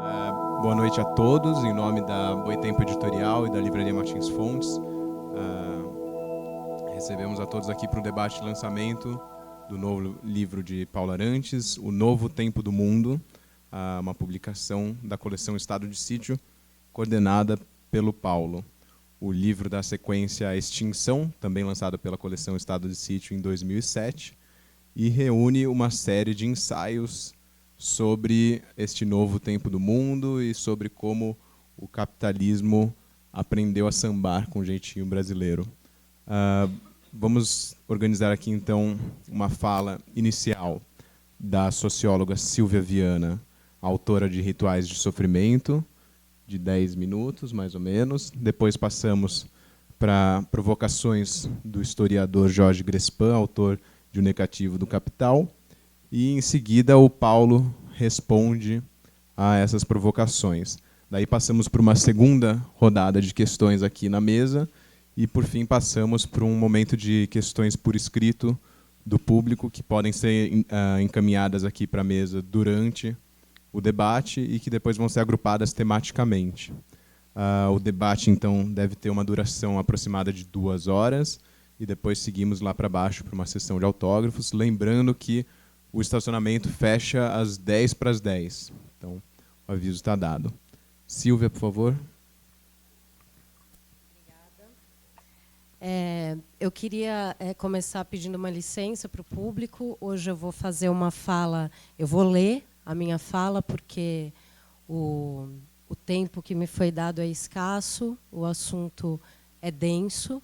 Boa noite a todos, em nome da Boitempo Editorial e da Livraria Martins Fontes. Recebemos a todos aqui para o debate de lançamento do novo livro de Paulo Arantes, O Novo Tempo do Mundo, uma publicação da coleção Estado de Sítio, coordenada pelo Paulo. O livro da sequência Extinção, também lançado pela coleção Estado de Sítio em 2007, e reúne uma série de ensaios sobre este novo tempo do mundo e sobre como o capitalismo aprendeu a sambar com o jeitinho brasileiro. Vamos organizar aqui, então, uma fala inicial da socióloga Silvia Viana, autora de Rituais de Sofrimento, de 10 minutos, mais ou menos. Depois passamos para provocações do historiador Jorge Grespan, autor de O Negativo do Capital. E, em seguida, o Paulo responde a essas provocações. Daí passamos por uma segunda rodada de questões aqui na mesa e, por fim, passamos por um momento de questões por escrito do público que podem ser encaminhadas aqui para a mesa durante o debate e que depois vão ser agrupadas tematicamente. O debate, então, deve ter uma duração aproximada de 2 horas e depois seguimos lá para baixo para uma sessão de autógrafos, lembrando que o estacionamento fecha às 10:10. Então, o aviso está dado. Silvia, por favor. Obrigada. Eu queria começar pedindo uma licença para o público. Hoje eu vou fazer uma fala, eu vou ler a minha fala, porque o tempo que me foi dado é escasso, o assunto é denso.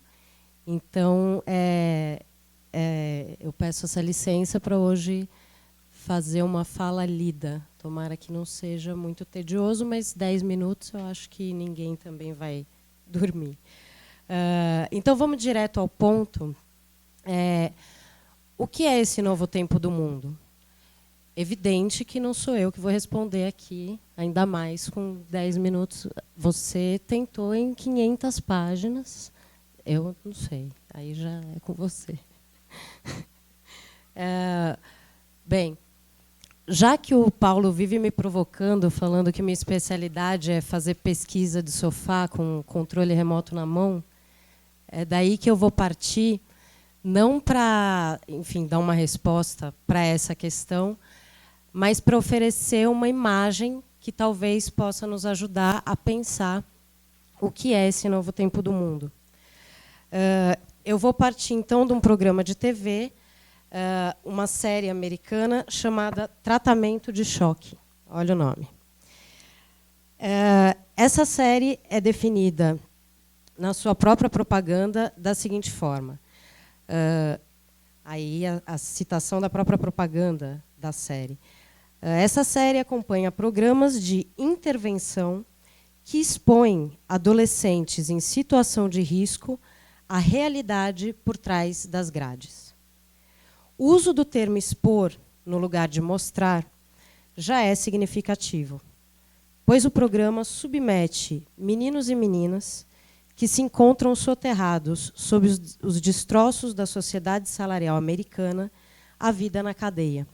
Então, eu peço essa licença para hoje fazer uma fala lida. Tomara que não seja muito tedioso, mas 10 minutos eu acho que ninguém também vai dormir. Então, vamos direto ao ponto. O que é esse novo tempo do mundo? Evidente que não sou eu que vou responder aqui, ainda mais com 10 minutos. Você tentou em 500 páginas. Eu não sei, aí já é com você. Bem, já que o Paulo vive me provocando, falando que minha especialidade é fazer pesquisa de sofá com controle remoto na mão, é daí que eu vou partir, não para, enfim, dar uma resposta para essa questão, mas para oferecer uma imagem que talvez possa nos ajudar a pensar o que é esse novo tempo do mundo. Eu vou partir, então, de um programa de TV, uma série americana chamada Tratamento de Choque. Olha o nome. Essa série é definida na sua própria propaganda da seguinte forma. Aí a citação da própria propaganda da série. Essa série acompanha programas de intervenção que expõem adolescentes em situação de risco à realidade por trás das grades. O uso do termo expor, no lugar de mostrar, já é significativo, pois o programa submete meninos e meninas que se encontram soterrados sob os destroços da sociedade salarial americana à vida na cadeia,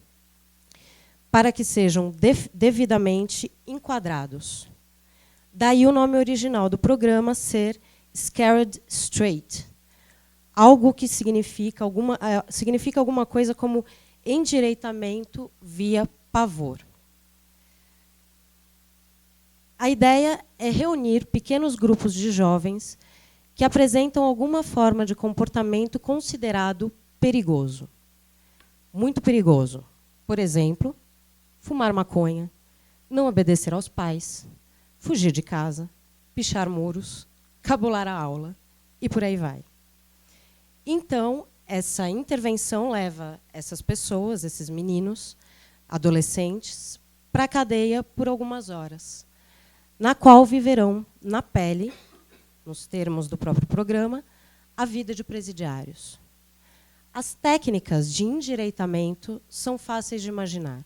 para que sejam devidamente enquadrados. Daí o nome original do programa ser Scared Straight, algo que significa alguma coisa como endireitamento via pavor. A ideia é reunir pequenos grupos de jovens que apresentam alguma forma de comportamento considerado perigoso. Muito perigoso. Por exemplo, fumar maconha, não obedecer aos pais, fugir de casa, pichar muros, cabular a aula e por aí vai. Então, essa intervenção leva essas pessoas, esses meninos, adolescentes, para a cadeia por algumas horas, na qual viverão na pele, nos termos do próprio programa, a vida de presidiários. As técnicas de endireitamento são fáceis de imaginar.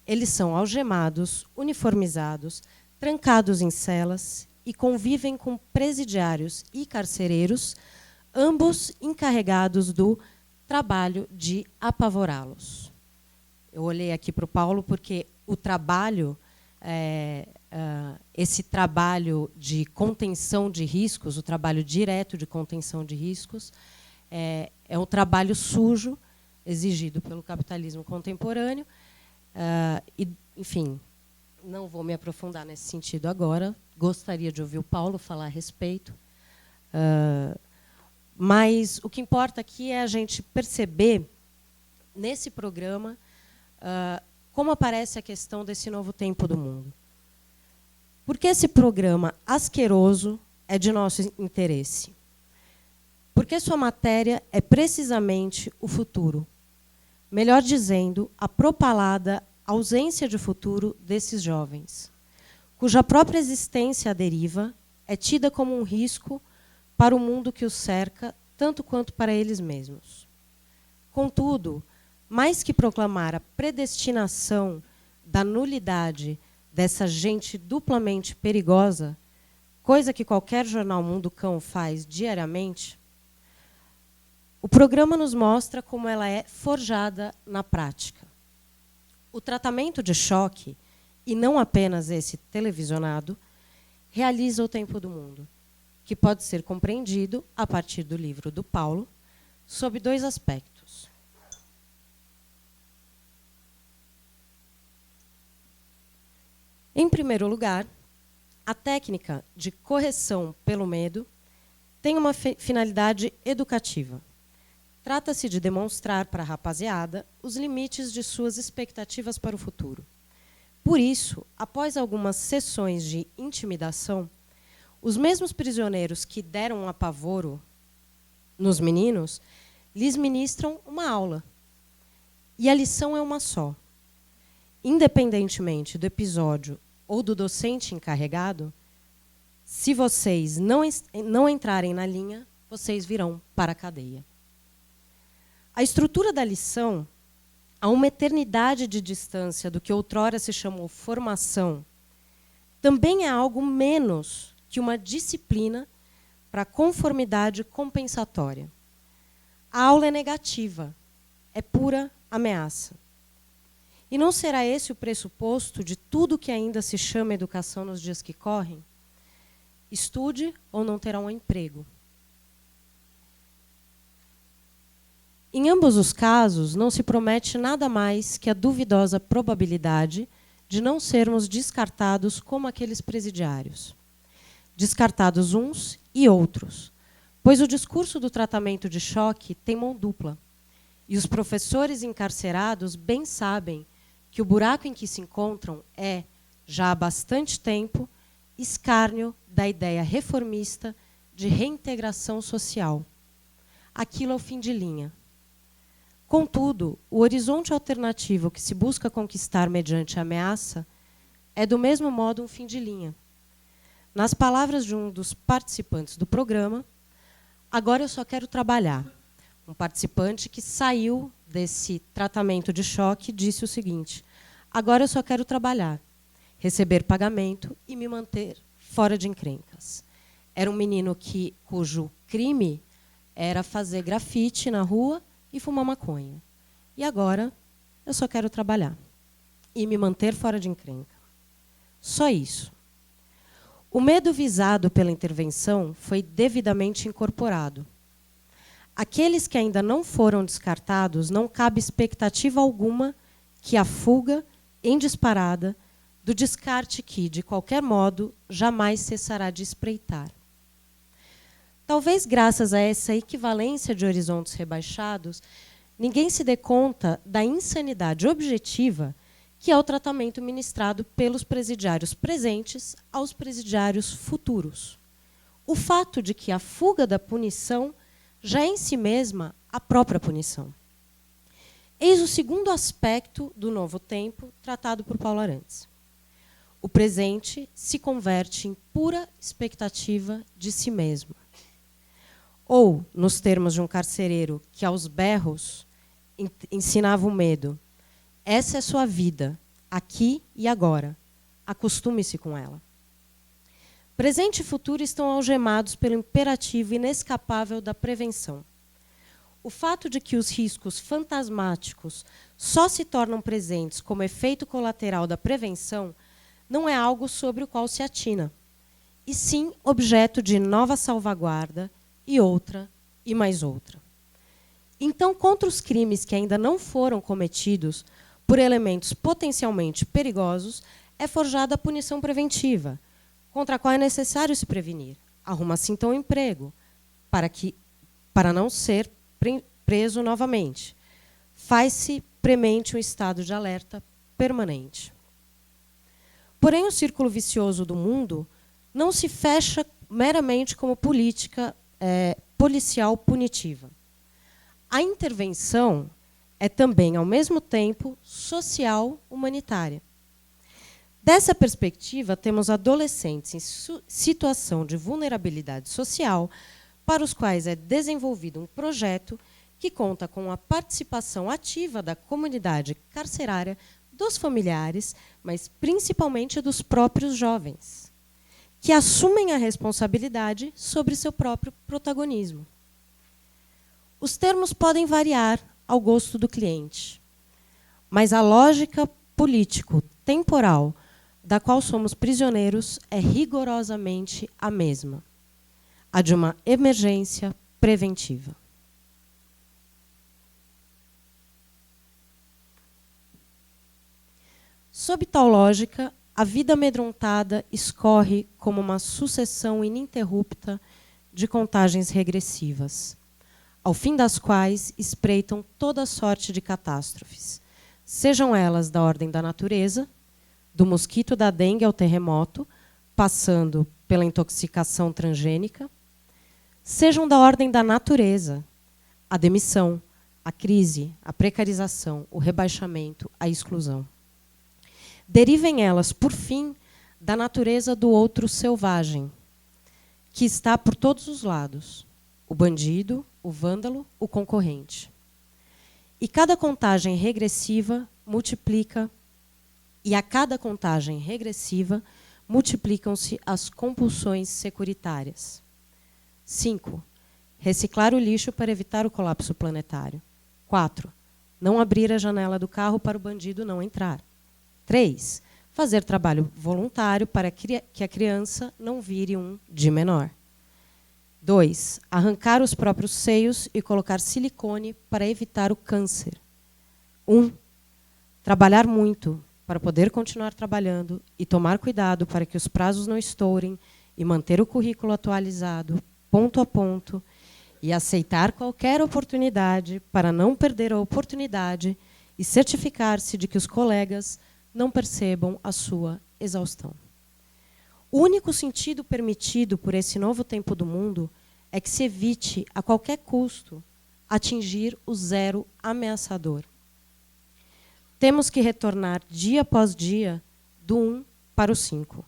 Eles são algemados, uniformizados, trancados em celas e convivem com presidiários e carcereiros, ambos encarregados do trabalho de apavorá-los. Eu olhei aqui para o Paulo porque o trabalho esse trabalho de contenção de riscos, o trabalho direto de contenção de riscos, é um trabalho sujo, exigido pelo capitalismo contemporâneo. Enfim, não vou me aprofundar nesse sentido agora. Gostaria de ouvir o Paulo falar a respeito. Mas o que importa aqui é a gente perceber, nesse programa, como aparece a questão desse novo tempo do mundo. Porque esse programa asqueroso é de nosso interesse. Porque sua matéria é precisamente o futuro. Melhor dizendo, a propalada ausência de futuro desses jovens, cuja própria existência à deriva é tida como um risco para o mundo que os cerca, tanto quanto para eles mesmos. Contudo, mais que proclamar a predestinação da nulidade dessa gente duplamente perigosa, coisa que qualquer jornal Mundo Cão faz diariamente, o programa nos mostra como ela é forjada na prática. O tratamento de choque, e não apenas esse televisionado, realiza o tempo do mundo, que pode ser compreendido, a partir do livro do Paulo, sob dois aspectos. Em primeiro lugar, a técnica de correção pelo medo tem uma finalidade educativa. Trata-se de demonstrar para a rapaziada os limites de suas expectativas para o futuro. Por isso, após algumas sessões de intimidação, os mesmos prisioneiros que deram um apavoro nos meninos lhes ministram uma aula. E a lição é uma só. Independentemente do episódio ou do docente encarregado, se vocês não entrarem na linha, vocês virão para a cadeia. A estrutura da lição, a uma eternidade de distância do que outrora se chamou formação, também é algo menos que uma disciplina para conformidade compensatória. A aula é negativa, é pura ameaça. E não será esse o pressuposto de tudo que ainda se chama educação nos dias que correm? Estude ou não terá um emprego. Em ambos os casos, não se promete nada mais que a duvidosa probabilidade de não sermos descartados como aqueles presidiários. Descartados uns e outros, pois o discurso do tratamento de choque tem mão dupla. E os professores encarcerados bem sabem que o buraco em que se encontram é, já há bastante tempo, escárnio da ideia reformista de reintegração social. Aquilo é o fim de linha. Contudo, o horizonte alternativo que se busca conquistar mediante a ameaça é, do mesmo modo, um fim de linha. Nas palavras de um dos participantes do programa, agora eu só quero trabalhar. Um participante que saiu desse tratamento de choque disse o seguinte: agora eu só quero trabalhar, receber pagamento e me manter fora de encrencas. Era um menino cujo crime era fazer grafite na rua e fumar maconha. E agora eu só quero trabalhar e me manter fora de encrenca. Só isso. O medo visado pela intervenção foi devidamente incorporado. Aqueles que ainda não foram descartados, não cabe expectativa alguma que a fuga, em disparada, do descarte que, de qualquer modo, jamais cessará de espreitar. Talvez graças a essa equivalência de horizontes rebaixados, ninguém se dê conta da insanidade objetiva que é o tratamento ministrado pelos presidiários presentes aos presidiários futuros. O fato de que a fuga da punição já é em si mesma a própria punição. Eis o segundo aspecto do novo tempo tratado por Paulo Arantes. O presente se converte em pura expectativa de si mesmo. Ou, nos termos de um carcereiro que aos berros ensinava o medo, essa é sua vida, aqui e agora. Acostume-se com ela. Presente e futuro estão algemados pelo imperativo inescapável da prevenção. O fato de que os riscos fantasmáticos só se tornam presentes como efeito colateral da prevenção não é algo sobre o qual se atina, e sim objeto de nova salvaguarda e outra e mais outra. Então, contra os crimes que ainda não foram cometidos por elementos potencialmente perigosos, é forjada a punição preventiva, contra a qual é necessário se prevenir. Arruma-se então um emprego, para não ser preso novamente. Faz-se premente um estado de alerta permanente. Porém, o círculo vicioso do mundo não se fecha meramente como política policial punitiva. A intervenção é também, ao mesmo tempo, social humanitária. Dessa perspectiva, temos adolescentes em situação de vulnerabilidade social, para os quais é desenvolvido um projeto que conta com a participação ativa da comunidade carcerária, dos familiares, mas principalmente dos próprios jovens, que assumem a responsabilidade sobre seu próprio protagonismo. Os termos podem variar ao gosto do cliente, mas a lógica político-temporal da qual somos prisioneiros é rigorosamente a mesma, a de uma emergência preventiva. Sob tal lógica, a vida amedrontada escorre como uma sucessão ininterrupta de contagens regressivas, ao fim das quais espreitam toda sorte de catástrofes, sejam elas da ordem da natureza, do mosquito da dengue ao terremoto, passando pela intoxicação transgênica, sejam da ordem da natureza, a demissão, a crise, a precarização, o rebaixamento, a exclusão. Derivem elas, por fim, da natureza do outro selvagem, que está por todos os lados, o bandido, o vândalo, o concorrente. E cada contagem regressiva multiplica, e a cada contagem regressiva multiplicam-se as compulsões securitárias. 5. Reciclar o lixo para evitar o colapso planetário. 4. Não abrir a janela do carro para o bandido não entrar. 3. Fazer trabalho voluntário para que a criança não vire um de menor. 2. Arrancar os próprios seios e colocar silicone para evitar o câncer. 1. Trabalhar muito para poder continuar trabalhando e tomar cuidado para que os prazos não estourem e manter o currículo atualizado, ponto a ponto, e aceitar qualquer oportunidade para não perder a oportunidade e certificar-se de que os colegas não percebam a sua exaustão. O único sentido permitido por esse novo tempo do mundo é que se evite, a qualquer custo, atingir o zero ameaçador. Temos que retornar dia após dia do 1 para o 5,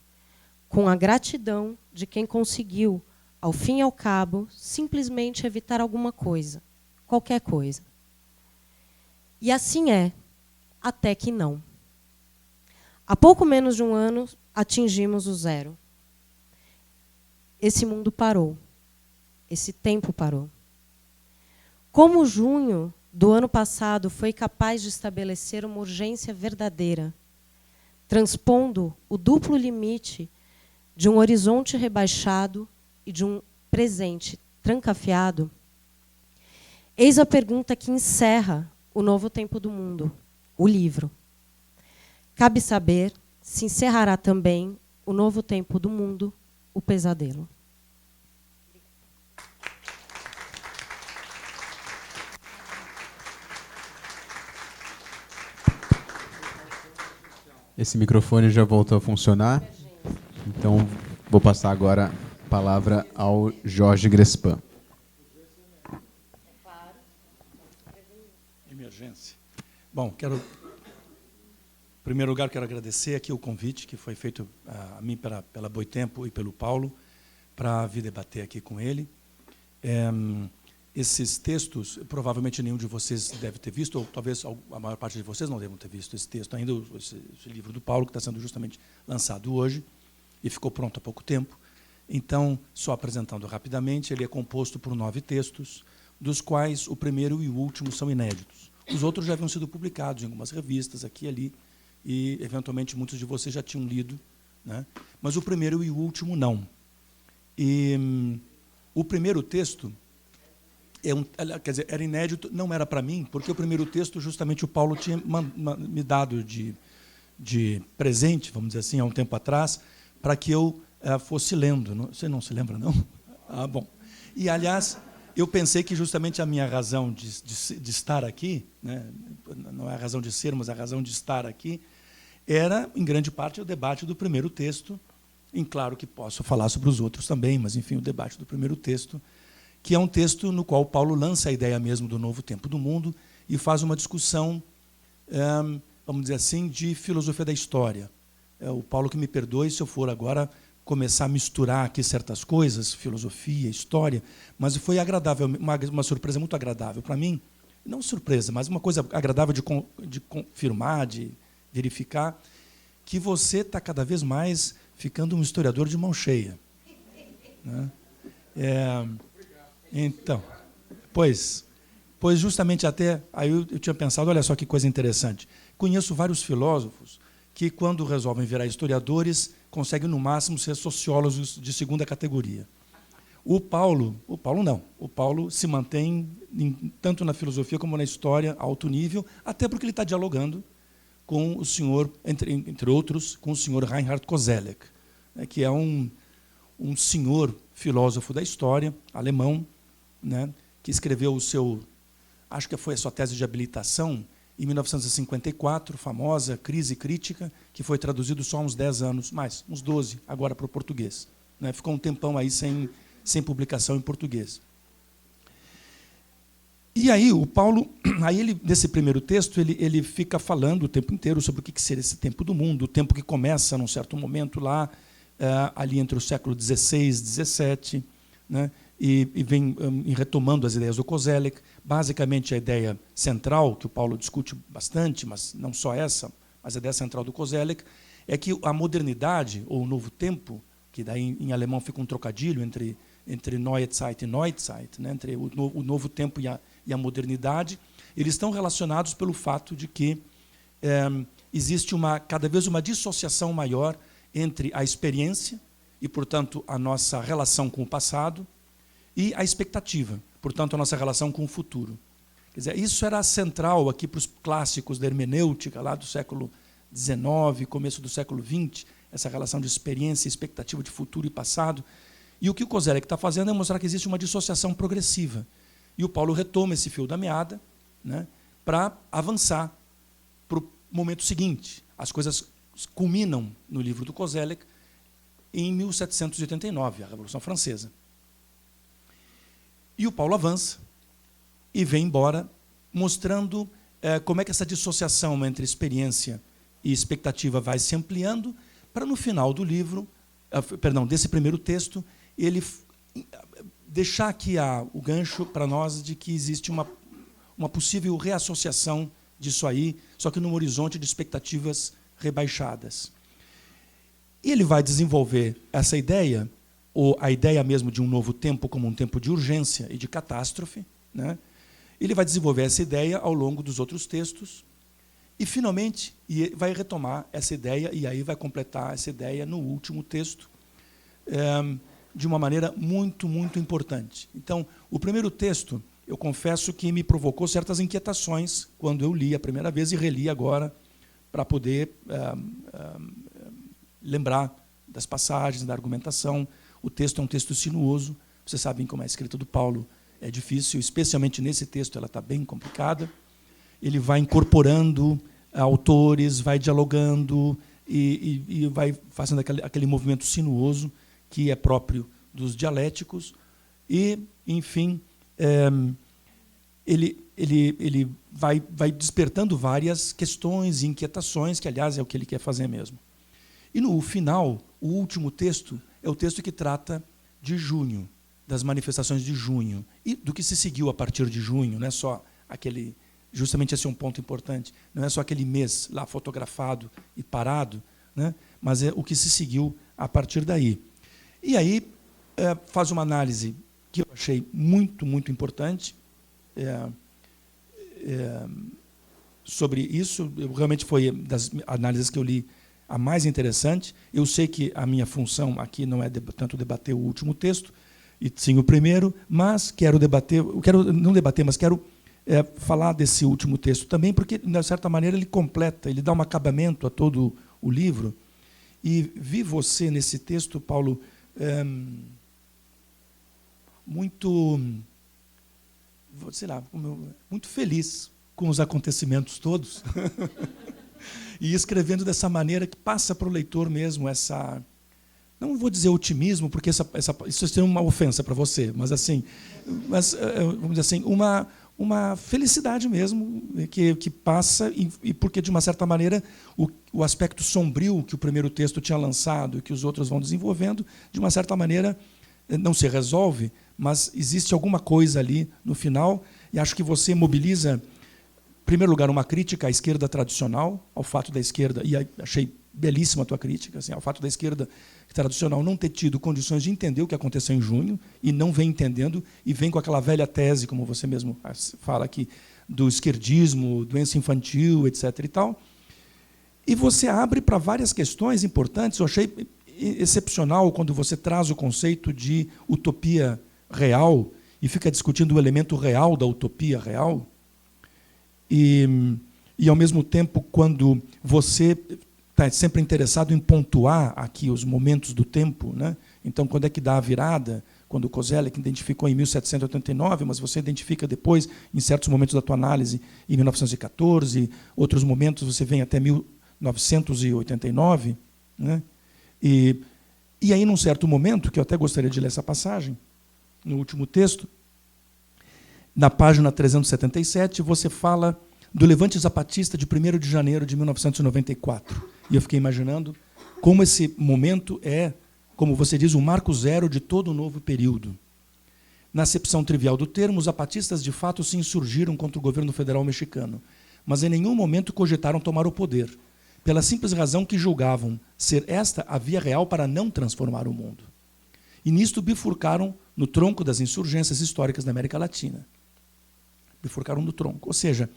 com a gratidão de quem conseguiu, ao fim e ao cabo, simplesmente evitar alguma coisa, qualquer coisa. E assim é, até que não. Há pouco menos de um ano, atingimos o zero. Esse mundo parou. Esse tempo parou. Como junho do ano passado foi capaz de estabelecer uma urgência verdadeira, transpondo o duplo limite de um horizonte rebaixado e de um presente trancafiado, eis a pergunta que encerra o novo tempo do mundo, o livro. Cabe saber se encerrará também o novo tempo do mundo, o pesadelo. Esse microfone já voltou a funcionar, então vou passar agora a palavra ao Jorge Grespan. Emergência. Bom, em primeiro lugar, quero agradecer aqui o convite que foi feito a mim pela Boitempo e pelo Paulo para vir debater aqui com ele. Esses textos, provavelmente nenhum de vocês deve ter visto, ou talvez a maior parte de vocês não devam ter visto esse texto ainda, esse livro do Paulo, que está sendo justamente lançado hoje, e ficou pronto há pouco tempo. Então, só apresentando rapidamente, ele é composto por 9 textos, dos quais o primeiro e o último são inéditos. Os outros já haviam sido publicados em algumas revistas, aqui e ali, e, eventualmente, muitos de vocês já tinham lido, né? Mas o primeiro e o último não. E o primeiro texto quer dizer, era inédito, não era para mim, porque o primeiro texto, justamente, o Paulo tinha me dado de presente, vamos dizer assim, há um tempo atrás, para que eu fosse lendo. Você não se lembra, não? Ah, bom. E, aliás, eu pensei que justamente a minha razão de estar aqui, né, não é a razão de ser, mas a razão de estar aqui, era, em grande parte, o debate do primeiro texto. E, claro que posso falar sobre os outros também, mas, enfim, o debate do primeiro texto, que é um texto no qual Paulo lança a ideia mesmo do novo tempo do mundo e faz uma discussão, vamos dizer assim, de filosofia da história. O Paulo que me perdoe se eu for agora começar a misturar aqui certas coisas, filosofia, história, mas foi agradável, uma surpresa muito agradável para mim, não surpresa, mas uma coisa agradável de confirmar, de verificar, que você está cada vez mais ficando um historiador de mão cheia, né? Então, pois justamente até aí eu tinha pensado, olha só que coisa interessante. Conheço vários filósofos que, quando resolvem virar historiadores, conseguem, no máximo, ser sociólogos de segunda categoria. O Paulo não. O Paulo se mantém, tanto na filosofia como na história, a alto nível, até porque ele está dialogando com o senhor, entre outros, com o senhor Reinhard Koselleck, né, que é um senhor filósofo da história, alemão, né, que escreveu acho que foi a sua tese de habilitação, em 1954, famosa Crise Crítica, que foi traduzido só há uns 10 anos, uns 12, agora para o português, né? Ficou um tempão aí sem publicação em português. E aí o Paulo, nesse primeiro texto, ele fica falando o tempo inteiro sobre o que seria esse tempo do mundo, o tempo que começa, num certo momento, lá, ali entre o século XVI e XVII, né? E vem retomando as ideias do Koselleck. Basicamente, a ideia central, que o Paulo discute bastante, mas não só essa, mas a ideia central do Koselleck, é que a modernidade, ou o novo tempo, que daí em alemão fica um trocadilho entre Neue Zeit e Neuzeit, né, entre o novo tempo e a modernidade, eles estão relacionados pelo fato de que existe cada vez uma dissociação maior entre a experiência e, portanto, a nossa relação com o passado, e a expectativa, portanto, a nossa relação com o futuro. Quer dizer, isso era central aqui para os clássicos da hermenêutica, lá do século XIX, começo do século XX, essa relação de experiência e expectativa de futuro e passado. E o que o Koselleck está fazendo é mostrar que existe uma dissociação progressiva. E o Paulo retoma esse fio da meada, né, para avançar para o momento seguinte. As coisas culminam no livro do Koselleck em 1789, a Revolução Francesa. E o Paulo avança e vem embora, mostrando como é que essa dissociação entre experiência e expectativa vai se ampliando, para no final do livro, desse primeiro texto, ele deixar aqui o gancho para nós de que existe uma possível reassociação disso aí, só que num horizonte de expectativas rebaixadas. E ele vai desenvolver essa ideia, ou a ideia mesmo de um novo tempo como um tempo de urgência e de catástrofe, né? Ele vai desenvolver essa ideia ao longo dos outros textos e, finalmente, vai retomar essa ideia e aí vai completar essa ideia no último texto de uma maneira muito, muito importante. Então, o primeiro texto, eu confesso que me provocou certas inquietações quando eu li a primeira vez e reli agora para poder lembrar das passagens, da argumentação. O texto é um texto sinuoso, vocês sabem como é a escrita do Paulo, é difícil, especialmente nesse texto ela está bem complicada. Ele vai incorporando autores, vai dialogando e vai fazendo aquele movimento sinuoso que é próprio dos dialéticos. E, enfim, ele vai despertando várias questões e inquietações, que, aliás, é o que ele quer fazer mesmo. E, no final, o último texto é o texto que trata de junho, das manifestações de junho, e do que se seguiu a partir de junho, não é só aquele... Justamente esse é um ponto importante, não é só aquele mês lá fotografado e parado, né, mas é o que se seguiu a partir daí. E aí faz uma análise que eu achei muito, muito importante, sobre isso. Realmente foi das análises que eu li a mais interessante. Eu sei que a minha função aqui não é tanto debater o último texto, e sim o primeiro, mas quero falar desse último texto também, porque, de certa maneira, ele completa, ele dá um acabamento a todo o livro. E vi você, nesse texto, Paulo, muito, sei lá, muito feliz com os acontecimentos todos e escrevendo dessa maneira que passa para o leitor mesmo essa, não vou dizer otimismo, porque isso seria uma ofensa para você, mas assim, vamos dizer assim, uma felicidade mesmo que passa, e porque, de uma certa maneira, o aspecto sombrio que o primeiro texto tinha lançado e que os outros vão desenvolvendo, de uma certa maneira, não se resolve, mas existe alguma coisa ali no final, e acho que você mobiliza, em primeiro lugar, uma crítica à esquerda tradicional, ao fato da esquerda, e achei belíssima a tua crítica, assim, ao fato da esquerda tradicional não ter tido condições de entender o que aconteceu em junho, e não vem entendendo, e vem com aquela velha tese, como você mesmo fala aqui, do esquerdismo, doença infantil, etc. e tal. E você abre para várias questões importantes. Eu achei excepcional quando você traz o conceito de utopia real e fica discutindo o elemento real da utopia real. E ao mesmo tempo, quando você está sempre interessado em pontuar aqui os momentos do tempo, né? Então, quando é que dá a virada? Quando o Koselleck identificou em 1789, mas você identifica depois, em certos momentos da tua análise, em 1914, outros momentos você vem até 1989, né? E aí, num certo momento, que eu até gostaria de ler essa passagem, no último texto, na página 377, você fala do Levante Zapatista de 1º de janeiro de 1994. E eu fiquei imaginando como esse momento é, como você diz, um marco zero de todo o novo período. Na acepção trivial do termo, os zapatistas de fato se insurgiram contra o governo federal mexicano, mas em nenhum momento cogitaram tomar o poder, pela simples razão que julgavam ser esta a via real para não transformar o mundo. E nisto bifurcaram no tronco das insurgências históricas da América Latina. Bifurcaram no tronco. Ou seja,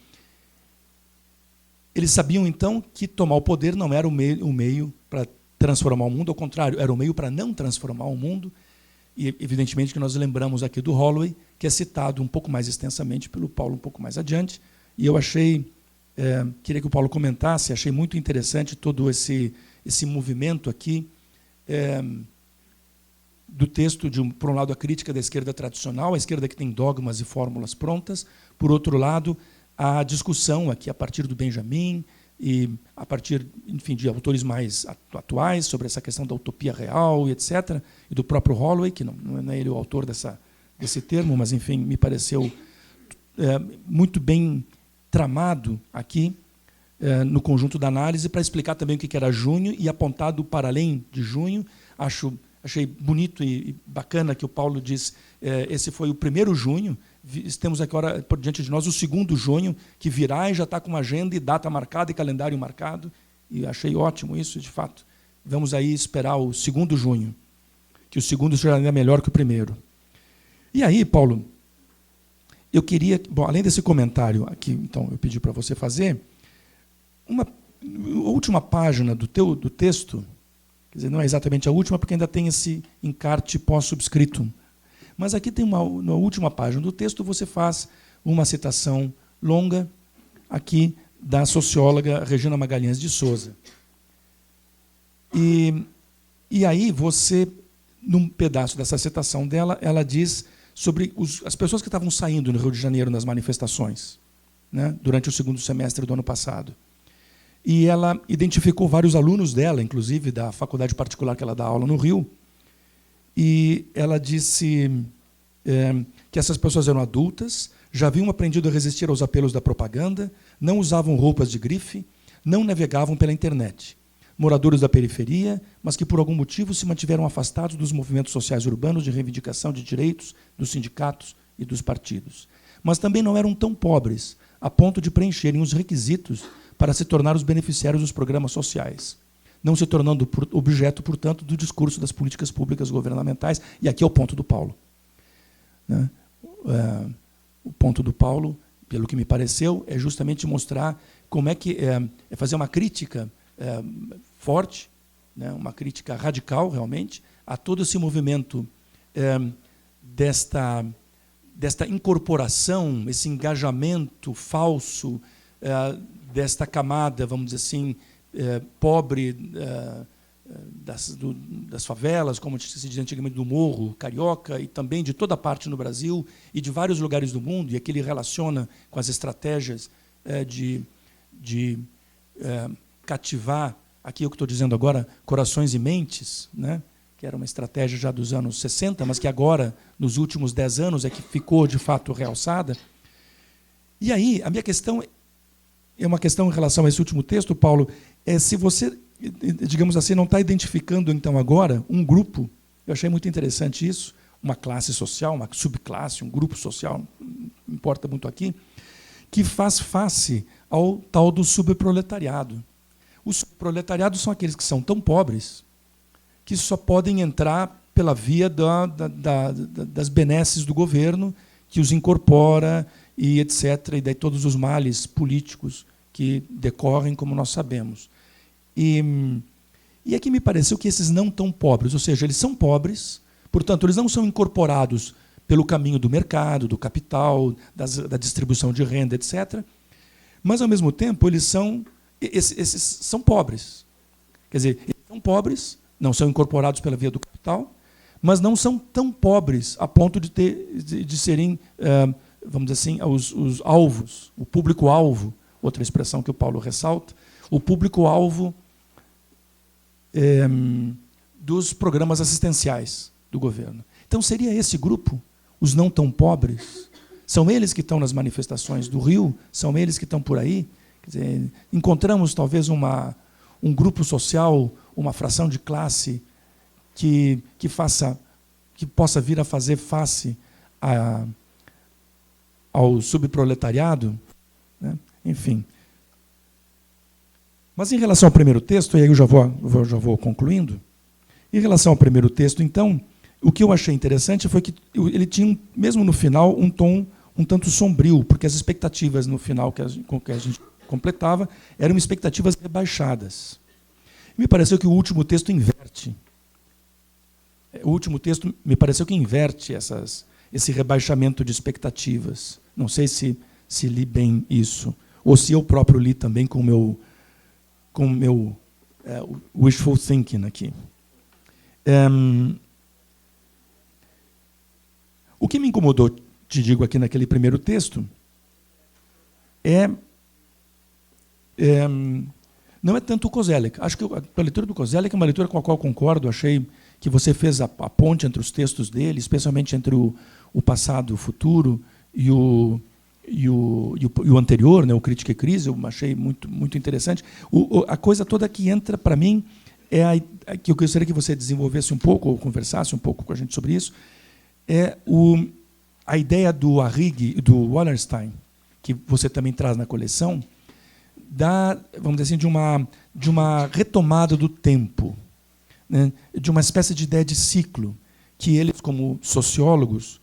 eles sabiam, então, que tomar o poder não era o meio para transformar o mundo, ao contrário, era o meio para não transformar o mundo. E, evidentemente, que nós lembramos aqui do Holloway, que é citado um pouco mais extensamente pelo Paulo um pouco mais adiante. E eu achei, queria que o Paulo comentasse, achei muito interessante todo esse movimento aqui, do texto, por um lado, a crítica da esquerda tradicional, a esquerda que tem dogmas e fórmulas prontas, por outro lado, a discussão aqui a partir do Benjamin e a partir, enfim, de autores mais atuais sobre essa questão da utopia real e etc., e do próprio Holloway, que não é ele o autor desse termo, mas, enfim, me pareceu muito bem tramado aqui no conjunto da análise para explicar também o que era junho e apontado para além de junho. Achei bonito e bacana que o Paulo diz, esse foi o 1º junho, temos aqui agora por diante de nós o 2º junho, que virá e já está com uma agenda e data marcada e calendário marcado, e achei ótimo isso, de fato. Vamos aí esperar o 2º junho, que o 2º será ainda melhor que o 1º. E aí, Paulo, eu queria, bom, além desse comentário aqui, então, eu pedi para você fazer, a última página do texto, quer dizer, não é exatamente a última, porque ainda tem esse encarte pós-subscritum. Mas aqui tem na última página do texto, você faz uma citação longa aqui da socióloga Regina Magalhães de Souza. E aí você, num pedaço dessa citação dela, ela diz sobre as pessoas que estavam saindo no Rio de Janeiro nas manifestações, né, durante o 2º semestre do ano passado. E ela identificou vários alunos dela, inclusive da faculdade particular que ela dá aula no Rio, e ela disse que essas pessoas eram adultas, já haviam aprendido a resistir aos apelos da propaganda, não usavam roupas de grife, não navegavam pela internet. Moradores da periferia, mas que por algum motivo se mantiveram afastados dos movimentos sociais urbanos de reivindicação de direitos, dos sindicatos e dos partidos. Mas também não eram tão pobres, a ponto de preencherem os requisitos para se tornar os beneficiários dos programas sociais, não se tornando objeto, portanto, do discurso das políticas públicas governamentais. E aqui é o ponto do Paulo. Né? O ponto do Paulo, pelo que me pareceu, é justamente mostrar como é que é fazer uma crítica forte, né, uma crítica radical, realmente, a todo esse movimento desta incorporação, esse engajamento falso desta camada, vamos dizer assim, pobre das favelas, como se dizia antigamente, do morro carioca, e também de toda parte no Brasil e de vários lugares do mundo, e aqui ele relaciona com as estratégias de cativar, aqui o que estou dizendo agora, corações e mentes, né? Que era uma estratégia já dos anos 60, mas que agora, nos últimos 10 anos, é que ficou, de fato, realçada. E aí, a minha questão é uma questão em relação a esse último texto, Paulo, se você, digamos assim, não está identificando, então, agora, um grupo, eu achei muito interessante isso, uma classe social, uma subclasse, um grupo social, não importa muito aqui, que faz face ao tal do subproletariado. Os proletariados são aqueles que são tão pobres que só podem entrar pela via das benesses do governo, que os incorpora, e etc., e daí todos os males políticos que decorrem, como nós sabemos. E aqui me pareceu que esses não tão pobres, ou seja, eles são pobres, portanto, eles não são incorporados pelo caminho do mercado, do capital, da distribuição de renda, etc., mas, ao mesmo tempo, esses são pobres. Quer dizer, eles são pobres, não são incorporados pela via do capital, mas não são tão pobres a ponto de serem, vamos dizer assim, os alvos, o público-alvo, outra expressão que o Paulo ressalta, o público-alvo dos programas assistenciais do governo. Então, seria esse grupo, os não tão pobres? São eles que estão nas manifestações do Rio? São eles que estão por aí? Quer dizer, encontramos talvez um grupo social, uma fração de classe que possa vir a fazer face ao subproletariado, né? Enfim. Mas em relação ao primeiro texto, e aí eu já vou concluindo, em relação ao primeiro texto, então, o que eu achei interessante foi que ele tinha, mesmo no final, um tom um tanto sombrio, porque as expectativas no final com que a gente completava eram expectativas rebaixadas. Me pareceu que o último texto inverte. O último texto me pareceu que inverte esse rebaixamento de expectativas. Não sei se li bem isso, ou se eu próprio li também com o meu wishful thinking aqui. O que me incomodou, te digo aqui naquele primeiro texto, não é tanto o Koselleck. Acho que a leitura do Koselleck é uma leitura com a qual concordo. Achei que você fez a ponte entre os textos dele, especialmente entre o passado e o futuro e o anterior, né, o Crítica e Crise. Eu achei muito, muito interessante. A coisa toda que entra para mim que eu gostaria que você desenvolvesse um pouco, ou conversasse um pouco com a gente sobre isso, é a ideia do Arrighi e do Wallerstein, que você também traz na coleção, vamos dizer assim, de uma retomada do tempo, né, de uma espécie de ideia de ciclo, que eles, como sociólogos,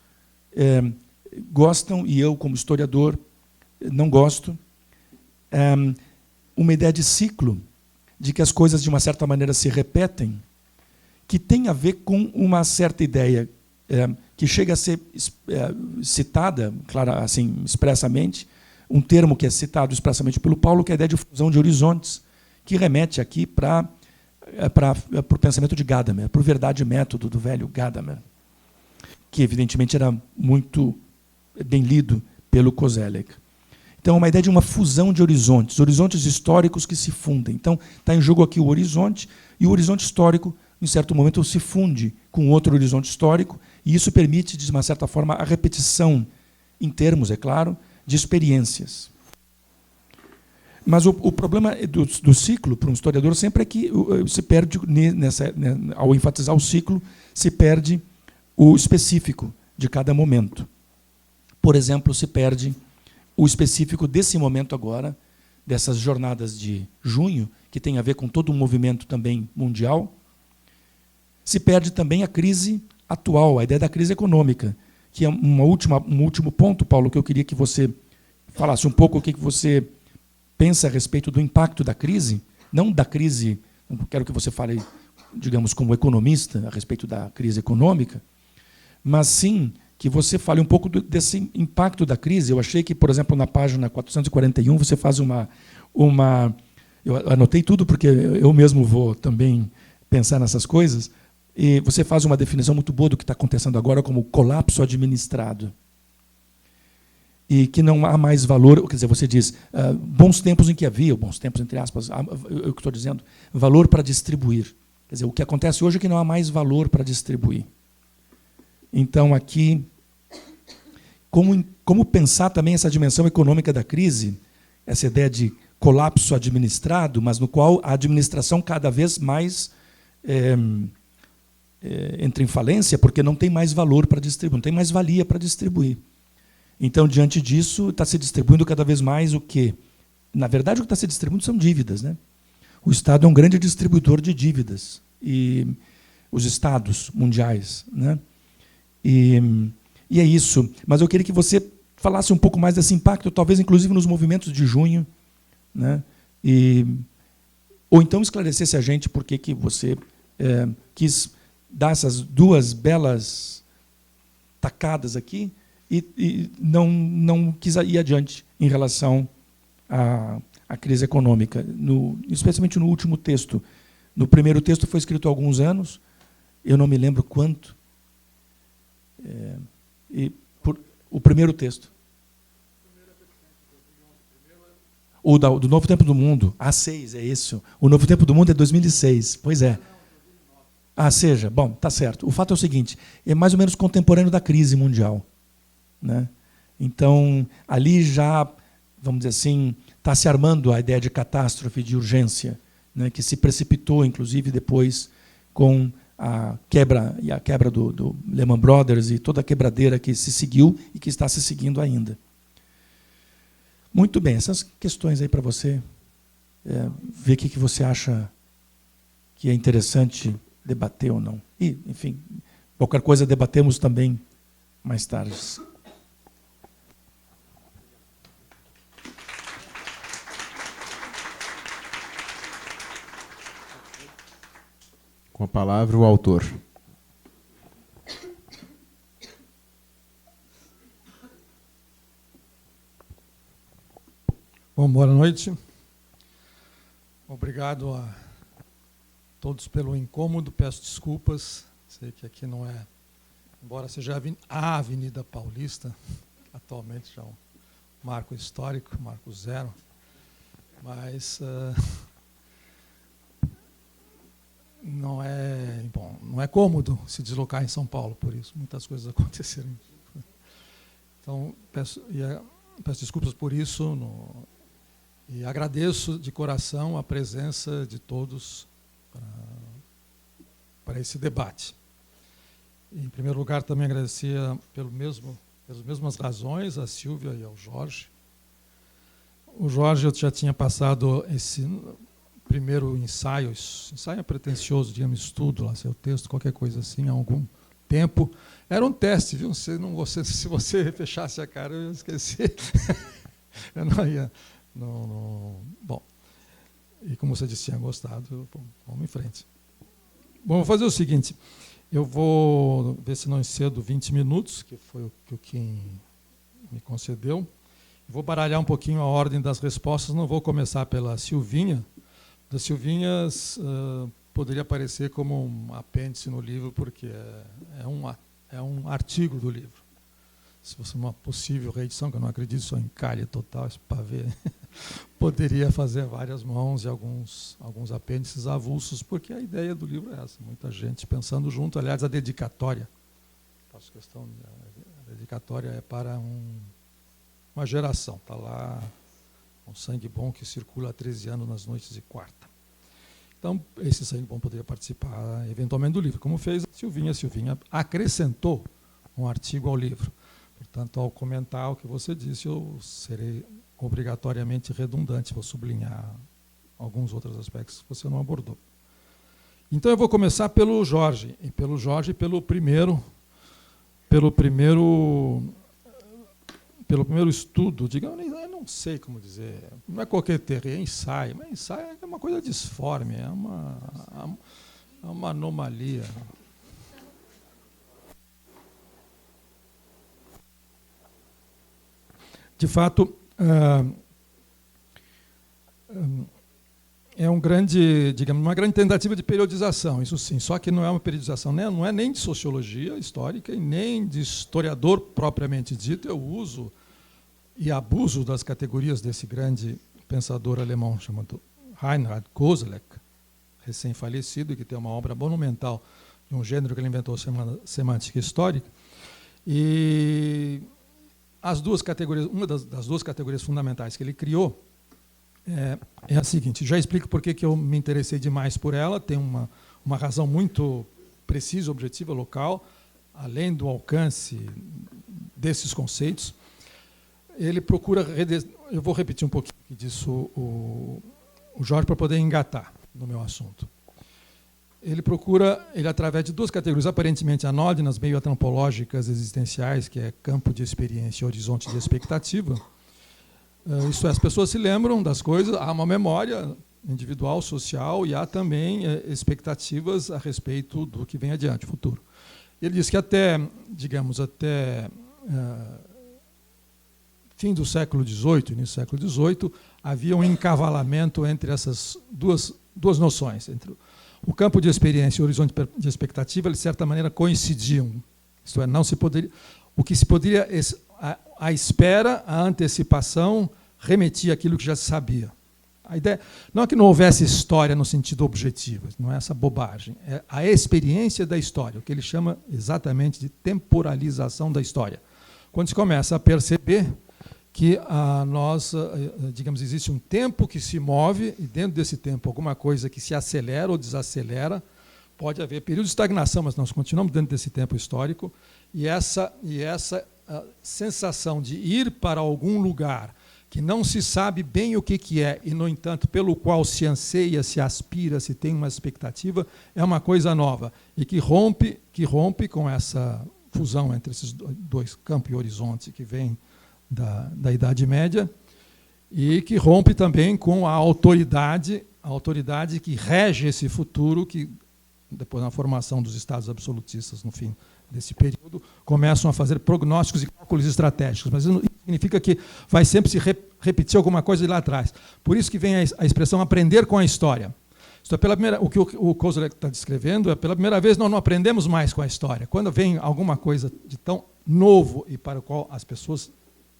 gostam, e eu, como historiador, não gosto. Uma ideia de ciclo, de que as coisas, de uma certa maneira, se repetem, que tem a ver com uma certa ideia que chega a ser citada, claro, assim, expressamente, um termo que é citado expressamente pelo Paulo, que é a ideia de fusão de horizontes, que remete aqui para o pensamento de Gadamer, para o verdade método do velho Gadamer, que, evidentemente, era muito bem lido pelo Koselleck. Então, uma ideia de uma fusão de horizontes históricos que se fundem. Então, está em jogo aqui o horizonte, e o horizonte histórico, em certo momento, se funde com outro horizonte histórico, e isso permite, de uma certa forma, a repetição, em termos, é claro, de experiências. Mas o problema do ciclo, para um historiador, sempre é que se perde, ao enfatizar o ciclo, se perde o específico de cada momento. Por exemplo, se perde o específico desse momento agora, dessas jornadas de junho, que tem a ver com todo um movimento também mundial. Se perde também a crise atual, a ideia da crise econômica, que é um último ponto, Paulo, que eu queria que você falasse um pouco o que você pensa a respeito do impacto da crise, não da crise, não quero que você fale, digamos, como economista, a respeito da crise econômica, mas sim que você fale um pouco desse impacto da crise. Eu achei que, por exemplo, na página 441, você faz uma... Eu anotei tudo porque eu mesmo vou também pensar nessas coisas, e você faz uma definição muito boa do que está acontecendo agora como colapso administrado. E que não há mais valor, quer dizer, você diz, bons tempos em que havia, bons tempos entre aspas, eu estou dizendo, valor para distribuir. Quer dizer, o que acontece hoje é que não há mais valor para distribuir. Então, aqui, como pensar também essa dimensão econômica da crise, essa ideia de colapso administrado, mas no qual a administração cada vez mais entra em falência, porque não tem mais valor para distribuir, não tem mais valia para distribuir. Então, diante disso, está se distribuindo cada vez mais o quê? Na verdade, o que está se distribuindo são dívidas, né? O Estado é um grande distribuidor de dívidas, e os Estados mundiais, né? E é isso. Mas eu queria que você falasse um pouco mais desse impacto, talvez inclusive nos movimentos de junho, né? Ou então esclarecesse a gente por que você quis dar essas duas belas tacadas aqui e não quis ir adiante em relação à crise econômica, especialmente no último texto. No primeiro texto foi escrito há alguns anos, eu não me lembro quanto, o primeiro texto. O do Novo Tempo do Mundo. 6, é isso. O Novo Tempo do Mundo é 2006. Pois é. Seja. Bom, tá certo. O fato é o seguinte, é mais ou menos contemporâneo da crise mundial, né? Então, ali já, vamos dizer assim, está se armando a ideia de catástrofe, de urgência, né, que se precipitou, inclusive, depois com a quebra do Lehman Brothers e toda a quebradeira que se seguiu e que está se seguindo ainda. Muito bem, essas questões aí para você ver o que você acha que é interessante debater ou não. E, enfim, qualquer coisa debatemos também mais tarde. Com a palavra, o autor. Bom, boa noite. Obrigado a todos pelo incômodo. Peço desculpas. Sei que aqui não é, embora seja a Avenida Paulista, atualmente já é um marco histórico, marco zero, mas não é cômodo se deslocar em São Paulo, por isso muitas coisas aconteceram. Então, peço desculpas por isso e agradeço de coração a presença de todos para esse debate. Em primeiro lugar, também agradecer pelas mesmas razões a Silvia e ao Jorge. O Jorge, eu já tinha passado esse primeiro ensaio é pretensioso, digamos, estudo, lá, seu texto, qualquer coisa assim, há algum tempo. Era um teste, viu? Se você fechasse a cara, eu ia esquecer. Eu não ia... Bom, e como você disse, tinha gostado, vamos em frente. Bom, vou fazer o seguinte, eu vou ver se não excedo 20 minutos, que foi o que o Kim me concedeu. Vou baralhar um pouquinho a ordem das respostas, não vou começar pela Silvinha. Das Silvinhas poderia aparecer como um apêndice no livro, porque é um artigo do livro. Se fosse uma possível reedição, que eu não acredito, só encalhe total, esse pavê, poderia fazer várias mãos e alguns apêndices avulsos, porque a ideia do livro é essa, muita gente pensando junto. Aliás, a dedicatória, faço questão, a dedicatória é para uma geração, está lá um sangue bom que circula há 13 anos nas noites de quarta. Então, esse sangue bom poderia participar eventualmente do livro, como fez a Silvinha. A Silvinha acrescentou um artigo ao livro. Portanto, ao comentar o que você disse, eu serei obrigatoriamente redundante, vou sublinhar alguns outros aspectos que você não abordou. Então, eu vou começar pelo Jorge, e pelo primeiro pelo primeiro estudo, digamos, eu não sei como dizer, não é qualquer terreno, é ensaio, mas ensaio é uma coisa disforme, é uma anomalia. De fato, é uma grande tentativa de periodização, isso sim, só que não é uma periodização, não é nem de sociologia histórica e nem de historiador propriamente dito. Eu uso e abuso das categorias desse grande pensador alemão chamado Reinhard Koselleck, recém-falecido, que tem uma obra monumental de um gênero que ele inventou, chamada semântica histórica. E as duas categorias, uma das duas categorias fundamentais que ele criou é a seguinte. Já explico por que eu me interessei demais por ela. Tem uma razão muito precisa, objetiva, local, além do alcance desses conceitos. Ele procura... Eu vou repetir um pouquinho disso o Jorge para poder engatar no meu assunto. Ele procura, através de duas categorias aparentemente anódinas, meio antropológicas, existenciais, que é campo de experiência e horizonte de expectativa. Isso é, as pessoas se lembram das coisas, há uma memória individual, social, e há também expectativas a respeito do que vem adiante, futuro. Ele diz que até fim do século XVIII, início do século XVIII, havia um encavalamento entre essas duas noções, entre o campo de experiência e o horizonte de expectativa, eles de certa maneira coincidiam. Isto é, não se poderia, o que se poderia, a espera, a antecipação, remetia àquilo que já se sabia. A ideia não é que não houvesse história no sentido objetivo, não é essa bobagem, é a experiência da história, o que ele chama exatamente de temporalização da história. Quando se começa a perceber que existe um tempo que se move, e dentro desse tempo alguma coisa que se acelera ou desacelera, pode haver período de estagnação, mas nós continuamos dentro desse tempo histórico, e essa sensação de ir para algum lugar que não se sabe bem o que é, e, no entanto, pelo qual se anseia, se aspira, se tem uma expectativa, é uma coisa nova, e que rompe com essa fusão entre esses dois campos e horizonte que vem da Idade Média, e que rompe também com a autoridade que rege esse futuro, que depois na formação dos estados absolutistas no fim desse período começam a fazer prognósticos e cálculos estratégicos, mas isso não significa que vai sempre se repetir alguma coisa de lá atrás. Por isso que vem a expressão aprender com a história. Isso é o que o Koselleck está descrevendo, é pela primeira vez nós não aprendemos mais com a história. Quando vem alguma coisa de tão novo e para o qual as pessoas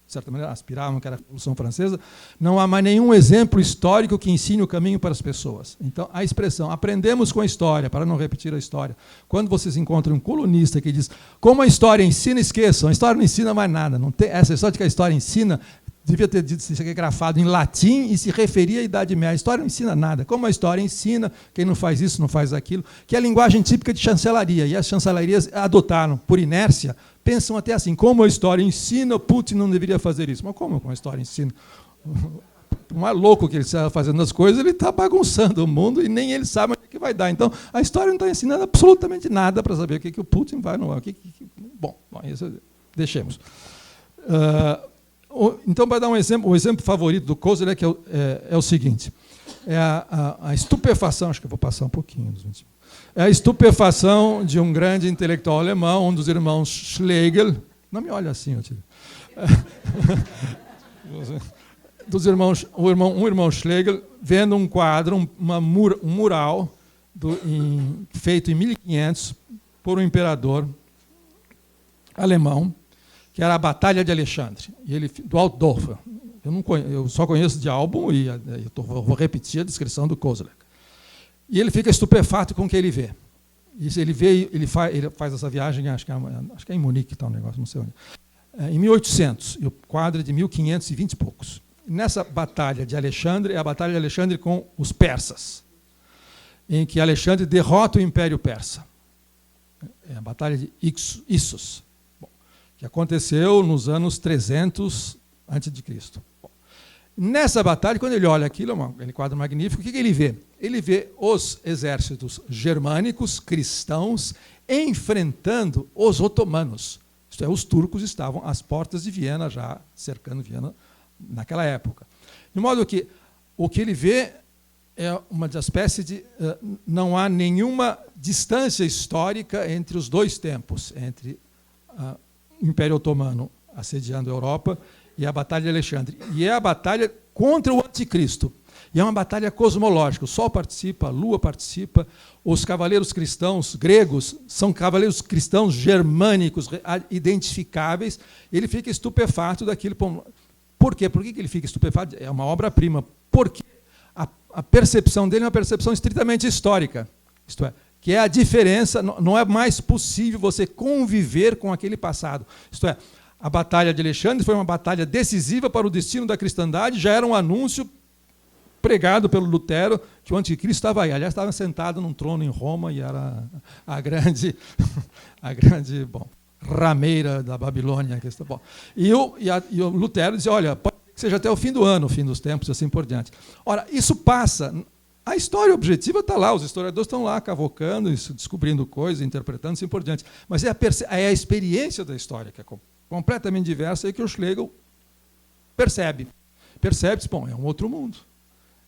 de certa maneira, aspiravam, que era a Revolução Francesa, não há mais nenhum exemplo histórico que ensine o caminho para as pessoas. Então, a expressão, aprendemos com a história, para não repetir a história. Quando vocês encontram um colunista que diz, como a história ensina, esqueçam, a história não ensina mais nada. Não tem, essa história de que a história ensina, devia ter sido grafado em latim e se referia à Idade Média. A história não ensina nada. Como a história ensina, quem não faz isso, não faz aquilo, que é a linguagem típica de chancelaria. E as chancelarias adotaram, por inércia, pensam até assim, como a história ensina, Putin não deveria fazer isso. Mas como a história ensina? Por mais louco que ele está fazendo as coisas, ele está bagunçando o mundo e nem ele sabe onde é que vai dar. Então, a história não está ensinando absolutamente nada para saber o que o Putin vai... Bom, isso deixemos. Então, para dar um exemplo, o exemplo favorito do Koselleck é o seguinte, é a estupefação, acho que eu vou passar um pouquinho, é a estupefação de um grande intelectual alemão, um dos irmãos Schlegel, não me olha assim, um irmão Schlegel, vendo um quadro, um mural feito em 1500 por um imperador alemão, que era a Batalha de Alexandre, do Altdorf. Eu só conheço de álbum e vou repetir a descrição do Koselleck. E ele fica estupefato com o que ele vê. Ele faz essa viagem, acho que é em Munique, está o negócio, não sei onde. Em 1800, e o quadro é de 1520 e poucos. Nessa Batalha de Alexandre, é a Batalha de Alexandre com os persas, em que Alexandre derrota o Império Persa. É a Batalha de Issos, que aconteceu nos anos 300 a.C. Nessa batalha, quando ele olha aquilo, aquele quadro magnífico, o que ele vê? Ele vê os exércitos germânicos, cristãos, enfrentando os otomanos, Isto é, os turcos estavam às portas de Viena, já cercando Viena naquela época. De modo que o que ele vê é uma espécie de... não há nenhuma distância histórica entre os dois tempos, entre o Império Otomano assediando a Europa e a Batalha de Alexandre. E é a batalha contra o Anticristo. E é uma batalha cosmológica. O Sol participa, a Lua participa, os cavaleiros cristãos gregos são cavaleiros cristãos germânicos, identificáveis. Ele fica estupefato daquilo. Por quê? Por que ele fica estupefato? É uma obra-prima. Porque a percepção dele é uma percepção estritamente histórica. Isto é, que é a diferença, não é mais possível você conviver com aquele passado. Isto é, a Batalha de Alexandre foi uma batalha decisiva para o destino da cristandade, já era um anúncio pregado pelo Lutero que o anticristo estava aí. Aliás, estava sentado num trono em Roma e era a grande rameira da Babilônia. E o Lutero dizia, olha, pode ser que seja até o fim do ano, o fim dos tempos, e assim por diante. Ora, isso passa... A história objetiva está lá, os historiadores estão lá cavocando, descobrindo coisas, interpretando, assim por diante. Mas é a experiência da história que é completamente diversa e que o Schlegel percebe. Percebe-se, bom, é um outro mundo.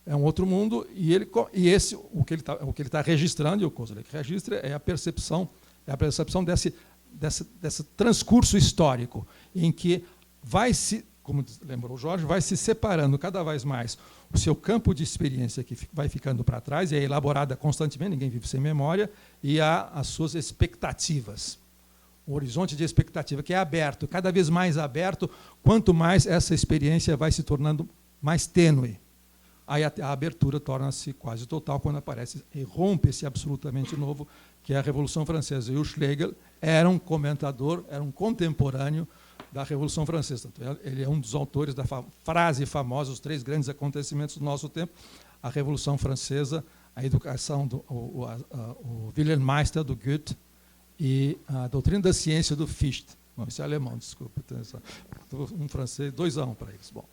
É um outro mundo o que ele está registrando, e o que ele registra é a percepção desse transcurso histórico, em que vai se, como lembrou o Jorge, vai se separando cada vez mais o seu campo de experiência, que vai ficando para trás, e é elaborada constantemente, ninguém vive sem memória, e há as suas expectativas. O horizonte de expectativa, que é aberto, cada vez mais aberto, quanto mais essa experiência vai se tornando mais tênue. Aí a abertura torna-se quase total quando aparece e rompe-se absolutamente novo, que é a Revolução Francesa. E o Schlegel era um comentador, era um contemporâneo da Revolução Francesa. Ele é um dos autores da frase famosa, os 3 grandes acontecimentos do nosso tempo: a Revolução Francesa, a educação o Wilhelm Meister, do Goethe, e a doutrina da ciência do Fichte. Bom, isso é alemão, desculpa. Um francês, 2-1 para eles. Bom.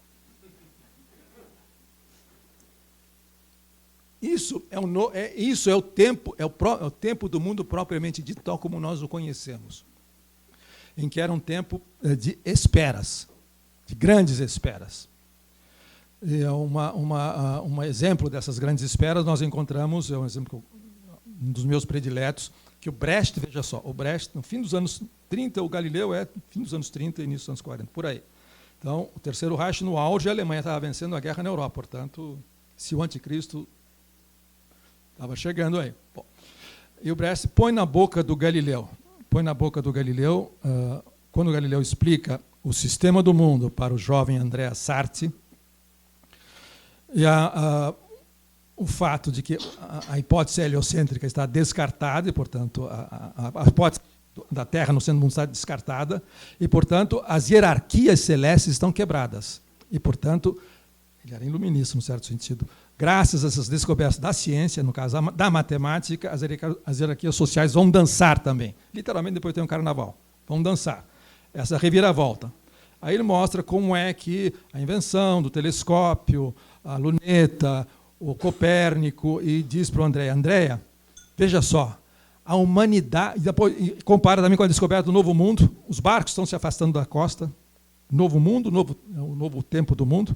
Isso é o tempo do mundo propriamente dito, tal como nós o conhecemos, em que era um tempo de esperas, de grandes esperas. E um exemplo dessas grandes esperas nós encontramos, é um exemplo, um dos meus prediletos, que o Brecht, veja só, o Brecht, no fim dos anos 30, o Galileu é fim dos anos 30 e início dos anos 40, por aí. Então, o Terceiro Reich no auge, a Alemanha estava vencendo a guerra na Europa, portanto, se o anticristo estava chegando aí. Bom, e o Brecht põe na boca do Galileu, quando o Galileu explica o sistema do mundo para o jovem Andrea Sarti, e o fato de que a hipótese heliocêntrica está descartada, e, portanto, a hipótese da Terra no centro do mundo está descartada, e, portanto, as hierarquias celestes estão quebradas. E, portanto, ele era iluminista, no certo sentido. Graças a essas descobertas da ciência, no caso da matemática, as hierarquias sociais vão dançar também. Literalmente, depois tem um carnaval. Vão dançar. Essa reviravolta. Aí ele mostra como é que a invenção do telescópio, a luneta, o Copérnico, e diz para o Andrea, veja só, a humanidade, depois compara também com a descoberta do Novo Mundo, os barcos estão se afastando da costa, novo mundo, o novo tempo do mundo.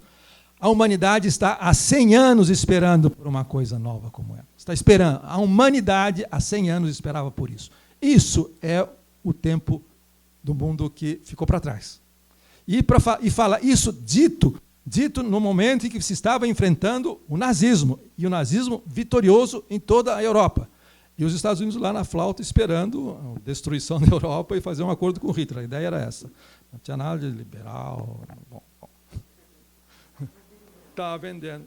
A humanidade está há 100 anos esperando por uma coisa nova como ela. Está esperando. A humanidade há 100 anos esperava por isso. Isso é o tempo do mundo que ficou para trás. E fala isso dito no momento em que se estava enfrentando o nazismo, e o nazismo vitorioso em toda a Europa. E os Estados Unidos lá na flauta esperando a destruição da Europa e fazer um acordo com Hitler. A ideia era essa. Não tinha nada de liberal. Bom. Estava vendendo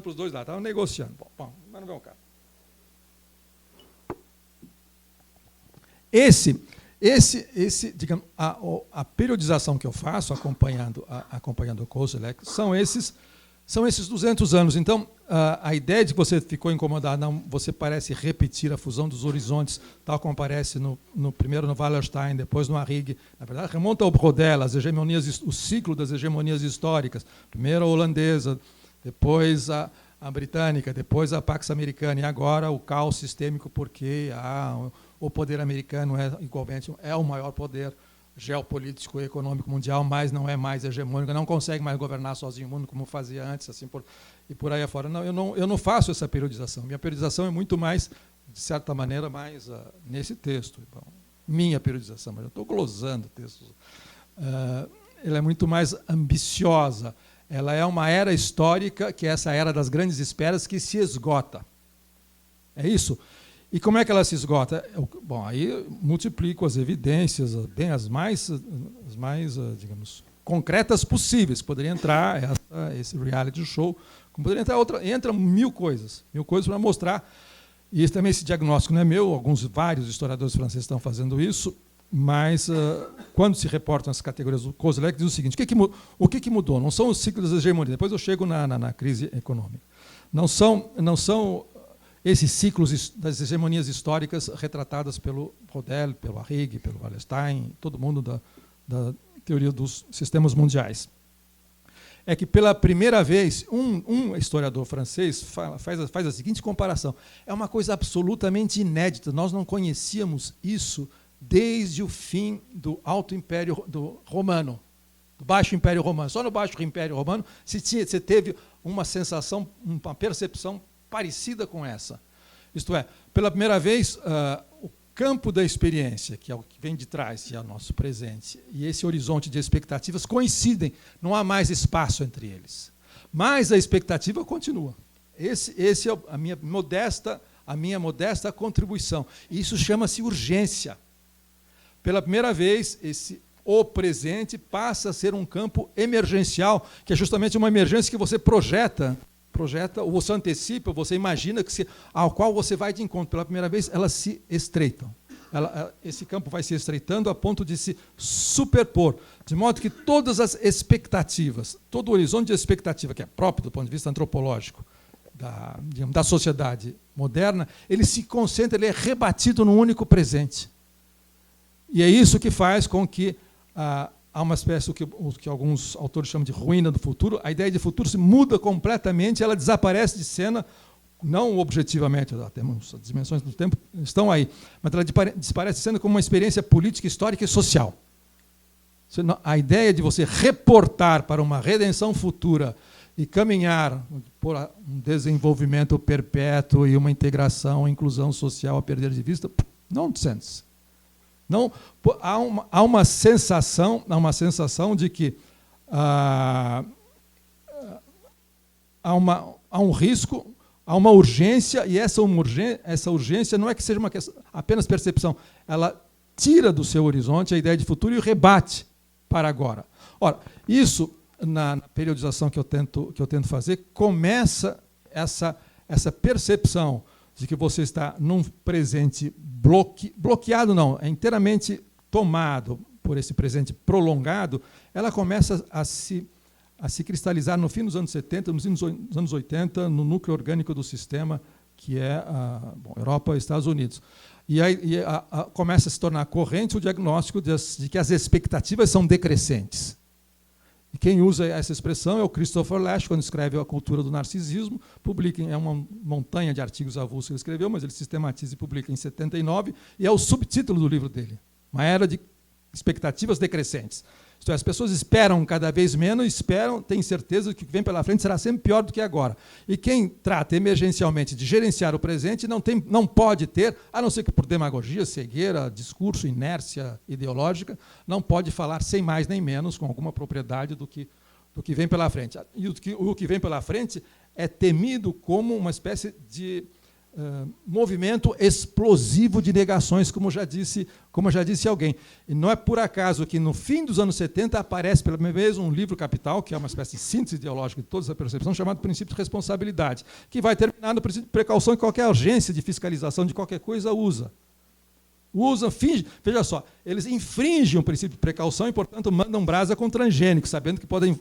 para os dois lados, estava negociando. Bom, mas não vem o caso. Digamos, a periodização que eu faço, acompanhando o Koselleck, são esses 200 anos. Então, a ideia de que você ficou incomodado, não, você parece repetir a fusão dos horizontes, tal como aparece primeiro no Wallerstein, depois no Arrighi. Na verdade, remonta ao Brodel, o ciclo das hegemonias históricas. Primeiro a holandesa, depois a britânica, depois a Pax Americana, e agora o caos sistêmico, porque o poder americano igualmente é o maior poder geopolítico e econômico mundial, mas não é mais hegemônico, não consegue mais governar sozinho o mundo como fazia antes, assim e por aí afora. Não, eu não faço essa periodização. Minha periodização é muito mais, de certa maneira, mais nesse texto. Bom, minha periodização, mas eu estou glosando textos. Ela é muito mais ambiciosa. Ela é uma era histórica, que é essa era das grandes esperas, que se esgota. É isso? E como é que ela se esgota? Bom, aí multiplico as evidências, bem as mais digamos, concretas possíveis. Poderia entrar esse reality show, como poderia entrar entra mil coisas para mostrar. E também esse diagnóstico não é meu, vários historiadores franceses estão fazendo isso, mas quando se reportam as categorias do Kozlek, diz o seguinte: o que mudou? Não são os ciclos da hegemonia. Depois eu chego na crise econômica. Não são esses ciclos das hegemonias históricas retratadas pelo Rodel, pelo Arrighi, pelo Wallerstein, todo mundo da teoria dos sistemas mundiais. É que, pela primeira vez, um historiador francês faz a seguinte comparação. É uma coisa absolutamente inédita. Nós não conhecíamos isso desde o fim do Alto Império Romano, do Baixo Império Romano. Só no Baixo Império Romano se teve uma sensação, uma percepção parecida com essa. Isto é, pela primeira vez, o campo da experiência, que é o que vem de trás, e é o nosso presente, e esse horizonte de expectativas coincidem, não há mais espaço entre eles. Mas a expectativa continua. Esse é a minha modesta contribuição. E isso chama-se urgência. Pela primeira vez, o presente passa a ser um campo emergencial, que é justamente uma emergência que você projeta, ou você antecipa, você imagina ao qual você vai de encontro. Pela primeira vez, elas se estreitam. Esse campo vai se estreitando a ponto de se superpor, de modo que todas as expectativas, todo o horizonte de expectativa, que é próprio do ponto de vista antropológico da sociedade moderna, ele se concentra, ele é rebatido num único presente. E é isso que faz com que há uma espécie, o que alguns autores chamam de ruína do futuro. A ideia de futuro se muda completamente, ela desaparece de cena, não objetivamente, temos as dimensões do tempo, estão aí, mas ela desaparece de cena como uma experiência política, histórica e social. A ideia de você reportar para uma redenção futura e caminhar por um desenvolvimento perpétuo e uma integração, inclusão social a perder de vista, nonsense. Não, há uma sensação de que há um risco, há uma urgência, e essa urgência não é que seja uma questão, apenas percepção, ela tira do seu horizonte a ideia de futuro e o rebate para agora. Ora, isso, na periodização que eu tento fazer, começa essa percepção de que você está num presente bloqueado, não, é inteiramente tomado por esse presente prolongado, ela começa a se cristalizar no fim dos anos 70, nos anos 80, no núcleo orgânico do sistema, que é a Europa e Estados Unidos. E aí começa a se tornar corrente o diagnóstico de que as expectativas são decrescentes. E quem usa essa expressão é o Christopher Lasch, quando escreve A Cultura do Narcisismo, é uma montanha de artigos avulsos que ele escreveu, mas ele sistematiza e publica em 79, e é o subtítulo do livro dele, Uma Era de Expectativas Decrescentes. Isto é, as pessoas esperam cada vez menos, têm certeza que o que vem pela frente será sempre pior do que agora. E quem trata emergencialmente de gerenciar o presente não pode ter, a não ser que por demagogia, cegueira, discurso, inércia ideológica, não pode falar sem mais nem menos, com alguma propriedade do que vem pela frente. E o que vem pela frente é temido como uma espécie de movimento explosivo de negações, como já disse alguém. E não é por acaso que no fim dos anos 70 aparece pela primeira vez um livro capital, que é uma espécie de síntese ideológica de toda essa percepção, chamado Princípio de Responsabilidade, que vai terminar no princípio de precaução que qualquer agência de fiscalização de qualquer coisa usa. Finge, veja só, eles infringem o princípio de precaução e, portanto, mandam brasa com transgênicos, sabendo que podem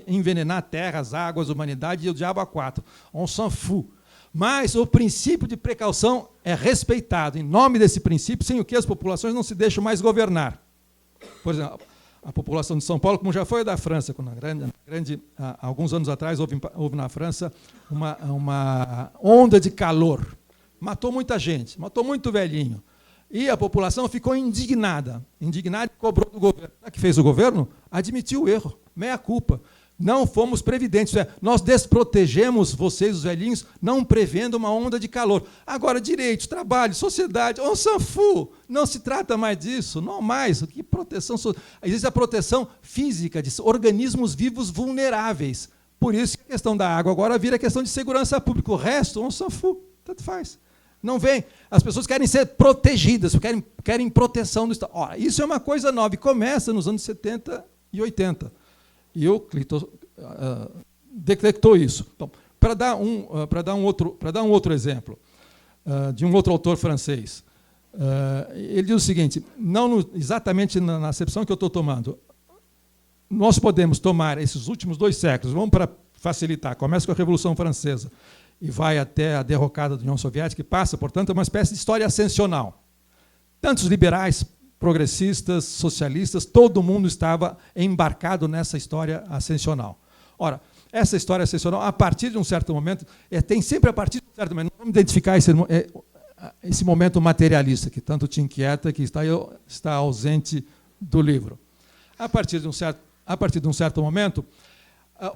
envenenar terras, águas, humanidade e o diabo a quatro. On s'en fout. Mas o princípio de precaução é respeitado. Em nome desse princípio, sem o que as populações não se deixam mais governar. Por exemplo, a população de São Paulo, como já foi a da França, quando alguns anos atrás houve na França uma onda de calor. Matou muita gente, matou muito velhinho. E a população ficou indignada. Indignada e cobrou do governo. O que fez o governo? Admitiu o erro. Meia culpa. Não fomos previdentes. Nós desprotegemos vocês, os velhinhos, não prevendo uma onda de calor. Agora, direitos, trabalho, sociedade, on s'en fout. Não se trata mais disso. Não mais. Que proteção? Existe a proteção física de organismos vivos vulneráveis. Por isso que a questão da água agora vira questão de segurança pública. O resto, on s'en fout. Tanto faz. Não vem. As pessoas querem ser protegidas, querem proteção do Estado. Ora, isso é uma coisa nova, e começa nos anos 70 e 80. E o Cliton detectou isso. Então, para dar um outro exemplo, de um outro autor francês, ele diz o seguinte, não exatamente na acepção que eu estou tomando, nós podemos tomar esses últimos 2 séculos, vamos para facilitar, começa com a Revolução Francesa, e vai até a derrocada da União Soviética, e passa, portanto, uma espécie de história ascensional. Tantos liberais, progressistas, socialistas, todo mundo estava embarcado nessa história ascensional. Ora, essa história ascensional, a partir de um certo momento, tem sempre a partir de um certo momento, vamos identificar esse momento materialista, que tanto te inquieta, que está ausente do livro. A partir de um certo momento,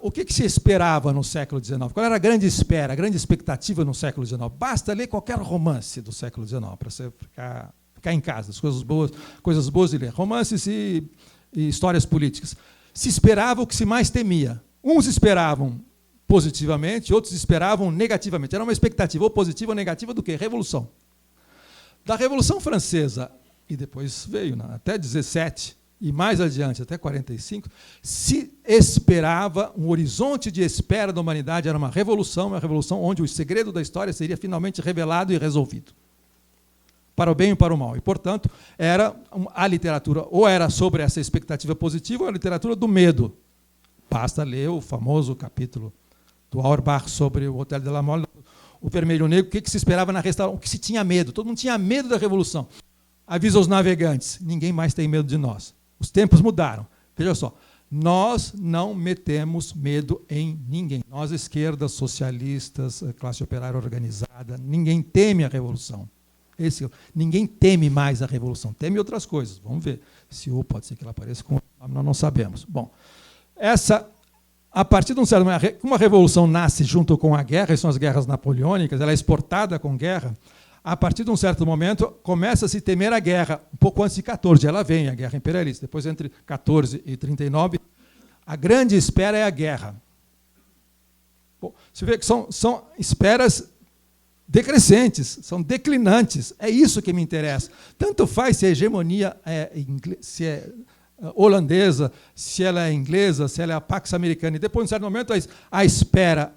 o que se esperava no século XIX? Qual era a grande espera, a grande expectativa no século XIX? Basta ler qualquer romance do século XIX para você ficar em casa, as coisas boas de ler. Romances e histórias políticas. Se esperava o que se mais temia. Uns esperavam positivamente, outros esperavam negativamente. Era uma expectativa ou positiva ou negativa do quê? Revolução. Da Revolução Francesa, e depois veio até 17, e mais adiante, até 45, se esperava, um horizonte de espera da humanidade era uma revolução onde o segredo da história seria finalmente revelado e resolvido. Para o bem e para o mal. E, portanto, a literatura ou era sobre essa expectativa positiva ou a literatura do medo. Basta ler o famoso capítulo do Auerbach sobre o Hotel de la Mole, o Vermelho Negro, o que se esperava na restauração, o que se tinha medo. Todo mundo tinha medo da revolução. Avisa os navegantes, ninguém mais tem medo de nós. Os tempos mudaram. Veja só, nós não metemos medo em ninguém. Nós, esquerda, socialistas, classe operária organizada, ninguém teme a revolução. Ninguém teme mais a revolução. Teme outras coisas. Vamos ver. Se pode ser que ela apareça com outro nome, nós não sabemos. Bom, a partir de um certo momento, como a revolução nasce junto com a guerra, e são as guerras napoleônicas, ela é exportada com guerra. A partir de um certo momento, começa a se temer a guerra. Um pouco antes de 14, ela vem, a guerra imperialista. Depois, entre 14 e 39, a grande espera é a guerra. Bom, você vê que são esperas decrescentes, são declinantes. É isso que me interessa. Tanto faz se a hegemonia se é holandesa, se ela é inglesa, se ela é a Pax Americana. E depois, em certo momento, a espera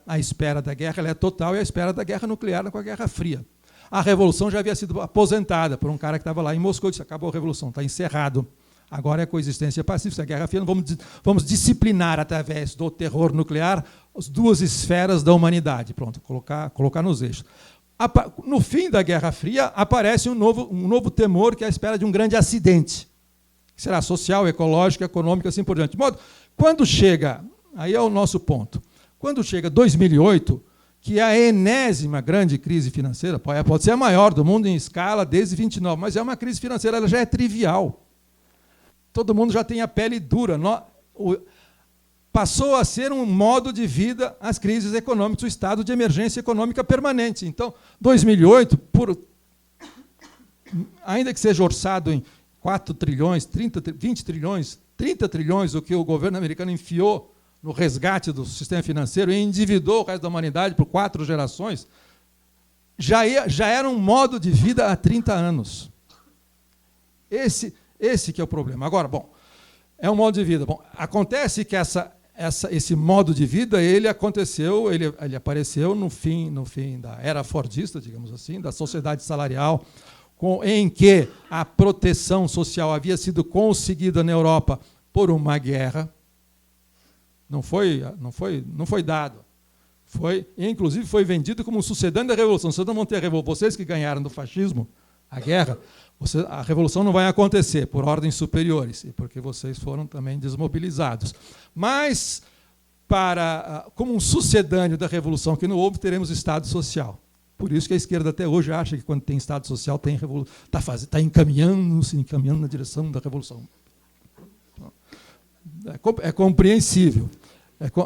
da guerra ela é total, e a espera da guerra nuclear com a Guerra Fria. A revolução já havia sido aposentada por um cara que estava lá em Moscou e disse: acabou a revolução, está encerrado. Agora é coexistência pacífica, a Guerra Fria, vamos disciplinar através do terror nuclear as 2 esferas da humanidade. Pronto, colocar nos eixos. No fim da Guerra Fria, aparece um novo temor, que é a espera de um grande acidente, que será social, ecológico, econômico, assim por diante. De modo, quando chega, aí é o nosso ponto, quando chega 2008, que é a enésima grande crise financeira, pode ser a maior do mundo em escala desde 29, mas é uma crise financeira, ela já é trivial. Todo mundo já tem a pele dura. Passou a ser um modo de vida as crises econômicas, o estado de emergência econômica permanente. Então, 2008, ainda que seja orçado em 4 trilhões, 20 trilhões, 30 trilhões, o que o governo americano enfiou no resgate do sistema financeiro e endividou o resto da humanidade por 4 gerações, já era um modo de vida há 30 anos. Esse que é o problema. Agora, bom, é um modo de vida. Bom, acontece que esse modo de vida ele apareceu no fim da era fordista, digamos assim, da sociedade salarial, em que a proteção social havia sido conseguida na Europa por uma guerra. Não foi dado. Inclusive, foi vendido como um sucedâneo da Revolução. Vocês não vão ter vocês que ganharam do fascismo a guerra, a Revolução não vai acontecer por ordens superiores, e porque vocês foram também desmobilizados. Mas, como um sucedâneo da Revolução que não houve, teremos Estado Social. Por isso que a esquerda até hoje acha que quando tem Estado Social está encaminhando-se na direção da revolução. É compreensível.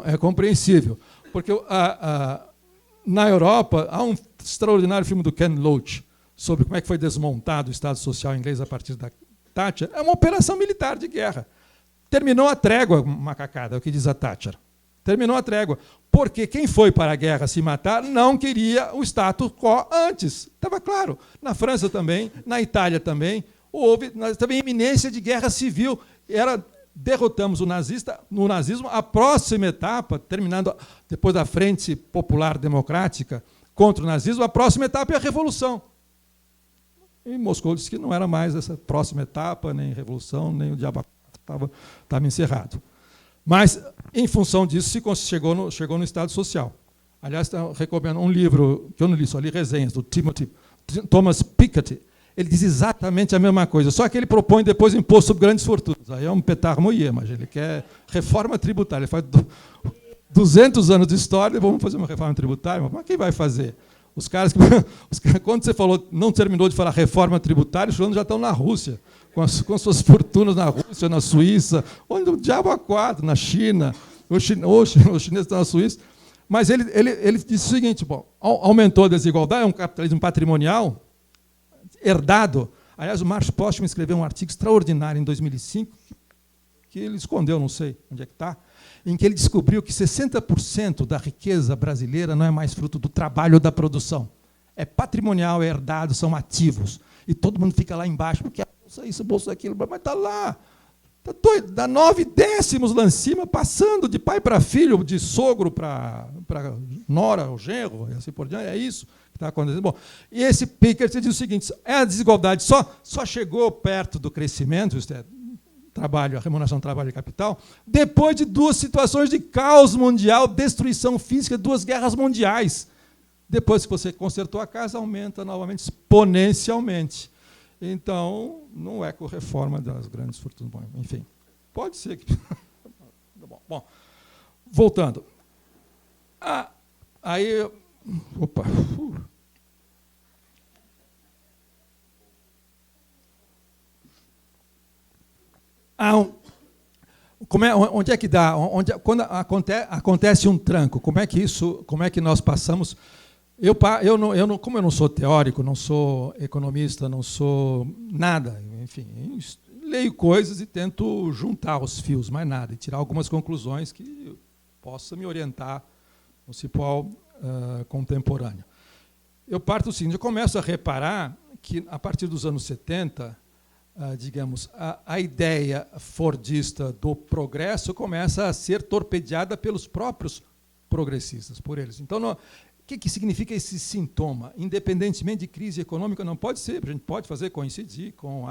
É compreensível. Porque na Europa há um extraordinário filme do Ken Loach sobre como é que foi desmontado o Estado Social inglês a partir da Thatcher. É uma operação militar de guerra. Terminou a trégua, macacada, é o que diz a Thatcher. Terminou a trégua. Porque quem foi para a guerra se matar não queria o status quo antes. Estava claro. Na França também, na Itália também. Houve também iminência de guerra civil. Derrotamos no nazismo. A próxima etapa, terminando depois da Frente Popular Democrática contra o nazismo, a próxima etapa é a Revolução. E Moscou disse que não era mais essa próxima etapa, nem revolução, nem o diabo estava encerrado. Mas, em função disso, se chegou no Estado Social. Aliás, recomendo um livro, que eu não li, só li resenhas, do Thomas Piketty. Ele diz exatamente a mesma coisa, só que ele propõe depois imposto sobre grandes fortunas. Aí é um petar moyer, mas ele quer reforma tributária. Ele faz 200 anos de história, vamos fazer uma reforma tributária, mas quem vai fazer? Os caras, quando você falou, não terminou de falar reforma tributária, os fulano já estão na Rússia, com suas fortunas na Rússia, na Suíça, onde o diabo a quatro, na China, os chineses estão na Suíça. Mas ele disse o seguinte, bom, aumentou a desigualdade, é um capitalismo patrimonial herdado. Aliás, o Marx Postman escreveu um artigo extraordinário em 2005, que ele escondeu, não sei onde é que está, em que ele descobriu que 60% da riqueza brasileira não é mais fruto do trabalho ou da produção. É patrimonial, é herdado, são ativos. E todo mundo fica lá embaixo, porque bolsa isso, bolsa aquilo, mas está lá. Está doido, dá 9 décimos lá em cima, passando de pai para filho, de sogro para nora, ou genro, e assim por diante. É isso que está acontecendo. Bom, e esse Piketty diz o seguinte, a desigualdade só chegou perto do crescimento, trabalho, a remuneração do trabalho e capital, depois de 2 situações de caos mundial, destruição física, 2 guerras mundiais. Depois que você consertou a casa, aumenta novamente exponencialmente. Então, não é com reforma das grandes fortunas. Bom, enfim, pode ser que... Bom, voltando. Aí... Opa... Onde é que dá? Quando acontece um tranco, como é que nós passamos? Como eu não sou teórico, não sou economista, não sou nada, enfim, leio coisas e tento juntar os fios, mais nada, e tirar algumas conclusões que possa me orientar no cipó contemporâneo. Eu parto do seguinte, eu começo a reparar que, a partir dos anos 70, digamos, a ideia fordista do progresso começa a ser torpedeada pelos próprios progressistas, por eles. Então, o que significa esse sintoma? Independentemente de crise econômica, não pode ser, a gente pode fazer coincidir com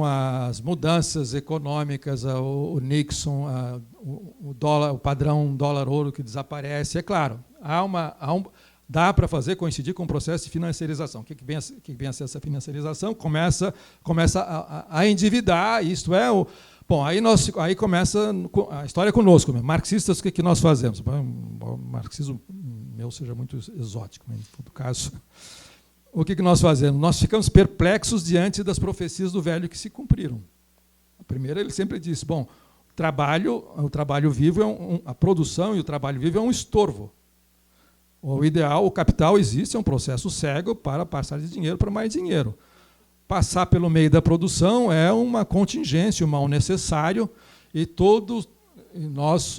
as mudanças econômicas, o Nixon, o padrão dólar-ouro que desaparece. É claro, dá para fazer coincidir com o processo de financiarização. O que vem a ser essa financiarização? Começa a endividar, isto é... Bom, aí começa a história conosco. Marxistas, o que nós fazemos? O marxismo meu seja muito exótico, mas, em todo caso, o que nós fazemos? Nós ficamos perplexos diante das profecias do velho que se cumpriram. A primeira, ele sempre disse, bom, o trabalho vivo, a produção e o trabalho vivo é um estorvo. O ideal, o capital existe, é um processo cego para passar de dinheiro para mais dinheiro. Passar pelo meio da produção é uma contingência, um mal necessário, e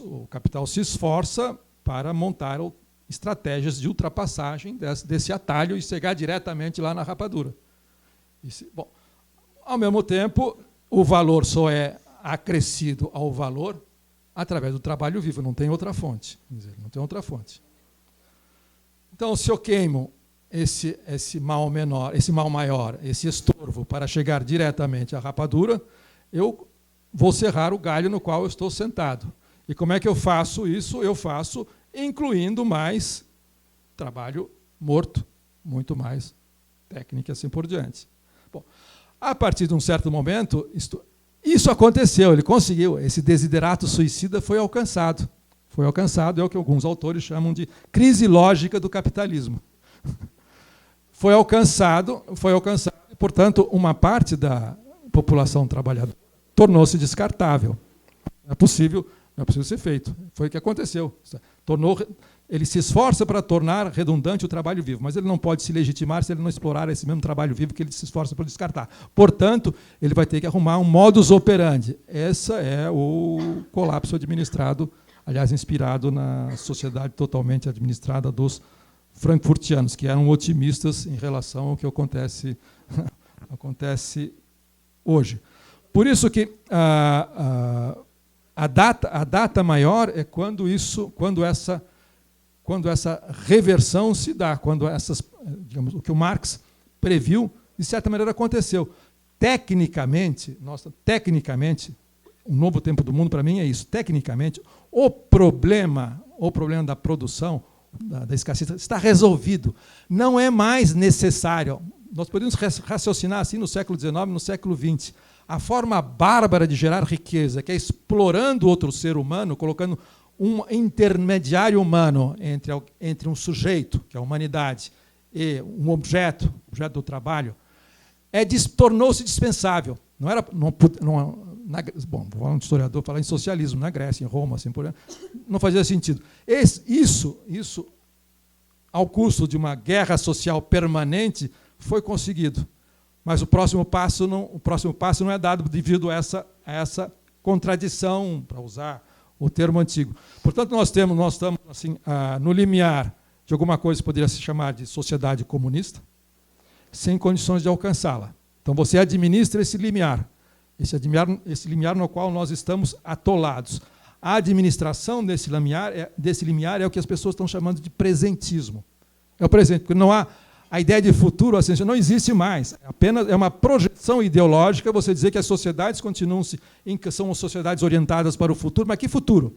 o capital se esforça para montar estratégias de ultrapassagem desse atalho e chegar diretamente lá na rapadura. Bom, ao mesmo tempo, o valor só é acrescido ao valor através do trabalho vivo, não tem outra fonte. Quer dizer, não tem outra fonte. Então, se eu queimo esse mal menor, esse mal maior, esse estorvo para chegar diretamente à rapadura, eu vou serrar o galho no qual eu estou sentado. E como é que eu faço isso? Eu faço incluindo mais trabalho morto, muito mais técnica e assim por diante. Bom, a partir de um certo momento, isso aconteceu, ele conseguiu, esse desiderato suicida foi alcançado. Foi alcançado, é o que alguns autores chamam de crise lógica do capitalismo. Foi alcançado, e, portanto, uma parte da população trabalhadora tornou-se descartável. Não é possível ser feito. Foi o que aconteceu. Ele se esforça para tornar redundante o trabalho vivo, mas ele não pode se legitimar se ele não explorar esse mesmo trabalho vivo que ele se esforça para descartar. Portanto, ele vai ter que arrumar um modus operandi. Esse é o colapso administrado, aliás, inspirado na sociedade totalmente administrada dos frankfurtianos, que eram otimistas em relação ao que acontece hoje. Por isso que a data maior é quando essa reversão se dá, quando digamos, o que o Marx previu, de certa maneira aconteceu. Tecnicamente, o novo tempo do mundo para mim é isso. Tecnicamente, o problema da produção, da escassez, está resolvido. Não é mais necessário. Nós podemos raciocinar assim no século XIX, no século XX. A forma bárbara de gerar riqueza, que é explorando outro ser humano, colocando um intermediário humano entre um sujeito, que é a humanidade, e um objeto do trabalho, tornou-se dispensável. Bom, vou falar um historiador falar em socialismo na Grécia, em Roma, assim por aí, não fazia sentido. Isso, ao custo de uma guerra social permanente, foi conseguido. Mas o próximo passo não é dado devido a essa contradição, para usar o termo antigo. Portanto, nós estamos assim, no limiar de alguma coisa que poderia se chamar de sociedade comunista, sem condições de alcançá-la. Então, você administra esse limiar no qual nós estamos atolados. A administração desse limiar é o que as pessoas estão chamando de presentismo. É o presente, porque não há a ideia de futuro, assim, não existe mais. Apenas é uma projeção ideológica você dizer que as sociedades são sociedades orientadas para o futuro, mas que futuro?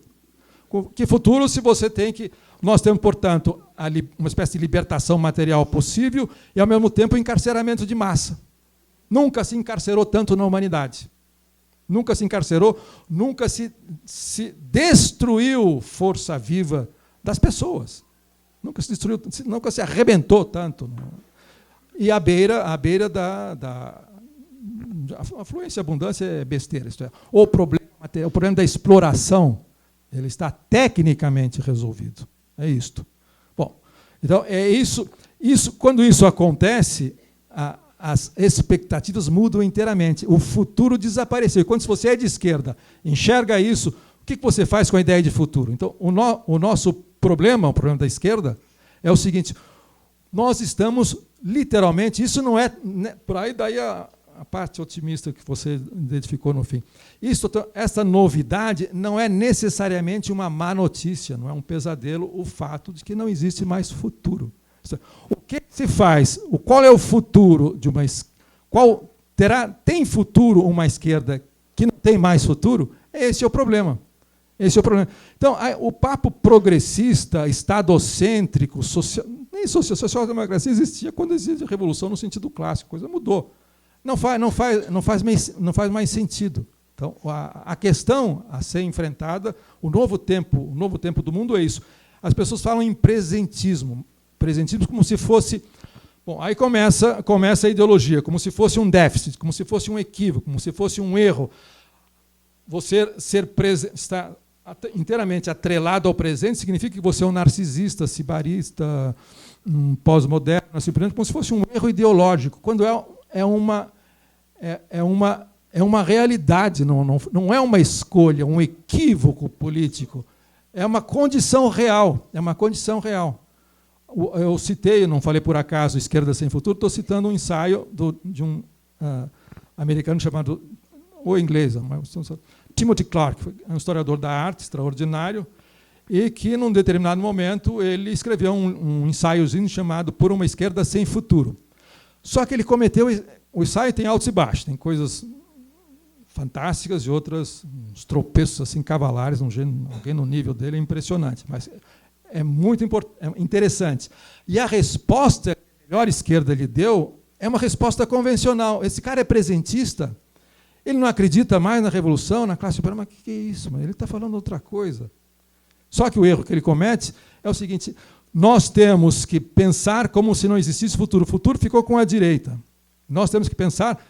Que futuro se você nós temos, portanto, uma espécie de libertação material possível e, ao mesmo tempo, encarceramento de massa. Nunca se encarcerou tanto na humanidade. Nunca se encarcerou, nunca se destruiu força viva das pessoas. Nunca se destruiu, nunca se arrebentou tanto. E à beira da afluência e abundância é besteira. Isto é, o problema da exploração, ele está tecnicamente resolvido. É isto. Bom, então é isso. Quando isso acontece, as expectativas mudam inteiramente. O futuro desapareceu. E quando você é de esquerda, enxerga isso, o que você faz com a ideia de futuro? Então, o nosso problema, o problema da esquerda, é o seguinte: nós estamos literalmente, isso não é, por aí daí a parte otimista que você identificou no fim. Essa novidade não é necessariamente uma má notícia, não é um pesadelo o fato de que não existe mais futuro. O que se faz? Qual é o futuro de uma tem futuro uma esquerda que não tem mais futuro? Esse é o problema. Então, o papo progressista, estadocêntrico, social-democracia existia quando existia a revolução no sentido clássico, a coisa mudou. Não faz mais sentido. Então, a questão a ser enfrentada, o novo tempo do mundo é isso. As pessoas falam em presentismo como se fosse... Bom, aí começa a ideologia, como se fosse um déficit, como se fosse um equívoco, como se fosse um erro. Você estar inteiramente atrelado ao presente significa que você é um narcisista, sibarista, um pós-moderno, assim, como se fosse um erro ideológico, quando é uma realidade, não é uma escolha, um equívoco político. É uma condição real. Eu citei, não falei por acaso, Esquerda Sem Futuro, estou citando um ensaio de um americano chamado, ou inglês, Timothy Clark, um historiador da arte extraordinário, e que, num determinado momento, ele escreveu um ensaiozinho chamado Por uma Esquerda Sem Futuro. Só que ele cometeu... O ensaio tem altos e baixos, tem coisas fantásticas e outras, uns tropeços assim, cavalares, alguém no nível dele é impressionante, mas é muito interessante. E a resposta que a melhor esquerda lhe deu é uma resposta convencional. Esse cara é presentista, ele não acredita mais na revolução, na classe operária, mas o que é isso? Ele está falando outra coisa. Só que o erro que ele comete é o seguinte: nós temos que pensar como se não existisse futuro. O futuro ficou com a direita. Nós temos que pensar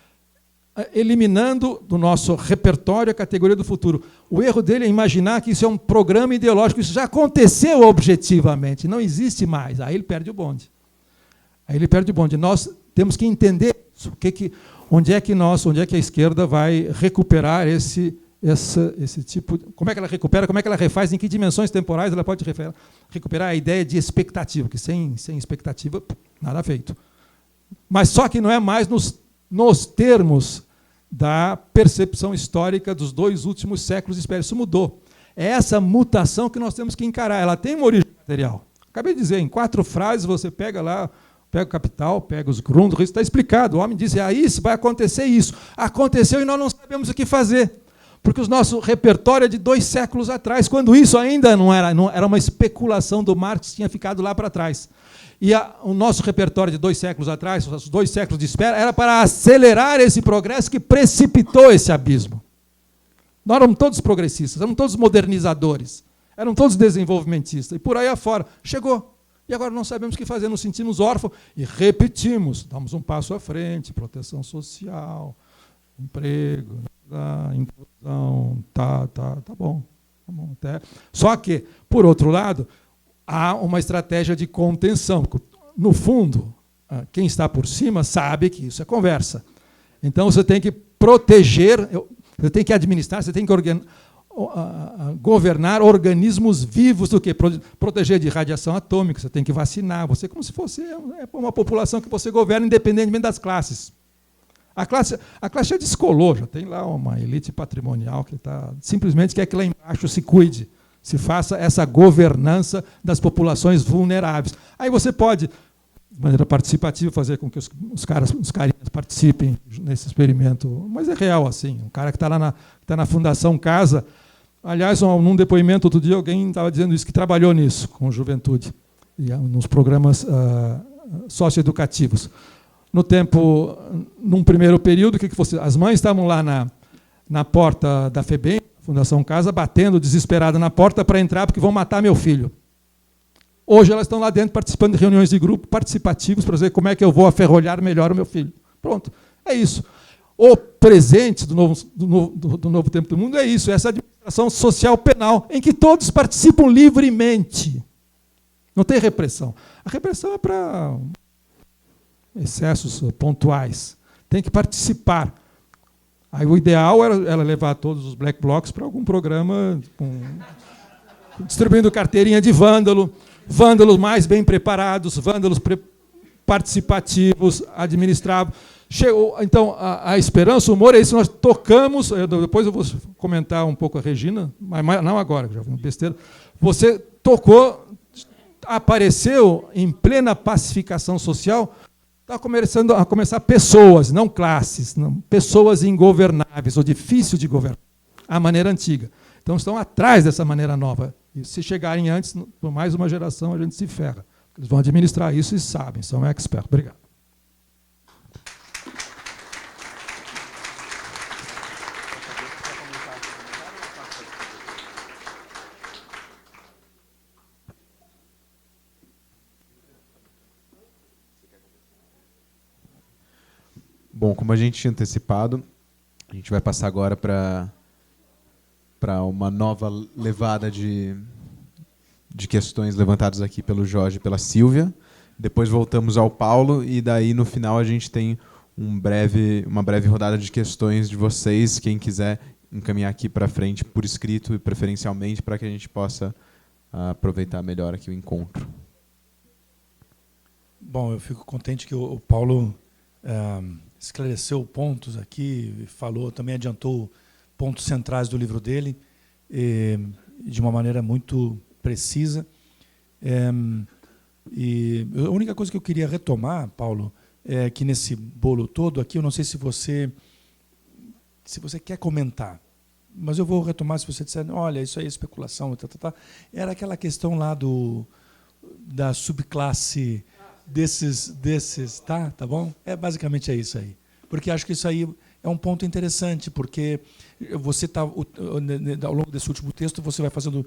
eliminando do nosso repertório a categoria do futuro. O erro dele é imaginar que isso é um programa ideológico. Isso já aconteceu objetivamente, não existe mais. Aí ele perde o bonde. Nós temos que entender isso. Onde é que a esquerda vai recuperar esse tipo... Como é que ela recupera, como é que ela refaz, em que dimensões temporais ela pode recuperar a ideia de expectativa, que sem expectativa, nada feito. Mas só que não é mais nos termos da percepção histórica dos 2 últimos séculos. Isso mudou. É essa mutação que nós temos que encarar. Ela tem uma origem material. Acabei de dizer, em 4 frases, você pega lá, pega o Capital, pega os Grundrisse, está explicado. O homem diz, isso, vai acontecer isso. Aconteceu e nós não sabemos o que fazer. Porque o nosso repertório é de 2 séculos atrás, quando isso ainda não era uma especulação do Marx, tinha ficado lá para trás. E o nosso repertório de 2 séculos atrás, os 2 séculos de espera, era para acelerar esse progresso que precipitou esse abismo. Nós éramos todos progressistas, éramos todos modernizadores, eram todos desenvolvimentistas, e por aí afora. Chegou. E agora não sabemos o que fazer, nos sentimos órfãos e repetimos, damos um passo à frente, proteção social, emprego, inclusão, tá bom. Até. Só que, por outro lado, há uma estratégia de contenção. No fundo, quem está por cima sabe que isso é conversa. Então, você tem que proteger, você tem que administrar, você tem que governar organismos vivos do que? Proteger de radiação atômica, você tem que vacinar, você como se fosse uma população que você governa independentemente das classes. A classe já descolou, já tem lá uma elite patrimonial que simplesmente quer que lá embaixo se cuide, se faça essa governança das populações vulneráveis. Aí você pode, de maneira participativa, fazer com que os carinhas participem nesse experimento. Mas é real assim. Um cara que está lá na Fundação Casa, aliás, num depoimento outro dia, alguém estava dizendo isso, que trabalhou nisso, com juventude, e nos programas socioeducativos. Num primeiro período, as mães estavam lá na porta da FEBEM, Fundação Casa, batendo desesperada na porta para entrar, porque vão matar meu filho. Hoje elas estão lá dentro participando de reuniões de grupo participativos para ver como é que eu vou aferrolhar melhor o meu filho. Pronto, é isso. O presente do novo tempo do mundo é isso, essa administração social penal, em que todos participam livremente. Não tem repressão. A repressão é para excessos pontuais. Tem que participar. Aí o ideal era levar todos os black blocs para algum programa distribuindo carteirinha de vândalos mais bem preparados, vândalos participativos, administrados. Então, a esperança, o humor é isso. Nós tocamos, depois eu vou comentar um pouco a Regina, mas não agora, já foi uma besteira. Você tocou, apareceu em plena pacificação social. Está começando a começar pessoas, não classes, pessoas ingovernáveis, ou difícil de governar, a maneira antiga. Então, estão atrás dessa maneira nova. E se chegarem antes, por mais uma geração, a gente se ferra. Eles vão administrar isso e sabem, são experts. Obrigado. Bom, como a gente tinha antecipado, a gente vai passar agora para uma nova levada de questões levantadas aqui pelo Jorge e pela Sílvia. Depois voltamos ao Paulo e daí no final a gente tem uma breve rodada de questões de vocês, quem quiser encaminhar aqui para frente por escrito e preferencialmente para que a gente possa aproveitar melhor aqui o encontro. Bom, eu fico contente que o Paulo esclareceu pontos aqui, falou, também adiantou pontos centrais do livro dele de uma maneira muito precisa. E a única coisa que eu queria retomar, Paulo, é que nesse bolo todo aqui, eu não sei se você quer comentar, mas eu vou retomar se você disser, olha, isso aí é especulação, era aquela questão lá da subclasse desses, tá bom? Basicamente é isso aí. Porque acho que isso aí é um ponto interessante, porque você está, ao longo desse último texto, você vai fazendo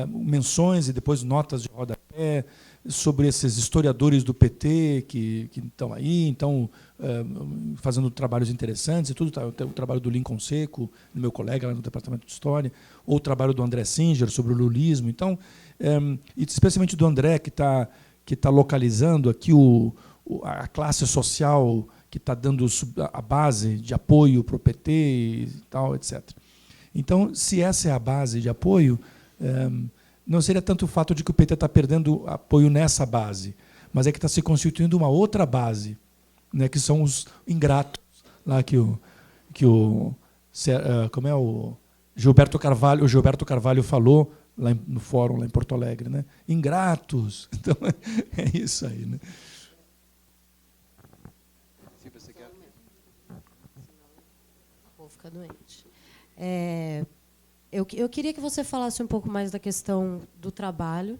menções e depois notas de rodapé sobre esses historiadores do PT que estão aí, então fazendo trabalhos interessantes e tudo. Tem o trabalho do Lincoln Seco, meu colega lá no Departamento de História, ou o trabalho do André Singer sobre o lulismo. Então, e especialmente do André, que está localizando aqui a classe social que está dando a base de apoio para o PT e tal, etc. Então, se essa é a base de apoio, não seria tanto o fato de que o PT está perdendo apoio nessa base, mas é que está se constituindo uma outra base, né, que são os ingratos, lá que o como é o Gilberto Carvalho falou lá no fórum lá em Porto Alegre, né? Ingratos. Então é isso aí, né? Vou ficar doente. Eu queria que você falasse um pouco mais da questão do trabalho.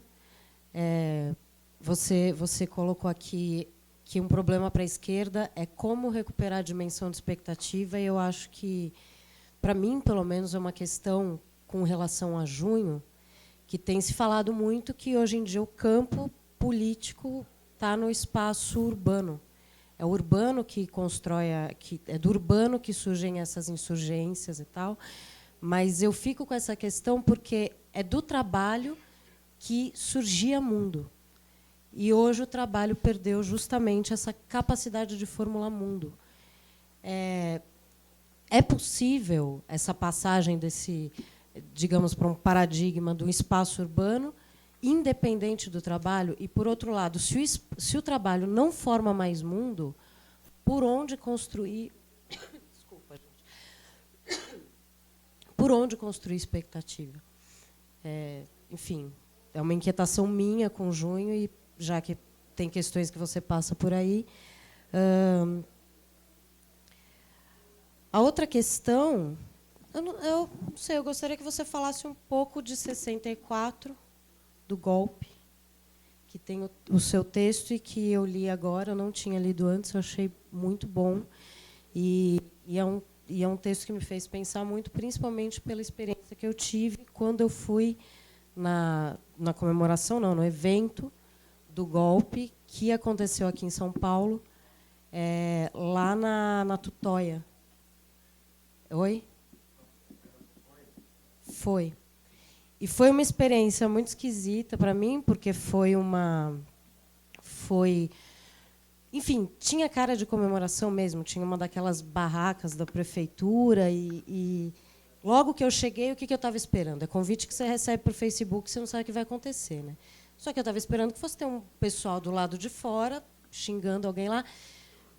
Você colocou aqui que um problema para a esquerda é como recuperar a dimensão de expectativa, e eu acho que, para mim, pelo menos, é uma questão com relação a junho, que tem se falado muito que, hoje em dia, o campo político está no espaço urbano. É o urbano que constrói, é do urbano que surgem essas insurgências e tal, mas eu fico com essa questão porque é do trabalho que surgia mundo. E hoje o trabalho perdeu justamente essa capacidade de formular mundo. É possível essa passagem desse, digamos, para um paradigma do espaço urbano, independente do trabalho? E, por outro lado, se o trabalho não forma mais mundo, por onde construir... Desculpa, gente. Por onde construir expectativa? Enfim, é uma inquietação minha com junho, e já que tem questões que você passa por aí. A outra questão... Eu não sei, eu gostaria que você falasse um pouco de 64, do golpe, que tem o seu texto e que eu li agora, eu não tinha lido antes, eu achei muito bom. E é um texto que me fez pensar muito, principalmente pela experiência que eu tive quando eu fui na comemoração, no evento do golpe, que aconteceu aqui em São Paulo, lá na Tutóia. Oi? Foi. E foi uma experiência muito esquisita para mim, porque enfim, tinha cara de comemoração mesmo, tinha uma daquelas barracas da prefeitura, e logo que eu cheguei, o que eu estava esperando? É convite que você recebe por Facebook, você não sabe o que vai acontecer, né? Só que eu estava esperando que fosse ter um pessoal do lado de fora, xingando alguém lá.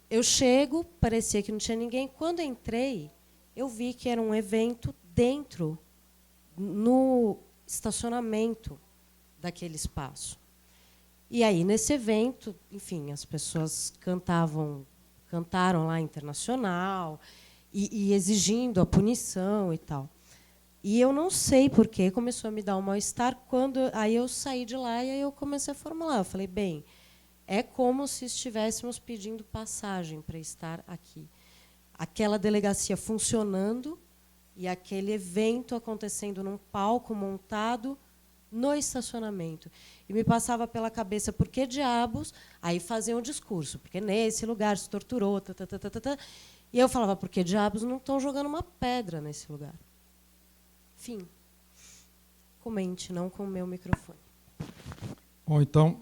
Eu chego, parecia que não tinha ninguém. Quando entrei, eu vi que era um evento dentro, no estacionamento daquele espaço. E aí, nesse evento, enfim, as pessoas cantaram lá Internacional, e exigindo a punição e tal. E eu não sei por que começou a me dar um mal-estar. Aí eu saí de lá e aí eu comecei a formular. Eu falei, bem, é como se estivéssemos pedindo passagem para estar aqui. Aquela delegacia funcionando e aquele evento acontecendo num palco montado no estacionamento. E me passava pela cabeça, por que diabos? Aí faziam um discurso, porque nesse lugar se torturou, e eu falava, por que diabos não estão jogando uma pedra nesse lugar? Enfim, comente, não com o meu microfone. Bom, então,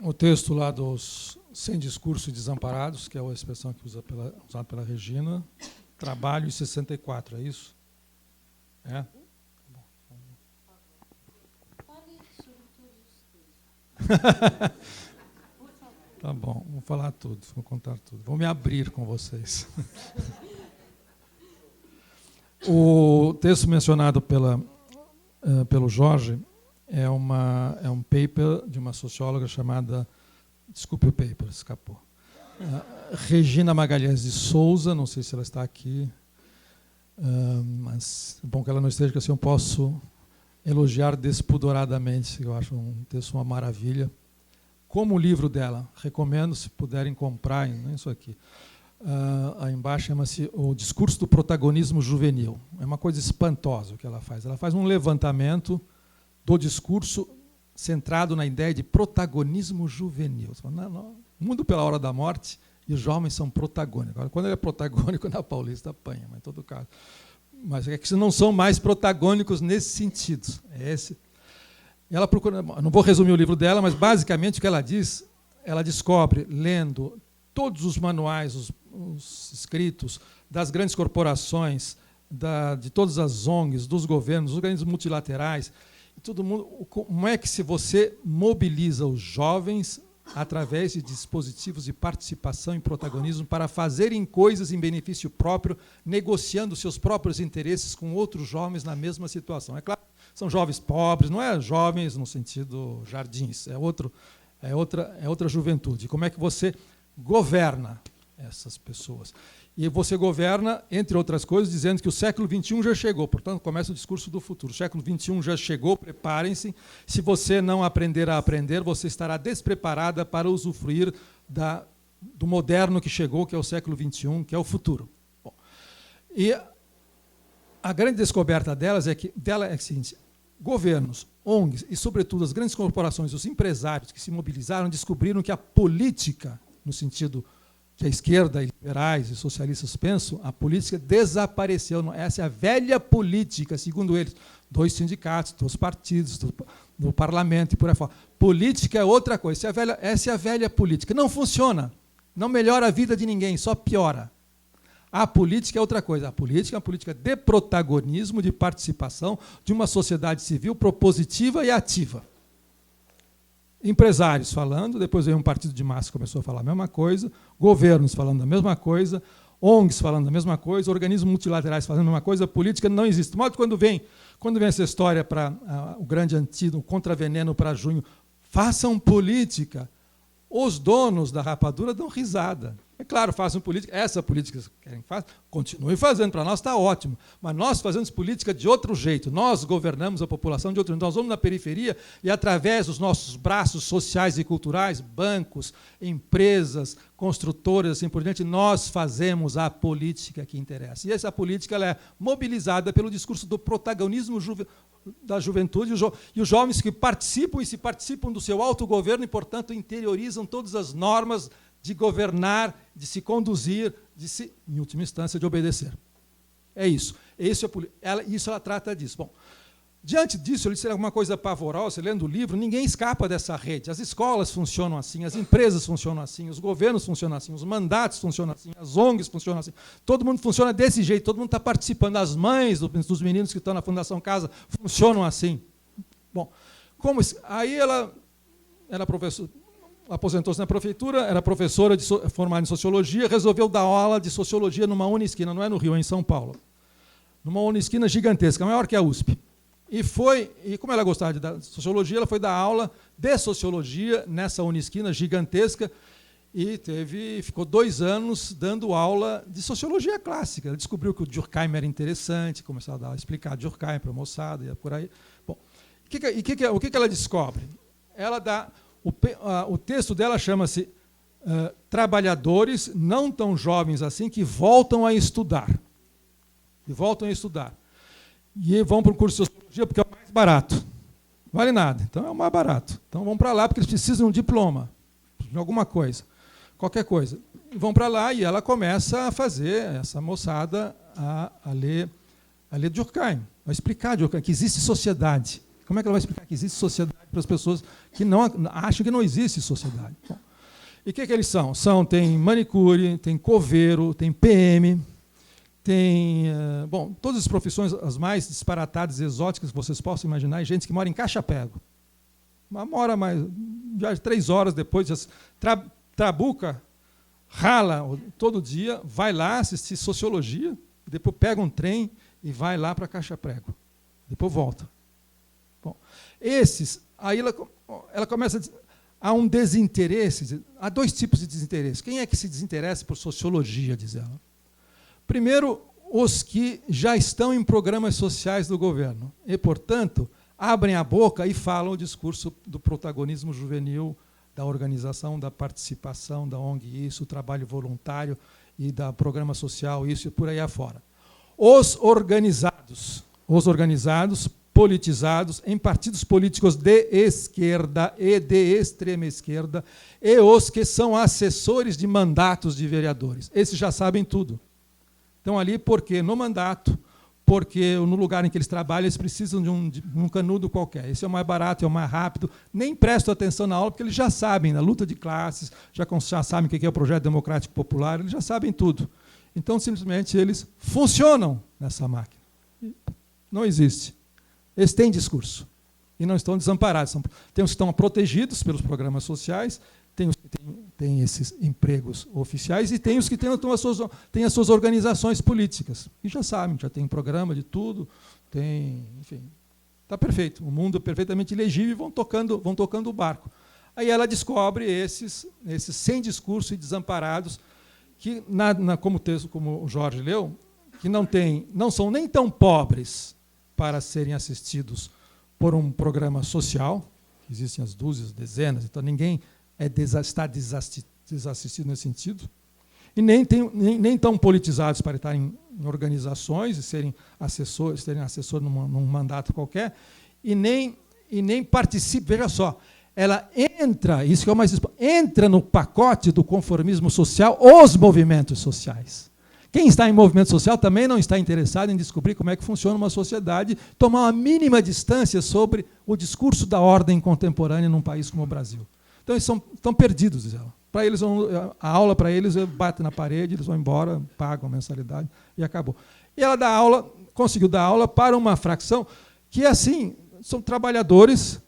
o texto lá dos Sem Discurso e Desamparados, que é a expressão que usada pela Regina, trabalho em 64, é isso? É? Tá bom, vou falar tudo, vou contar tudo. Vou me abrir com vocês. O texto mencionado pelo Jorge é um paper de uma socióloga chamada... Desculpe o paper, escapou. Regina Magalhães de Souza, não sei se ela está aqui, mas é bom que ela não esteja, que assim eu posso elogiar despudoradamente. Eu acho um texto uma maravilha. como o livro dela. Recomendo, se puderem comprar, não é isso aqui. Aí embaixo chama-se O Discurso do Protagonismo Juvenil. É uma coisa espantosa o que ela faz. Ela faz um levantamento do discurso centrado na ideia de protagonismo juvenil. Você fala, não, Mundo pela Hora da Morte e os jovens são protagônicos. Agora, quando ele é protagônico, na Paulista apanha, mas em todo caso. Mas é que não são mais protagônicos nesse sentido. É esse. Ela procura, não vou resumir o livro dela, mas basicamente o que ela diz, ela descobre, lendo todos os manuais, os escritos das grandes corporações, de todas as ONGs, dos governos, dos organismos multilaterais, todo mundo, como é que se você mobiliza os jovens através de dispositivos de participação e protagonismo para fazerem coisas em benefício próprio, negociando seus próprios interesses com outros jovens na mesma situação. É claro, são jovens pobres, não é jovens no sentido jardins, é outra juventude. Como é que você governa essas pessoas? E você governa, entre outras coisas, dizendo que o século XXI já chegou. Portanto, começa o discurso do futuro. O século XXI já chegou, preparem-se. Se você não aprender a aprender, você estará despreparada para usufruir do moderno que chegou, que é o século XXI, que é o futuro. Bom, e a grande descoberta dela é a seguinte: governos, ONGs e, sobretudo, as grandes corporações, os empresários que se mobilizaram, descobriram que a política, no sentido que a esquerda, e liberais e socialistas pensam, a política desapareceu. Essa é a velha política, segundo eles. 2 sindicatos, 2 partidos, do parlamento e por aí fora. Política é outra coisa. Essa é a velha política. Não funciona. Não melhora a vida de ninguém, só piora. A política é outra coisa. A política é uma política de protagonismo, de participação, de uma sociedade civil propositiva e ativa. Empresários falando, depois veio um partido de massa que começou a falar a mesma coisa, governos falando a mesma coisa, ONGs falando a mesma coisa, organismos multilaterais falando a mesma coisa, política não existe. De modo que quando vem essa história para o grande antídoto, o contraveneno para junho, façam política, os donos da rapadura dão risada. É claro, façam política, essa política que querem fazer, continuem fazendo, para nós está ótimo, mas nós fazemos política de outro jeito, nós governamos a população de outro jeito, nós vamos na periferia e através dos nossos braços sociais e culturais, bancos, empresas, construtoras, assim por diante, nós fazemos a política que interessa. E essa política ela é mobilizada pelo discurso do protagonismo da juventude e os jovens que participam e se participam do seu autogoverno e, portanto, interiorizam todas as normas de governar, de se conduzir, em última instância, de obedecer. É isso. Ela trata disso. Bom, diante disso, eu disse alguma coisa pavorosa, lendo o livro, ninguém escapa dessa rede. As escolas funcionam assim, as empresas funcionam assim, os governos funcionam assim, os mandatos funcionam assim, as ONGs funcionam assim. Todo mundo funciona desse jeito, todo mundo está participando. As mães dos meninos que estão na Fundação Casa funcionam assim. Bom, aí ela era professora, aposentou-se na prefeitura, era professora formada em Sociologia, resolveu dar aula de Sociologia numa Unisquina, não é no Rio, é em São Paulo. Numa Unisquina gigantesca, maior que a USP. E como ela gostava de dar Sociologia, ela foi dar aula de Sociologia nessa Unisquina gigantesca e ficou 2 anos dando aula de Sociologia clássica. Ela descobriu que o Durkheim era interessante, começou a explicar Durkheim para a moçada e por aí. Bom, o que ela descobre? Ela dá... O texto dela chama-se Trabalhadores não tão jovens assim que voltam a estudar. E vão para o curso de Sociologia porque é o mais barato. Não vale nada, então é o mais barato. Então vão para lá porque eles precisam de um diploma, de alguma coisa, qualquer coisa. E vão para lá e ela começa a fazer essa moçada a ler Durkheim, a explicar Durkheim, que existe sociedade. Como é que ela vai explicar que existe sociedade para as pessoas que não acham que não existe sociedade? Bom, e o que eles são? Tem manicure, tem coveiro, tem PM, tem todas as profissões as mais disparatadas e exóticas que vocês possam imaginar, e gente que mora em Caixa-Prego. Mora mais, já 3 horas depois, trabuca, rala todo dia, vai lá assistir Sociologia, depois pega um trem e vai lá para Caixa-Prego. Depois volta. Bom, aí ela começa a dizer, há um desinteresse, há 2 tipos de desinteresse. Quem é que se desinteressa por Sociologia, diz ela? Primeiro, os que já estão em programas sociais do governo e, portanto, abrem a boca e falam o discurso do protagonismo juvenil, da organização, da participação, da ONG, isso, o trabalho voluntário e da programa social, isso e por aí afora. Os organizados politizados em partidos políticos de esquerda e de extrema esquerda, e os que são assessores de mandatos de vereadores. Esses já sabem tudo. Estão ali porque no mandato, porque no lugar em que eles trabalham, eles precisam de um canudo qualquer. Esse é o mais barato, é o mais rápido. Nem prestam atenção na aula, porque eles já sabem, na luta de classes, já sabem o que é o projeto democrático popular, eles já sabem tudo. Então, simplesmente, eles funcionam nessa máquina. Não existe. Eles têm discurso e não estão desamparados. Tem os que estão protegidos pelos programas sociais, tem os que têm esses empregos oficiais e tem os que têm as suas organizações políticas. E já sabem, já tem programa de tudo, enfim, está perfeito. O mundo é perfeitamente legível e vão tocando o barco. Aí ela descobre esses sem discurso e desamparados, que, como o Jorge leu, que não são nem tão pobres para serem assistidos por um programa social, existem as dúzias, dezenas, então ninguém está desassistido nesse sentido, e nem tão politizados para estarem em organizações e serem assessores num mandato qualquer, e nem participam. Veja só, ela entra, isso que é o mais importante, entra no pacote do conformismo social os movimentos sociais. Quem está em movimento social também não está interessado em descobrir como é que funciona uma sociedade, tomar uma mínima distância sobre o discurso da ordem contemporânea num país como o Brasil. Então, eles estão perdidos, diz ela. Para eles, a aula para eles bate na parede, eles vão embora, pagam a mensalidade e acabou. E ela conseguiu dar aula para uma fração que, assim, são trabalhadores,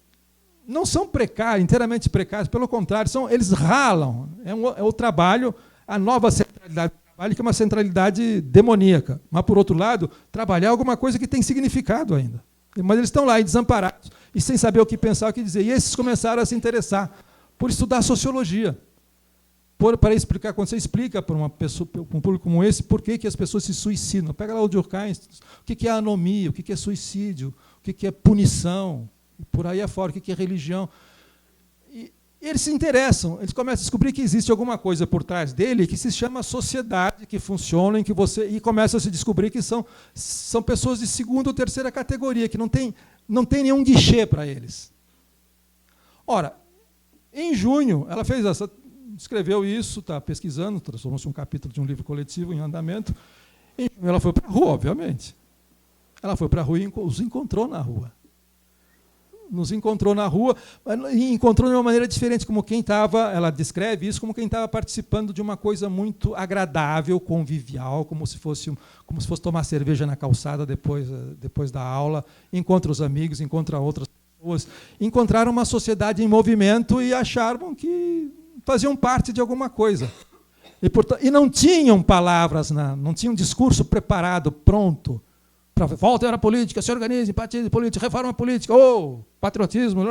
não são precários, inteiramente precários, pelo contrário, eles ralam. É o trabalho, a nova centralidade do trabalho, que é uma centralidade demoníaca. Mas, por outro lado, trabalhar é alguma coisa que tem significado ainda. Mas eles estão lá, desamparados, e sem saber o que pensar, o que dizer. E esses começaram a se interessar por estudar sociologia, para explicar, quando você explica para uma pessoa, para um público como esse, por que as pessoas se suicidam. Pega lá o Durkheim, o que é anomia, o que é suicídio, o que é punição, e por aí afora, o que é religião. E eles se interessam, eles começam a descobrir que existe alguma coisa por trás dele que se chama sociedade, que funciona, e começam a se descobrir que são pessoas de segunda ou terceira categoria, que não tem nenhum guichê para eles. Ora, em junho, ela escreveu isso, está pesquisando, transformou-se um capítulo de um livro coletivo em andamento. Em junho, ela foi para a rua, obviamente. Ela foi para a rua e os encontrou na rua. Nos encontrou na rua, e encontrou de uma maneira diferente, como quem estava, ela descreve isso como quem estava participando de uma coisa muito agradável, convivial, como se fosse tomar cerveja na calçada depois da aula, encontra os amigos, encontra outras pessoas, encontraram uma sociedade em movimento e acharam que faziam parte de alguma coisa. E não tinham palavras, não tinham um discurso preparado, pronto, para voltem à política, se organizem, partido político, reforma política, patriotismo,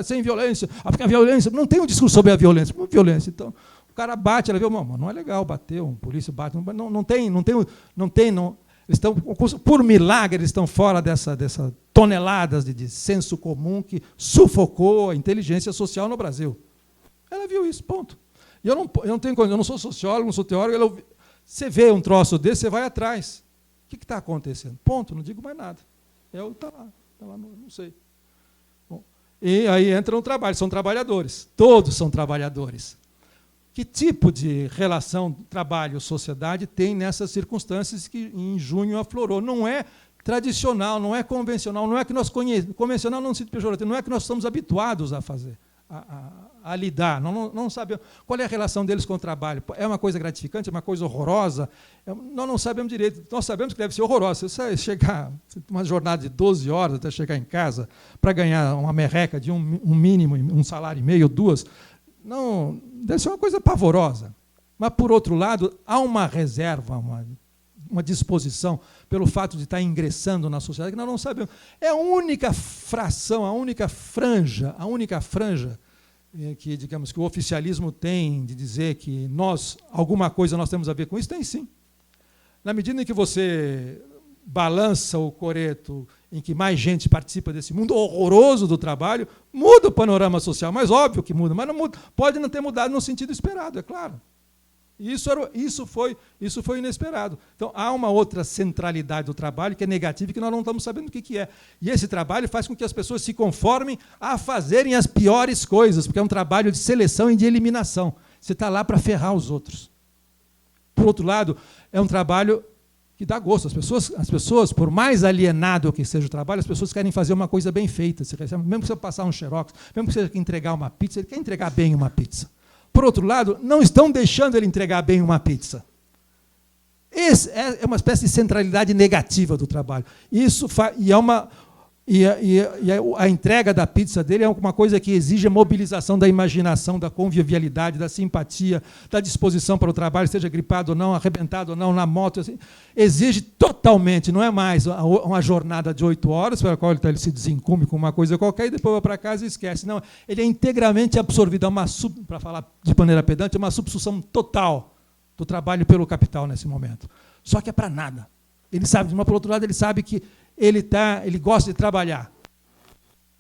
sem violência, porque a violência, não tem um discurso sobre a violência. Violência, então, o cara bate, ela vê, não é legal bater, um polícia bate, não tem, eles estão, por milagre, eles estão fora dessa toneladas de senso comum que sufocou a inteligência social no Brasil. Ela viu isso, ponto. E eu não sou sociólogo, não sou teórico, você vê um troço desse, você vai atrás. O que está acontecendo? Ponto, não digo mais nada. Está lá, não sei. Bom, e aí entra no trabalho, são trabalhadores, todos são trabalhadores. Que tipo de relação trabalho-sociedade tem nessas circunstâncias que em junho aflorou? Não é tradicional, não é convencional, não é que nós conhecemos, convencional não sentido pejorativo, não é que nós estamos habituados a fazer, a lidar, não sabemos qual é a relação deles com o trabalho. É uma coisa gratificante, é uma coisa horrorosa? Nós não sabemos direito, nós sabemos que deve ser horrorosa. Você chegar, uma jornada de 12 horas até chegar em casa para ganhar uma merreca de um mínimo, um salário e meio, 2, não, deve ser uma coisa pavorosa. Mas, por outro lado, há uma reserva, uma disposição, pelo fato de estar ingressando na sociedade, que nós não sabemos. É a única fração, a única franja que, digamos, que o oficialismo tem de dizer que alguma coisa nós temos a ver com isso, tem sim. Na medida em que você balança o coreto em que mais gente participa desse mundo horroroso do trabalho, muda o panorama social. Mas óbvio que muda, mas não muda. Pode não ter mudado no sentido esperado, é claro. Isso foi inesperado. Então, há uma outra centralidade do trabalho que é negativa e que nós não estamos sabendo o que é. E esse trabalho faz com que as pessoas se conformem a fazerem as piores coisas, porque é um trabalho de seleção e de eliminação. Você está lá para ferrar os outros. Por outro lado, é um trabalho que dá gosto. As pessoas, por mais alienado que seja o trabalho, as pessoas querem fazer uma coisa bem feita. Mesmo que você passar um xerox, mesmo que você entregar uma pizza, ele quer entregar bem uma pizza. Por outro lado, não estão deixando ele entregar bem uma pizza. Essa é uma espécie de centralidade negativa do trabalho. A entrega da pizza dele é uma coisa que exige a mobilização da imaginação, da convivialidade, da simpatia, da disposição para o trabalho, seja gripado ou não, arrebentado ou não, na moto. Assim. Exige totalmente, não é mais uma jornada de 8 horas, para a qual ele se desencumbe com uma coisa qualquer e depois vai para casa e esquece. Não, ele é integralmente absorvido, para falar de maneira pedante, é uma substituição total do trabalho pelo capital nesse momento. Só que é para nada. Ele sabe, por outro lado, ele sabe que ele gosta de trabalhar.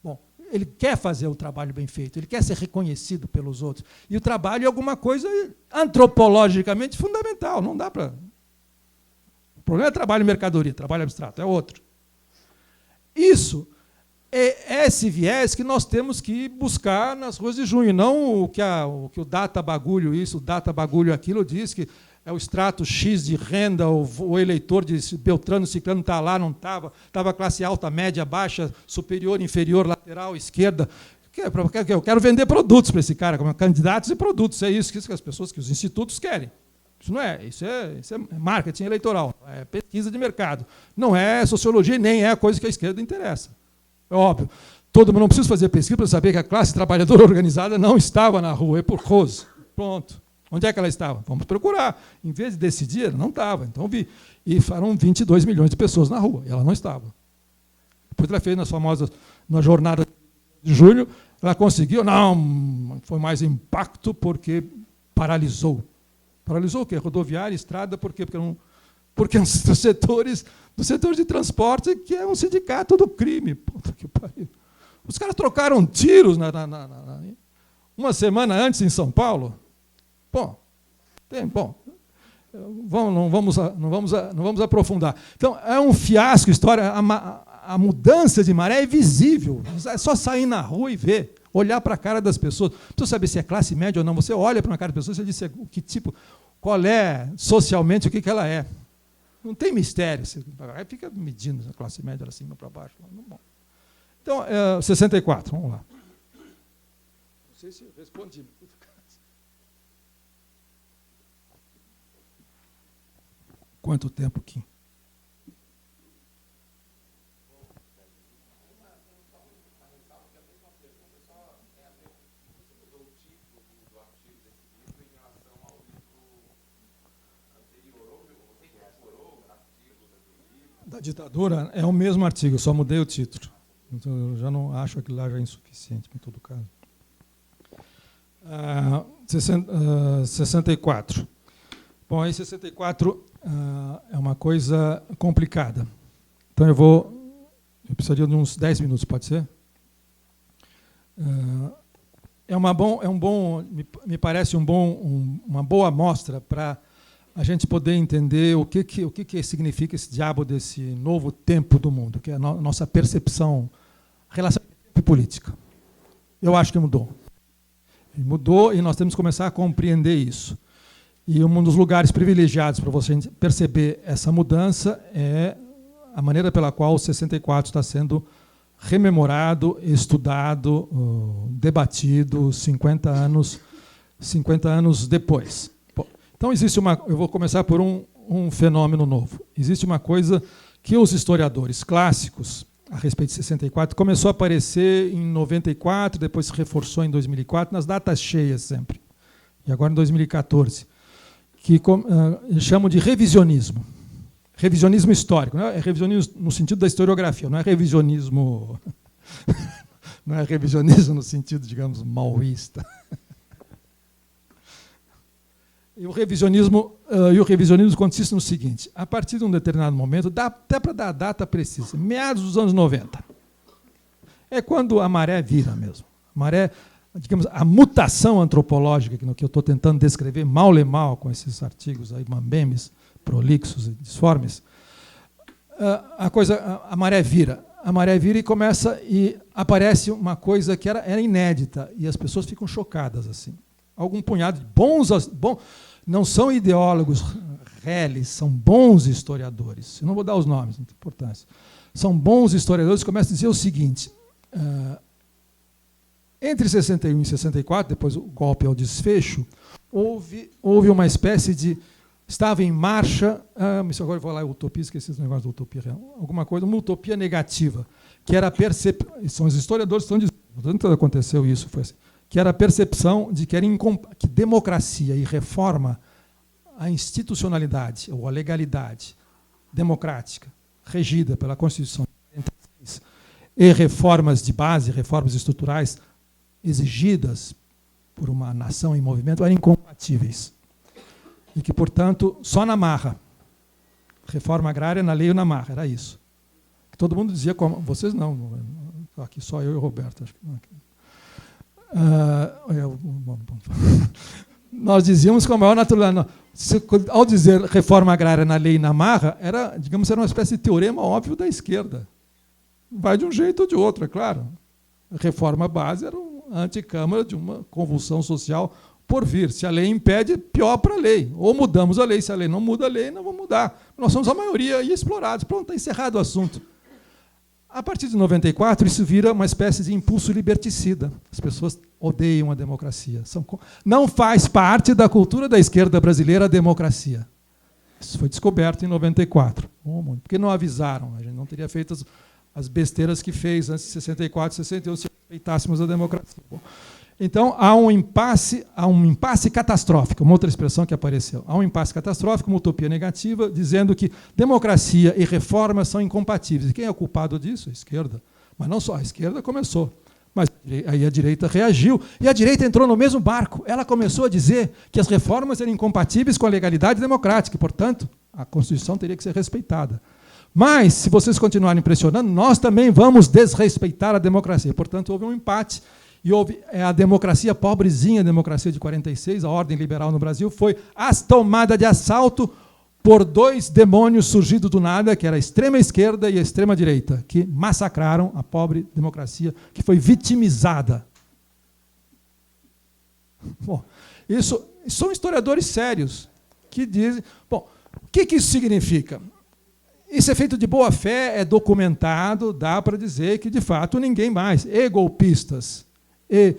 Bom, ele quer fazer o trabalho bem feito, ele quer ser reconhecido pelos outros. E o trabalho é alguma coisa antropologicamente fundamental, não dá para... O problema é trabalho e mercadoria, trabalho abstrato, é outro. Isso é esse viés que nós temos que buscar nas ruas de junho, não o que o data bagulho isso, o data bagulho aquilo diz que é o extrato X de renda, o eleitor de Beltrano, Ciclano está lá, não estava classe alta, média, baixa, superior, inferior, lateral, esquerda. Eu quero vender produtos para esse cara, como candidatos e produtos. É isso que as pessoas, que os institutos querem. Isso é marketing eleitoral, é pesquisa de mercado. Não é sociologia, nem é a coisa que a esquerda interessa. É óbvio. Todo mundo não precisa fazer pesquisa para saber que a classe trabalhadora organizada não estava na rua, é por Rose. Pronto. Onde é que ela estava? Vamos procurar. Em vez de decidir, ela não estava. Então vi. E foram 22 milhões de pessoas na rua. E ela não estava. Depois ela fez na jornada de julho, ela conseguiu. Não, foi mais impacto porque paralisou. Paralisou o quê? Rodoviária, estrada, por quê? Porque dos setores do setor de transporte, que é um sindicato do crime. Puta que pariu. Os caras trocaram tiros uma semana antes em São Paulo. Não vamos aprofundar. Então, é um fiasco a história. A mudança de maré é visível. É só sair na rua e ver, olhar para a cara das pessoas. Não precisa saber se é classe média ou não. Você olha para uma cara das pessoas e diz que tipo, qual é socialmente o que ela é. Não tem mistério. Você fica medindo a classe média para cima para baixo. Bom. Então, 64, vamos lá. Não sei se respondi. Quanto tempo aqui? Da ditadura é o mesmo artigo, só mudei o título. Então, eu já não acho aquilo lá já insuficiente, em todo caso. 64. Bom, aí 64 é uma coisa complicada. Então eu precisaria de uns 10 minutos, pode ser? Me parece uma boa amostra para a gente poder entender o que significa esse diabo desse novo tempo do mundo, que é a nossa percepção relacionada à política. Eu acho que mudou. Mudou e nós temos que começar a compreender isso. E um dos lugares privilegiados para você perceber essa mudança é a maneira pela qual o 64 está sendo rememorado, estudado, debatido 50 anos depois. Então, eu vou começar por um fenômeno novo. Existe uma coisa que os historiadores clássicos, a respeito de 64, começou a aparecer em 94, depois se reforçou em 2004, nas datas cheias sempre, e agora em 2014, que chamam de revisionismo. Revisionismo histórico. Não é revisionismo no sentido da historiografia, não é revisionismo no sentido, digamos, maoísta. E o revisionismo consiste no seguinte: a partir de um determinado momento, dá até para dar a data precisa, meados dos anos 90. É quando a maré vira mesmo. A maré, digamos, a mutação antropológica, que eu estou tentando descrever mal e mal com esses artigos aí, mambembes, prolixos e disformes, a maré vira. A maré vira e começa, e aparece uma coisa que era inédita, e as pessoas ficam chocadas assim. Algum punhado de bons, não são ideólogos reles, são bons historiadores. Eu não vou dar os nomes, não tem importância. São bons historiadores que começam a dizer o seguinte: entre 61 e 64, depois o golpe ao desfecho, houve uma espécie de... Estava em marcha, isso agora eu vou falar utopia, esqueci esse negócio da utopia real, alguma coisa, uma utopia negativa, que era a percepção, são os historiadores que estão dizendo, tanto aconteceu isso, foi assim, que era a percepção de que democracia e reforma, a institucionalidade, ou a legalidade democrática, regida pela Constituição de 46, e reformas de base, reformas estruturais exigidas por uma nação em movimento, eram incompatíveis. E que, portanto, só na marra. Reforma agrária na lei ou na marra, era isso. Que todo mundo dizia, como vocês não, aqui só eu e o Roberto. Acho que nós dizíamos com a maior naturalidade. Ao dizer reforma agrária na lei e na marra, era uma espécie de teorema óbvio da esquerda. Vai de um jeito ou de outro, é claro. A reforma base era uma anticâmara de uma convulsão social por vir. Se a lei impede, pior para a lei. Ou mudamos a lei. Se a lei não muda a lei, não vamos mudar. Nós somos a maioria e explorados. Pronto, está encerrado o assunto. A partir de 94, isso vira uma espécie de impulso liberticida. As pessoas odeiam a democracia. Não faz parte da cultura da esquerda brasileira a democracia. Isso foi descoberto em 94. Porque não avisaram. A gente não teria feito as besteiras que fez antes de 64, 61, se respeitássemos a democracia. Então, há um impasse catastrófico, uma outra expressão que apareceu. Há um impasse catastrófico, uma utopia negativa, dizendo que democracia e reforma são incompatíveis. E quem é o culpado disso? A esquerda. Mas não só, a esquerda começou. Mas aí a direita reagiu, e a direita entrou no mesmo barco. Ela começou a dizer que as reformas eram incompatíveis com a legalidade democrática, e, portanto, a Constituição teria que ser respeitada. Mas, se vocês continuarem pressionando, nós também vamos desrespeitar a democracia. Portanto, houve um empate. E houve a democracia pobrezinha, a democracia de 46, a ordem liberal no Brasil, foi tomada de assalto por dois demônios surgidos do nada, que era a extrema esquerda e a extrema direita, que massacraram a pobre democracia, que foi vitimizada. Bom, isso são historiadores sérios que dizem... Bom, o que isso significa? Isso é feito de boa fé, é documentado, dá para dizer que, de fato, ninguém mais. E golpistas... E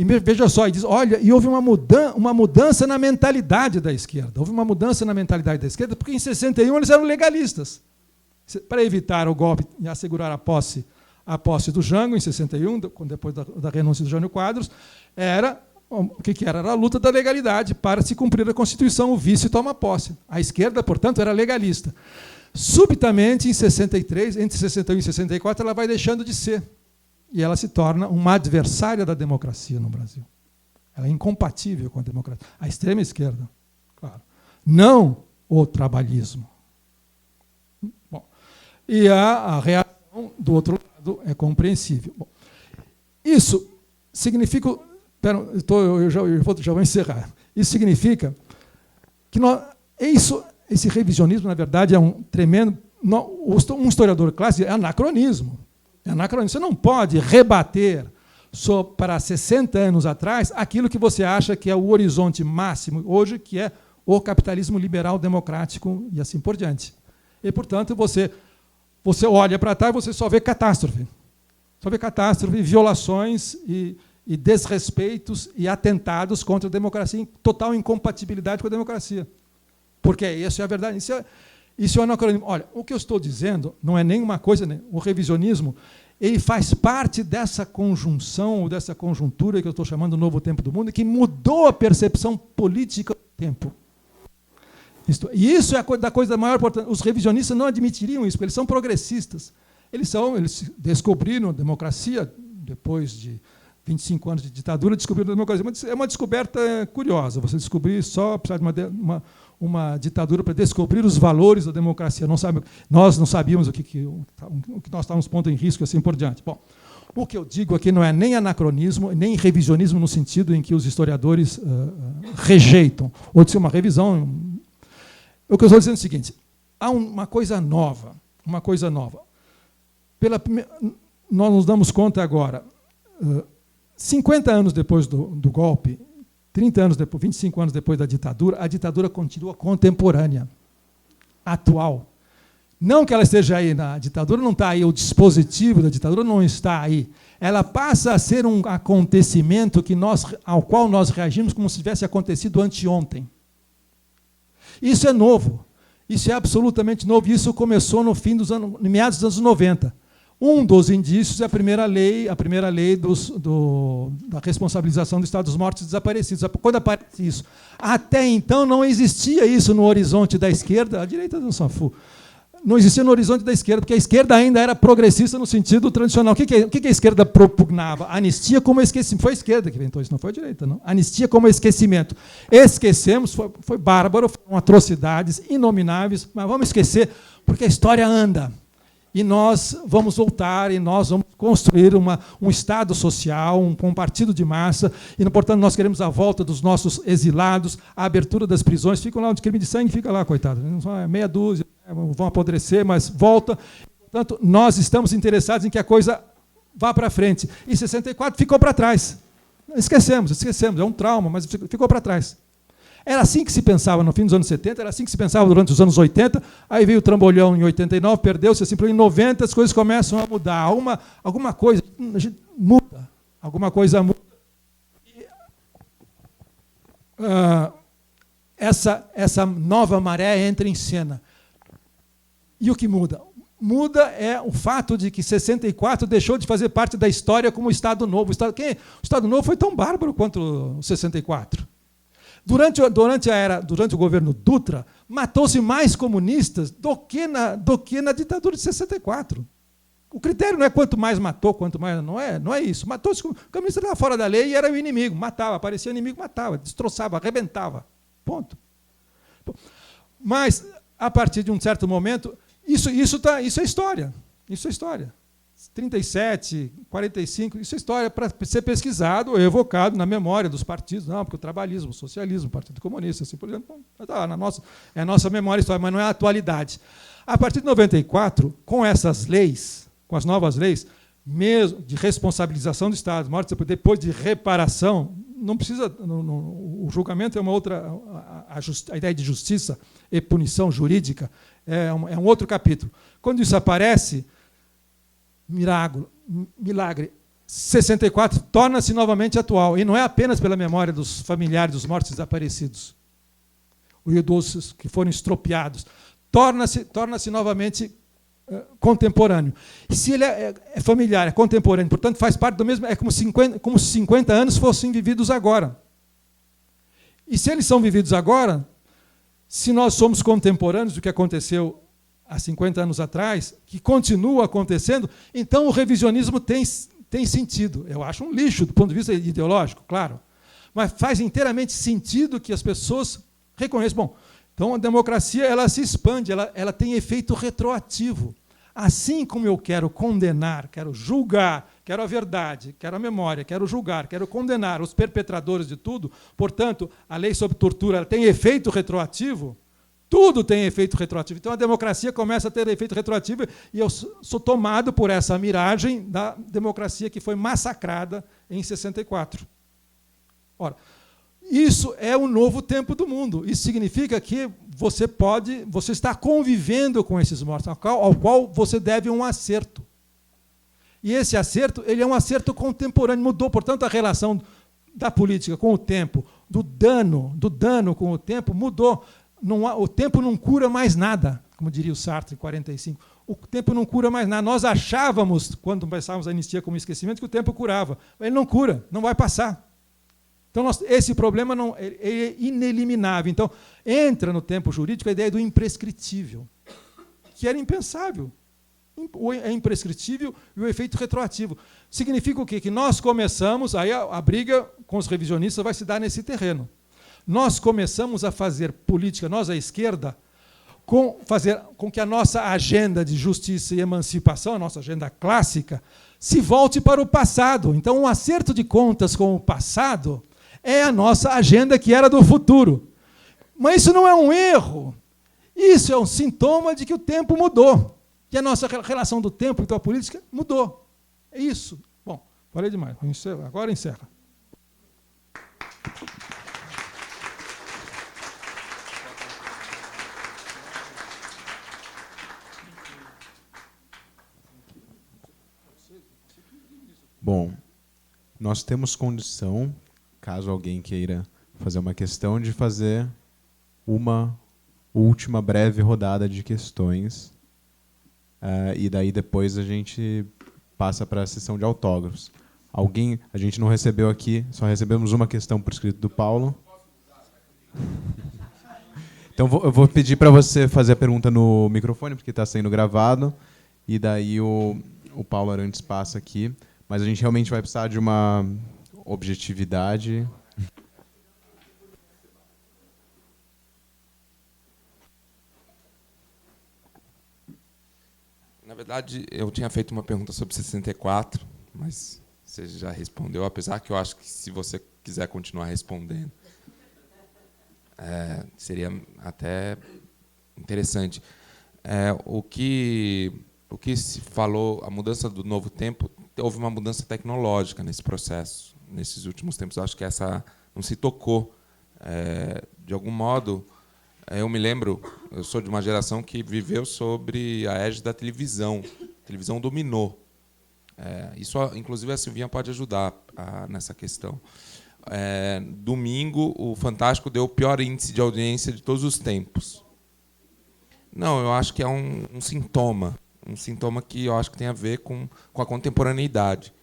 veja só, e houve uma mudança na mentalidade da esquerda. Houve uma mudança na mentalidade da esquerda, porque em 61 eles eram legalistas. Para evitar o golpe e assegurar a posse do Jango, em 61, depois da renúncia do Jânio Quadros, o que era? Era a luta da legalidade para se cumprir a Constituição, o vice toma posse. A esquerda, portanto, era legalista. Subitamente, em 63, entre 61 e 64, ela vai deixando de ser. E ela se torna uma adversária da democracia no Brasil. Ela é incompatível com a democracia. A extrema esquerda, claro. Não o trabalhismo. Bom, e a reação do outro lado é compreensível. Bom, isso significa... eu já vou encerrar. Isso significa que esse revisionismo, na verdade, é um tremendo... Um historiador clássico é anacronismo. Você não pode rebater para 60 anos atrás aquilo que você acha que é o horizonte máximo hoje, que é o capitalismo liberal democrático e assim por diante. E, portanto, você olha para trás e você só vê catástrofe. Só vê catástrofe, violações e desrespeitos e atentados contra a democracia, em total incompatibilidade com a democracia. Porque isso é a verdade. Isso é um anacronismo. Olha, o que eu estou dizendo não é nenhuma coisa, né? O revisionismo, ele faz parte dessa conjunção, ou dessa conjuntura que eu estou chamando do novo tempo do mundo, que mudou a percepção política do tempo. E isso é da coisa maior importância. Os revisionistas não admitiriam isso, porque eles são progressistas. Eles descobriram a democracia depois 25 anos de ditadura, descobriram a democracia. Mas é uma descoberta curiosa, você descobrir só precisar de uma ditadura para descobrir os valores da democracia. Nós não sabíamos o que nós estávamos pondo em risco e assim por diante. Bom, o que eu digo aqui não é nem anacronismo, nem revisionismo no sentido em que os historiadores rejeitam, ou de ser uma revisão. O que eu estou dizendo é o seguinte, há uma coisa nova, nós nos damos conta agora, 50 anos depois do golpe, 30 anos depois, 25 anos depois da ditadura, a ditadura continua contemporânea, atual. Não que ela esteja aí, a ditadura não está aí, o dispositivo da ditadura não está aí. Ela passa a ser um acontecimento ao qual nós reagimos como se tivesse acontecido anteontem. Isso é novo, isso é absolutamente novo, isso começou no meados dos anos 90. Um dos indícios é a primeira lei da responsabilização do Estado dos mortos e desaparecidos. Quando aparece isso, até então não existia isso no horizonte da esquerda, a direita do Sanfu, não existia no horizonte da esquerda, porque a esquerda ainda era progressista no sentido tradicional. O que a esquerda propugnava? Anistia como esquecimento. Foi a esquerda que inventou isso, não foi a direita, não. Anistia como esquecimento. Esquecemos, foi bárbaro, foram atrocidades inomináveis, mas vamos esquecer, porque a história anda. E nós vamos voltar, e nós vamos construir um Estado social, um partido de massa, e, portanto, nós queremos a volta dos nossos exilados, a abertura das prisões. Ficam lá, de crime de sangue, fica lá, coitado. Meia dúzia, vão apodrecer, mas volta. Portanto, nós estamos interessados em que a coisa vá para frente. E 64 ficou para trás. Esquecemos, é um trauma, mas ficou para trás. Era assim que se pensava no fim dos anos 70, era assim que se pensava durante os anos 80, aí veio o trambolhão em 89, perdeu-se, assim, em 90 as coisas começam a mudar. Alguma coisa muda. Alguma coisa muda. E, essa nova maré entra em cena. E o que muda? Muda é o fato de que 64 deixou de fazer parte da história como Estado Novo. O Estado Novo foi tão bárbaro quanto o 64. Durante o governo Dutra, matou-se mais comunistas do que na ditadura de 64. O critério não é quanto mais matou, quanto mais... Não é isso. Matou-se, o comunista estava fora da lei e era o inimigo. Matava, aparecia inimigo, matava, destroçava, arrebentava. Ponto. Mas, a partir de um certo momento, isso é história. Isso é história. 37, 45, isso é história para ser pesquisado ou evocado na memória dos partidos. Não, porque o trabalhismo, o socialismo, o Partido Comunista, assim por exemplo, é a nossa memória histórica, mas não é a atualidade. A partir de 94, com essas leis, com as novas leis, mesmo de responsabilização do Estado, depois de reparação, não precisa. O julgamento é uma outra. A ideia de justiça e punição jurídica é um outro capítulo. Quando isso aparece, milagre, 64 torna-se novamente atual, e não é apenas pela memória dos familiares dos mortos desaparecidos, os idosos que foram estropiados, torna-se novamente contemporâneo. E se ele é familiar, é contemporâneo, portanto faz parte do mesmo, é como se 50 anos fossem vividos agora. E se eles são vividos agora, se nós somos contemporâneos do que aconteceu há 50 anos atrás, que continua acontecendo, então o revisionismo tem sentido. Eu acho um lixo do ponto de vista ideológico, claro, mas faz inteiramente sentido que as pessoas reconheçam. Bom, então a democracia ela se expande, ela tem efeito retroativo. Assim como eu quero condenar, quero julgar, quero a verdade, quero a memória, quero julgar, quero condenar os perpetradores de tudo, portanto, a lei sobre tortura ela tem efeito retroativo. Tudo tem efeito retroativo. Então, a democracia começa a ter efeito retroativo e eu sou tomado por essa miragem da democracia que foi massacrada em 64. Ora, isso é o novo tempo do mundo. Isso significa que você está convivendo com esses mortos, ao qual você deve um acerto. E esse acerto ele é um acerto contemporâneo. Mudou, portanto, a relação da política com o tempo, do dano com o tempo, mudou. O tempo não cura mais nada, como diria o Sartre em 45. O tempo não cura mais nada. Nós achávamos, quando pensávamos a anistia como esquecimento, que o tempo curava. Ele não cura, não vai passar. Então, esse problema é ineliminável. Então, entra no tempo jurídico a ideia do imprescritível, que era impensável. É imprescritível e o efeito retroativo. Significa o quê? Que nós começamos, aí a briga com os revisionistas vai se dar nesse terreno. Nós começamos a fazer política, nós, a esquerda, fazer com que a nossa agenda de justiça e emancipação, a nossa agenda clássica, se volte para o passado. Então, um acerto de contas com o passado é a nossa agenda que era do futuro. Mas isso não é um erro. Isso é um sintoma de que o tempo mudou, que a nossa relação do tempo com a política mudou. É isso. Bom, falei demais. Agora encerra. Bom, nós temos condição, caso alguém queira fazer uma questão, de fazer uma última breve rodada de questões. E daí depois a gente passa para a sessão de autógrafos. A gente não recebeu aqui, só recebemos uma questão por escrito do Paulo. Então eu vou pedir para você fazer a pergunta no microfone, porque está sendo gravado, e daí o Paulo Arantes passa aqui. Mas a gente realmente vai precisar de uma objetividade. Na verdade, eu tinha feito uma pergunta sobre 64, mas você já respondeu, apesar que eu acho que se você quiser continuar respondendo, seria até interessante. O que se falou, a mudança do novo tempo, houve uma mudança tecnológica nesse processo, nesses últimos tempos. Eu acho que essa não se tocou. De algum modo, eu me lembro, eu sou de uma geração que viveu sobre a égide da televisão. A televisão dominou. Isso, inclusive, a Silvinha pode ajudar nessa questão. Domingo, o Fantástico deu o pior índice de audiência de todos os tempos. Não, eu acho que é um sintoma. Um sintoma que eu acho que tem a ver com a contemporaneidade,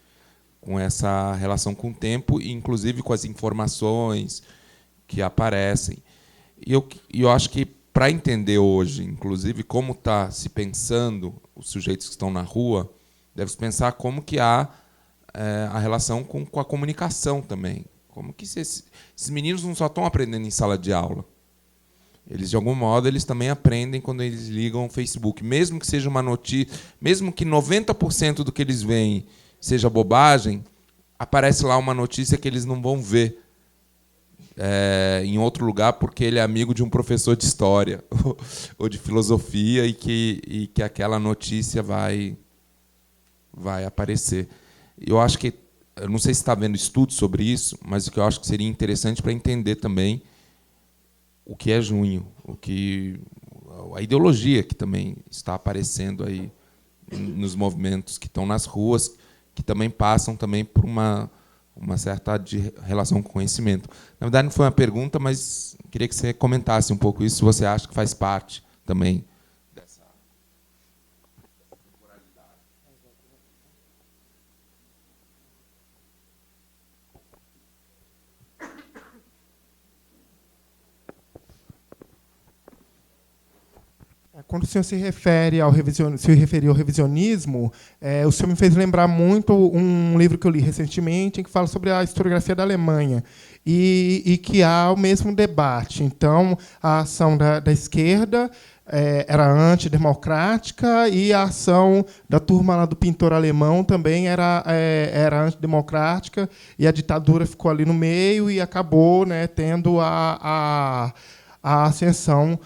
com essa relação com o tempo e, inclusive, com as informações que aparecem. E eu acho que, para entender hoje, inclusive, como está se pensando os sujeitos que estão na rua, deve-se pensar como que há a relação com a comunicação também. Como que esses meninos não só estão aprendendo em sala de aula. Eles, de algum modo, eles também aprendem quando eles ligam o Facebook. Mesmo que seja uma notícia, mesmo que 90% do que eles veem seja bobagem, aparece lá uma notícia que eles não vão ver em outro lugar porque ele é amigo de um professor de história ou de filosofia e que aquela notícia vai aparecer. Eu acho que, eu não sei se está vendo estudos sobre isso, mas o que eu acho que seria interessante para entender também o que é junho, a ideologia que também está aparecendo aí nos movimentos que estão nas ruas, que também passam também por uma certa relação com o conhecimento. Na verdade, não foi uma pergunta, mas queria que você comentasse um pouco isso, se você acha que faz parte também dessa temporalidade. Quando o senhor se referiu ao revisionismo, o senhor me fez lembrar muito um livro que eu li recentemente, que fala sobre a historiografia da Alemanha, e que há o mesmo debate. Então, a ação da esquerda era antidemocrática e a ação da turma lá do pintor alemão também era antidemocrática, e a ditadura ficou ali no meio e acabou, né, tendo a ascensão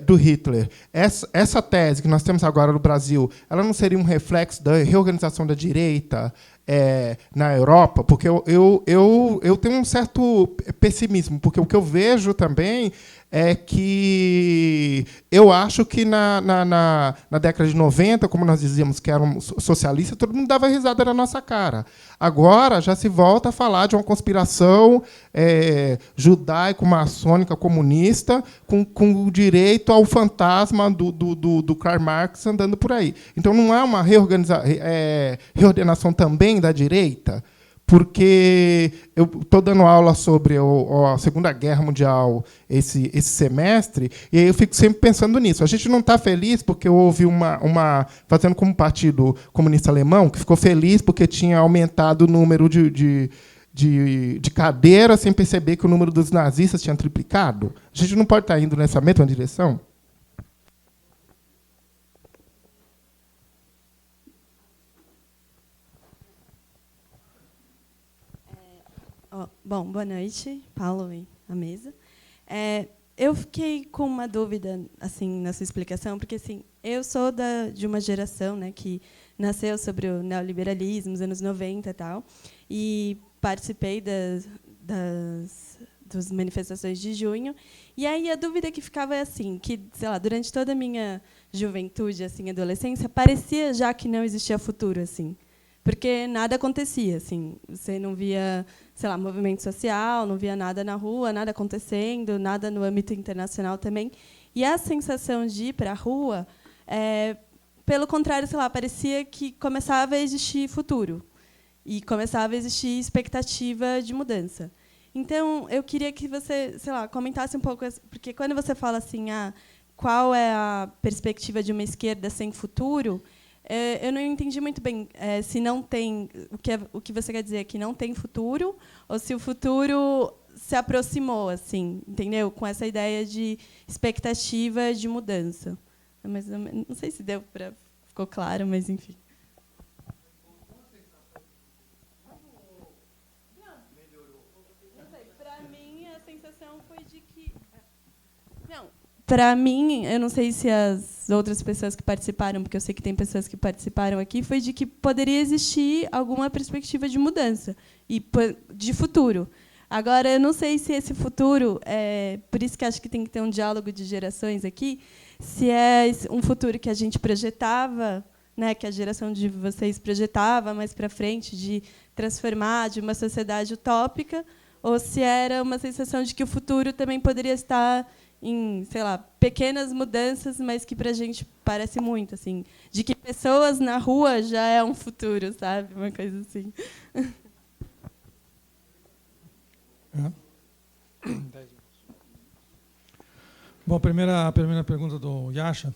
do Hitler. Essa tese que nós temos agora no Brasil, ela não seria um reflexo da reorganização da direita na Europa? Porque eu tenho um certo pessimismo, porque o que eu vejo também é que eu acho que na década de 90, como nós dizíamos que eram socialistas, todo mundo dava risada na nossa cara. Agora já se volta a falar de uma conspiração judaico-maçônica comunista com o direito ao fantasma do Karl Marx andando por aí. Então não há uma reordenação também da direita? porque eu estou dando aula sobre a Segunda Guerra Mundial esse semestre, e aí eu fico sempre pensando nisso. A gente não está feliz porque houve fazendo como Partido Comunista Alemão, que ficou feliz porque tinha aumentado o número de cadeiras sem perceber que o número dos nazistas tinha triplicado. A gente não pode estar indo nessa mesma direção? Bom, boa noite, Paulo e a mesa. Eu fiquei com uma dúvida assim na sua explicação, porque assim, eu sou de uma geração, né, que nasceu sobre o neoliberalismo, nos anos 90 e tal, e participei das manifestações de junho. E aí a dúvida que ficava é assim, que, sei lá, durante toda a minha juventude, assim, adolescência, parecia já que não existia futuro, assim. Porque nada acontecia, assim, você não via, sei lá, movimento social, não via nada na rua, nada acontecendo, nada no âmbito internacional também. E a sensação de ir para a rua, pelo contrário, sei lá, parecia que começava a existir futuro e começava a existir expectativa de mudança. Então, eu queria que você, sei lá, comentasse um pouco, porque quando você fala assim, qual é a perspectiva de uma esquerda sem futuro, eu não entendi muito bem se não tem, o que você quer dizer é que não tem futuro, ou se o futuro se aproximou, assim, entendeu? Com essa ideia de expectativa de mudança. Mas não sei se ficou claro, mas enfim. Para mim, eu não sei se as outras pessoas que participaram, porque eu sei que tem pessoas que participaram aqui, foi de que poderia existir alguma perspectiva de mudança e de futuro. Agora, eu não sei se esse futuro, por isso que acho que tem que ter um diálogo de gerações aqui, se é um futuro que a gente projetava, né, que a geração de vocês projetava mais para frente, de transformar de uma sociedade utópica, ou se era uma sensação de que o futuro também poderia estar em, sei lá, pequenas mudanças, mas que para a gente parece muito, assim, de que pessoas na rua já é um futuro, sabe, uma coisa assim. Bom, a primeira pergunta do Yasha.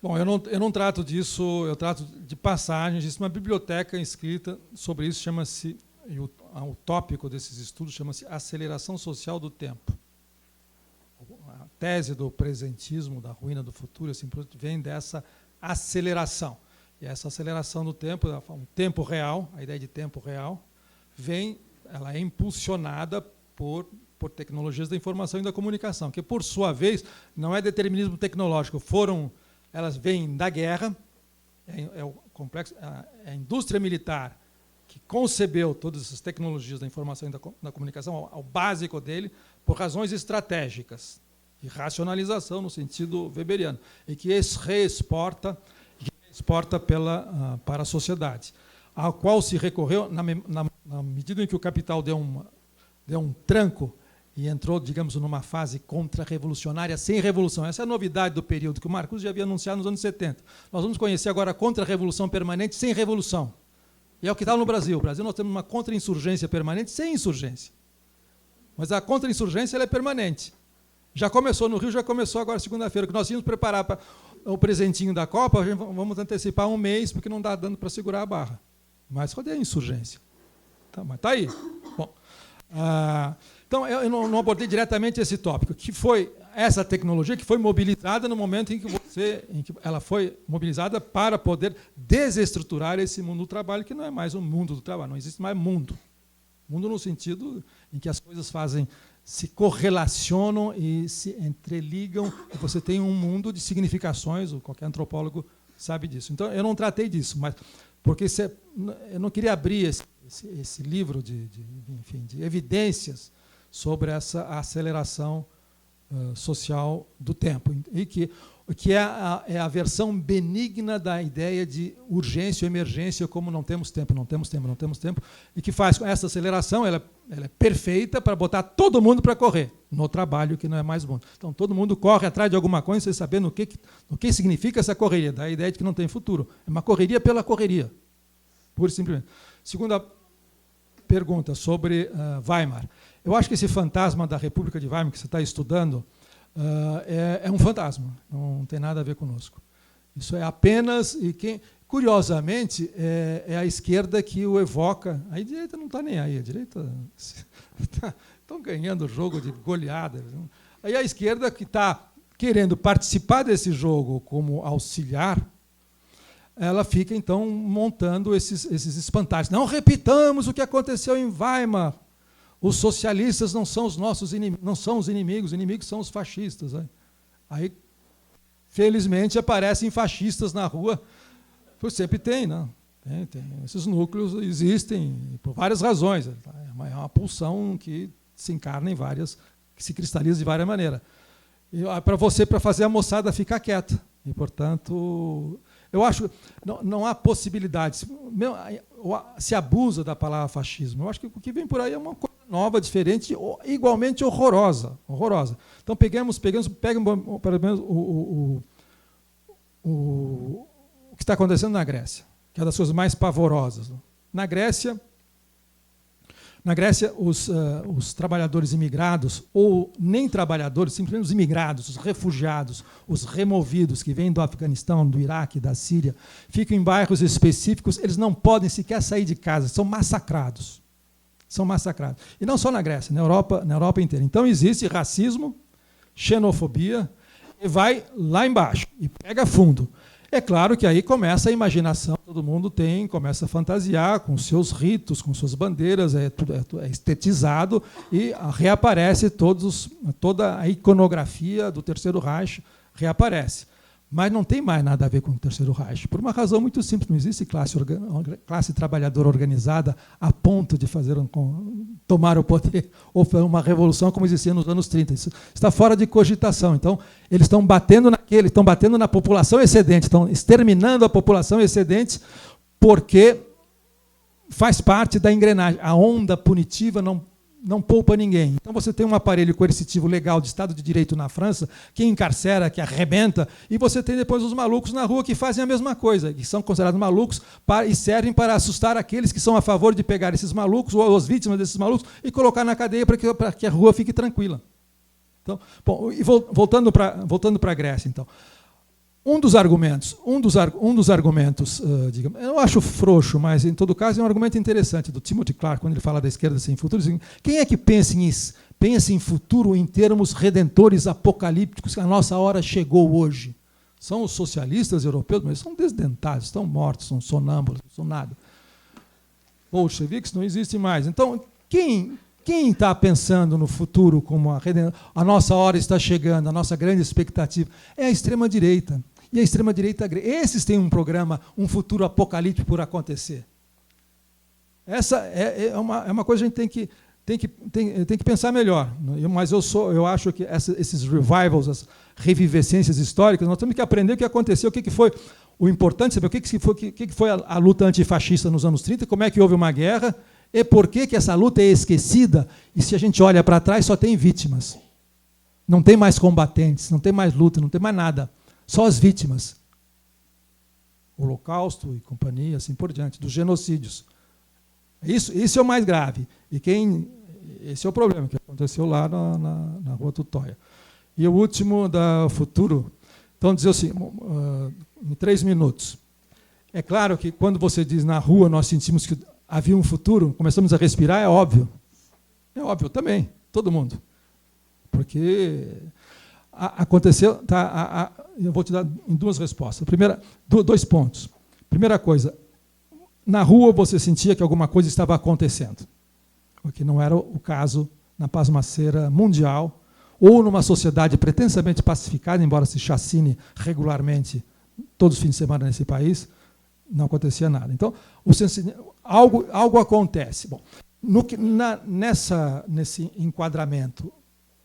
Bom, eu não trato disso, eu trato de passagens. Existe uma biblioteca escrita sobre isso, chama-se, o tópico desses estudos chama-se Aceleração Social do Tempo. A tese do presentismo, da ruína do futuro, assim, vem dessa aceleração. E essa aceleração do tempo, um tempo real, a ideia de tempo real, ela é impulsionada por tecnologias da informação e da comunicação, que, por sua vez, não é determinismo tecnológico. Elas vêm da guerra, o complexo, a indústria militar que concebeu todas essas tecnologias da informação e da comunicação, ao básico dele, por razões estratégicas, de racionalização no sentido weberiano, e que reexporta para a sociedade, ao qual se recorreu na medida em que o capital deu um tranco e entrou, digamos, numa fase contra-revolucionária sem revolução. Essa é a novidade do período que o Marcuse já havia anunciado nos anos 70. Nós vamos conhecer agora a contra-revolução permanente sem revolução. E é o que está no Brasil. No Brasil nós temos uma contra-insurgência permanente sem insurgência. Mas a contra-insurgência ela é permanente. Já começou no Rio, já começou agora segunda-feira, que nós íamos preparar para o presentinho da Copa, vamos antecipar um mês, porque não dá dando para segurar a barra. Mas cadê a insurgência? Mas está aí. Bom, então, eu não abordei diretamente esse tópico, que foi essa tecnologia que foi mobilizada no momento em que ela foi mobilizada para poder desestruturar esse mundo do trabalho, que não é mais um mundo do trabalho, não existe mais mundo. Mundo no sentido em que as coisas se correlacionam e se entreligam, e você tem um mundo de significações, qualquer antropólogo sabe disso. Então, eu não tratei disso, mas porque eu não queria abrir esse livro de evidências sobre essa aceleração social do tempo, e que é a versão benigna da ideia de urgência ou emergência, como não temos tempo, e que faz com essa aceleração, ela é perfeita para botar todo mundo para correr no trabalho, que não é mais bom. Então, todo mundo corre atrás de alguma coisa sem saber no que significa essa correria, da ideia de que não tem futuro. É uma correria pela correria, pura e simplesmente. Segunda pergunta sobre Weimar. Eu acho que esse fantasma da República de Weimar que você está estudando é um fantasma, não tem nada a ver conosco. Isso é apenas... Curiosamente, é a esquerda que o evoca. A direita não está nem aí, a direita estão ganhando o jogo de goleada. Aí a esquerda que está querendo participar desse jogo como auxiliar, ela fica, então, montando esses espantalhos. Não repitamos o que aconteceu em Weimar. Os socialistas não são os nossos inimigos, não são os inimigos são os fascistas. Aí, felizmente, aparecem fascistas na rua. Sempre tem, não? Tem. Esses núcleos existem por várias razões. É uma pulsão que se encarna em várias, que se cristaliza de várias maneiras. Para fazer a moçada ficar quieta. E, portanto, eu acho que não há possibilidade. Se abusa da palavra fascismo. Eu acho que o que vem por aí é uma coisa nova, diferente, igualmente horrorosa. Então, peguem, pelo menos, o que está acontecendo na Grécia, que é uma das coisas mais pavorosas. Na Grécia, os trabalhadores imigrados, ou nem trabalhadores, simplesmente os imigrados, os refugiados, os removidos que vêm do Afeganistão, do Iraque, da Síria, ficam em bairros específicos, eles não podem sequer sair de casa, são massacrados. E não só na Grécia, na Europa inteira. Então existe racismo, xenofobia, e vai lá embaixo, e pega fundo. É claro que aí começa a imaginação, todo mundo começa a fantasiar com seus ritos, com suas bandeiras, é estetizado e reaparece toda a iconografia do Terceiro Reich, reaparece. Mas não tem mais nada a ver com o Terceiro Reich, por uma razão muito simples, não existe classe trabalhadora organizada a ponto de tomar o poder ou uma revolução como existia nos anos 30. Isso está fora de cogitação. Então, eles estão batendo na população excedente, estão exterminando a população excedente porque faz parte da engrenagem. A onda punitiva não poupa ninguém. Então você tem um aparelho coercitivo legal de Estado de Direito na França, que encarcera, que arrebenta, e você tem depois os malucos na rua que fazem a mesma coisa, que são considerados malucos e servem para assustar aqueles que são a favor de pegar esses malucos, ou as vítimas desses malucos, e colocar na cadeia para que a rua fique tranquila. Então, bom, e voltando para a Grécia, então. Um dos argumentos, digamos, eu acho frouxo, mas em todo caso é um argumento interessante do Timothy Clark, quando ele fala da esquerda sem futuro. Quem é que pensa em futuro em termos redentores apocalípticos, que a nossa hora chegou hoje? São os socialistas europeus, mas são desdentados, estão mortos, são sonâmbulos, não são nada. Bolcheviques não existem mais. Então, quem está pensando no futuro como a nossa hora está chegando, a nossa grande expectativa? É a extrema-direita. E a extrema-direita, esses têm um programa, um futuro apocalíptico por acontecer. Essa é uma coisa que a gente tem que pensar melhor. Mas eu acho que esses revivals, as revivescências históricas, nós temos que aprender o que aconteceu, o que foi o importante, saber o que foi a luta antifascista nos anos 30, como é que houve uma guerra, e por que essa luta é esquecida, e se a gente olha para trás, só tem vítimas. Não tem mais combatentes, não tem mais luta, não tem mais nada. Só as vítimas. Holocausto e companhia, assim por diante, dos genocídios. Isso é o mais grave. Esse é o problema que aconteceu lá na Rua Tutóia. E o último, da futuro. Então, dizer assim, em 3 minutos. É claro que quando você diz na rua, nós sentimos que havia um futuro, começamos a respirar, é óbvio. É óbvio também, todo mundo. Porque aconteceu... eu vou te dar em 2 respostas. Primeira, 2 pontos. Primeira coisa, na rua você sentia que alguma coisa estava acontecendo, o que não era o caso na pasmaceira mundial ou numa sociedade pretensamente pacificada, embora se chacine regularmente todos os fins de semana nesse país, não acontecia nada. Então, algo acontece. Bom, nesse enquadramento,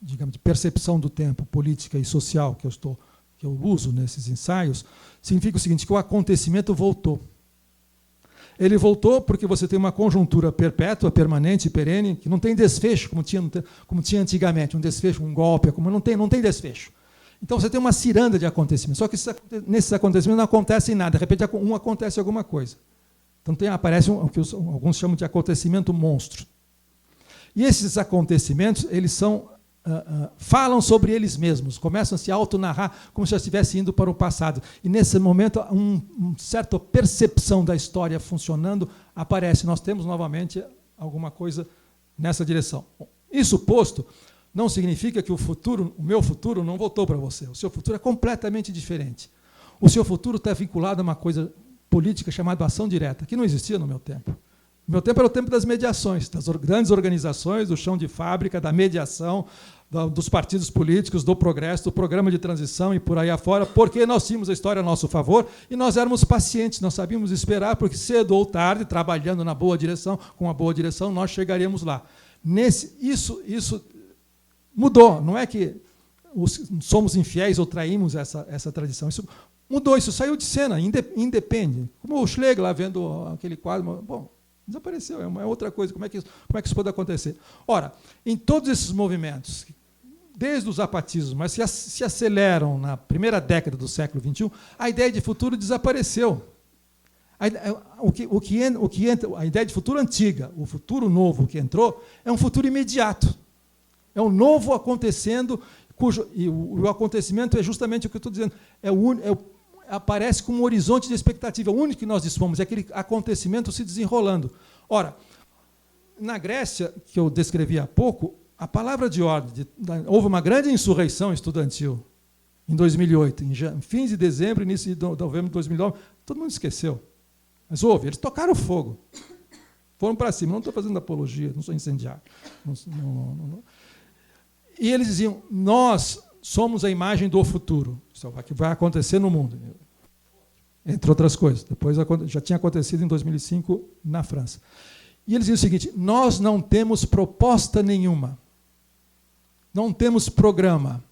digamos, de percepção do tempo, política e social que eu uso nesses ensaios, significa o seguinte, que o acontecimento voltou. Ele voltou porque você tem uma conjuntura perpétua, permanente, perene, que não tem desfecho, como tinha antigamente, um desfecho, um golpe, como não tem desfecho. Então você tem uma ciranda de acontecimentos, só que nesses acontecimentos não acontece nada, de repente acontece alguma coisa. Então aparece o que alguns chamam de acontecimento monstro. E esses acontecimentos, eles falam sobre eles mesmos, começam a se autonarrar como se já estivessem indo para o passado. E nesse momento, uma certa percepção da história funcionando aparece. Nós temos novamente alguma coisa nessa direção. Bom, isso posto, não significa que o meu futuro não voltou para você. O seu futuro é completamente diferente. O seu futuro está vinculado a uma coisa política chamada ação direta, que não existia no meu tempo. No meu tempo era o tempo das mediações, das grandes organizações, do chão de fábrica, da mediação, dos partidos políticos, do progresso, do programa de transição e por aí afora, porque nós tínhamos a história a nosso favor e nós éramos pacientes, nós sabíamos esperar, porque cedo ou tarde, trabalhando na boa direção, com a boa direção, nós chegaríamos lá. Isso mudou, não é que somos infiéis ou traímos essa tradição. Isso mudou, isso saiu de cena, independe. Como o Schlegel lá vendo aquele quadro, bom, desapareceu, é uma outra coisa. Como é que isso pode acontecer? Ora, em todos esses movimentos, desde os zapatismos, mas se aceleram na primeira década do século XXI, a ideia de futuro desapareceu. A ideia de futuro antiga, o futuro novo que entrou, é um futuro imediato. É um novo acontecendo, e o acontecimento é justamente o que eu estou dizendo, aparece como um horizonte de expectativa. O único que nós dispomos é aquele acontecimento se desenrolando. Ora, na Grécia, que eu descrevi há pouco, a palavra de ordem, houve uma grande insurreição estudantil em 2008, em fins de dezembro, início de novembro de 2009, todo mundo esqueceu. Mas houve, eles tocaram fogo. Foram para cima, não estou fazendo apologia, não sou incendiário. Não. E eles diziam, nós somos a imagem do futuro. Isso é o que vai acontecer no mundo. Entre outras coisas. Depois já tinha acontecido em 2005 na França. E eles diziam o seguinte, nós não temos proposta nenhuma. Não temos programa.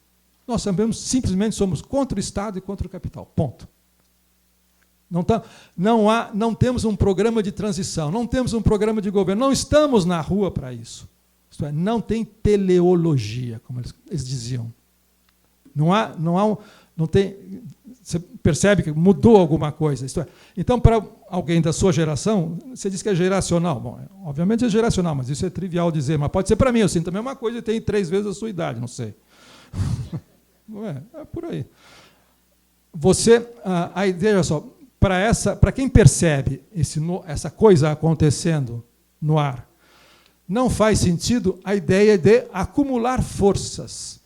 Nós simplesmente somos contra o Estado e contra o capital. Ponto. Não temos um programa de transição, não temos um programa de governo, não estamos na rua para isso. Isto é, não tem teleologia, como eles diziam. Não tem. Você percebe que mudou alguma coisa. Isto é, então, para alguém da sua geração, você diz que é geracional. Bom, obviamente é geracional, mas isso é trivial dizer. Mas pode ser para mim, eu sinto a mesma coisa e tenho 3 vezes a sua idade, não sei. Não é por aí. A ideia, olha só, para quem percebe essa coisa acontecendo no ar, não faz sentido a ideia de acumular forças,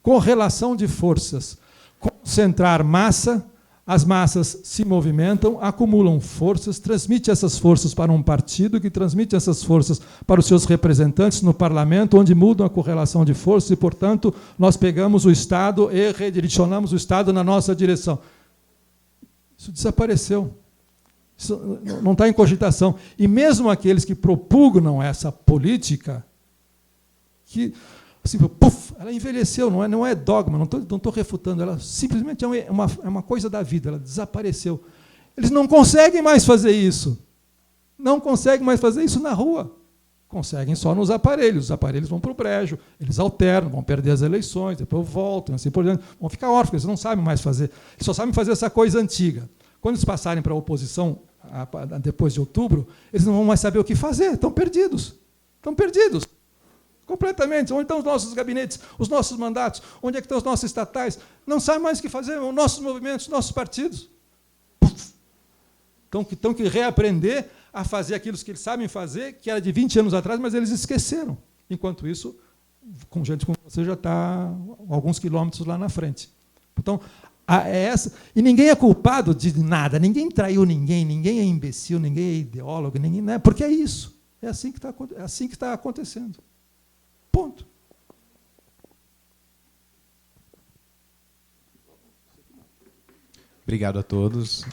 correlação de forças, concentrar massa, as massas se movimentam, acumulam forças, transmite essas forças para um partido, que transmite essas forças para os seus representantes no parlamento, onde mudam a correlação de forças e, portanto, nós pegamos o Estado e redirecionamos o Estado na nossa direção. Isso desapareceu. Isso não está em cogitação. E mesmo aqueles que propugnam essa política, que assim, ela envelheceu, não é dogma, não estou refutando, ela simplesmente é uma coisa da vida, ela desapareceu. Eles não conseguem mais fazer isso. Não conseguem mais fazer isso na rua. Conseguem só nos aparelhos. Os aparelhos vão para o brejo, eles alternam, vão perder as eleições, depois voltam, assim por diante. Vão ficar órfãos, eles não sabem mais fazer. Eles só sabem fazer essa coisa antiga. Quando eles passarem para a oposição, depois de outubro, eles não vão mais saber o que fazer, estão perdidos. Estão perdidos. Completamente. Onde estão os nossos gabinetes, os nossos mandatos? Onde é que estão os nossos estatais? Não sabem mais o que fazer, os nossos movimentos, os nossos partidos. Estão que reaprender a fazer aquilo que eles sabem fazer, que era de 20 anos atrás, mas eles esqueceram. Enquanto isso, com gente como você já está alguns quilômetros lá na frente. Então, e ninguém é culpado de nada, ninguém traiu ninguém é imbecil, ninguém é ideólogo, não é, porque é isso. É assim que está acontecendo. Ponto. Obrigado a todos.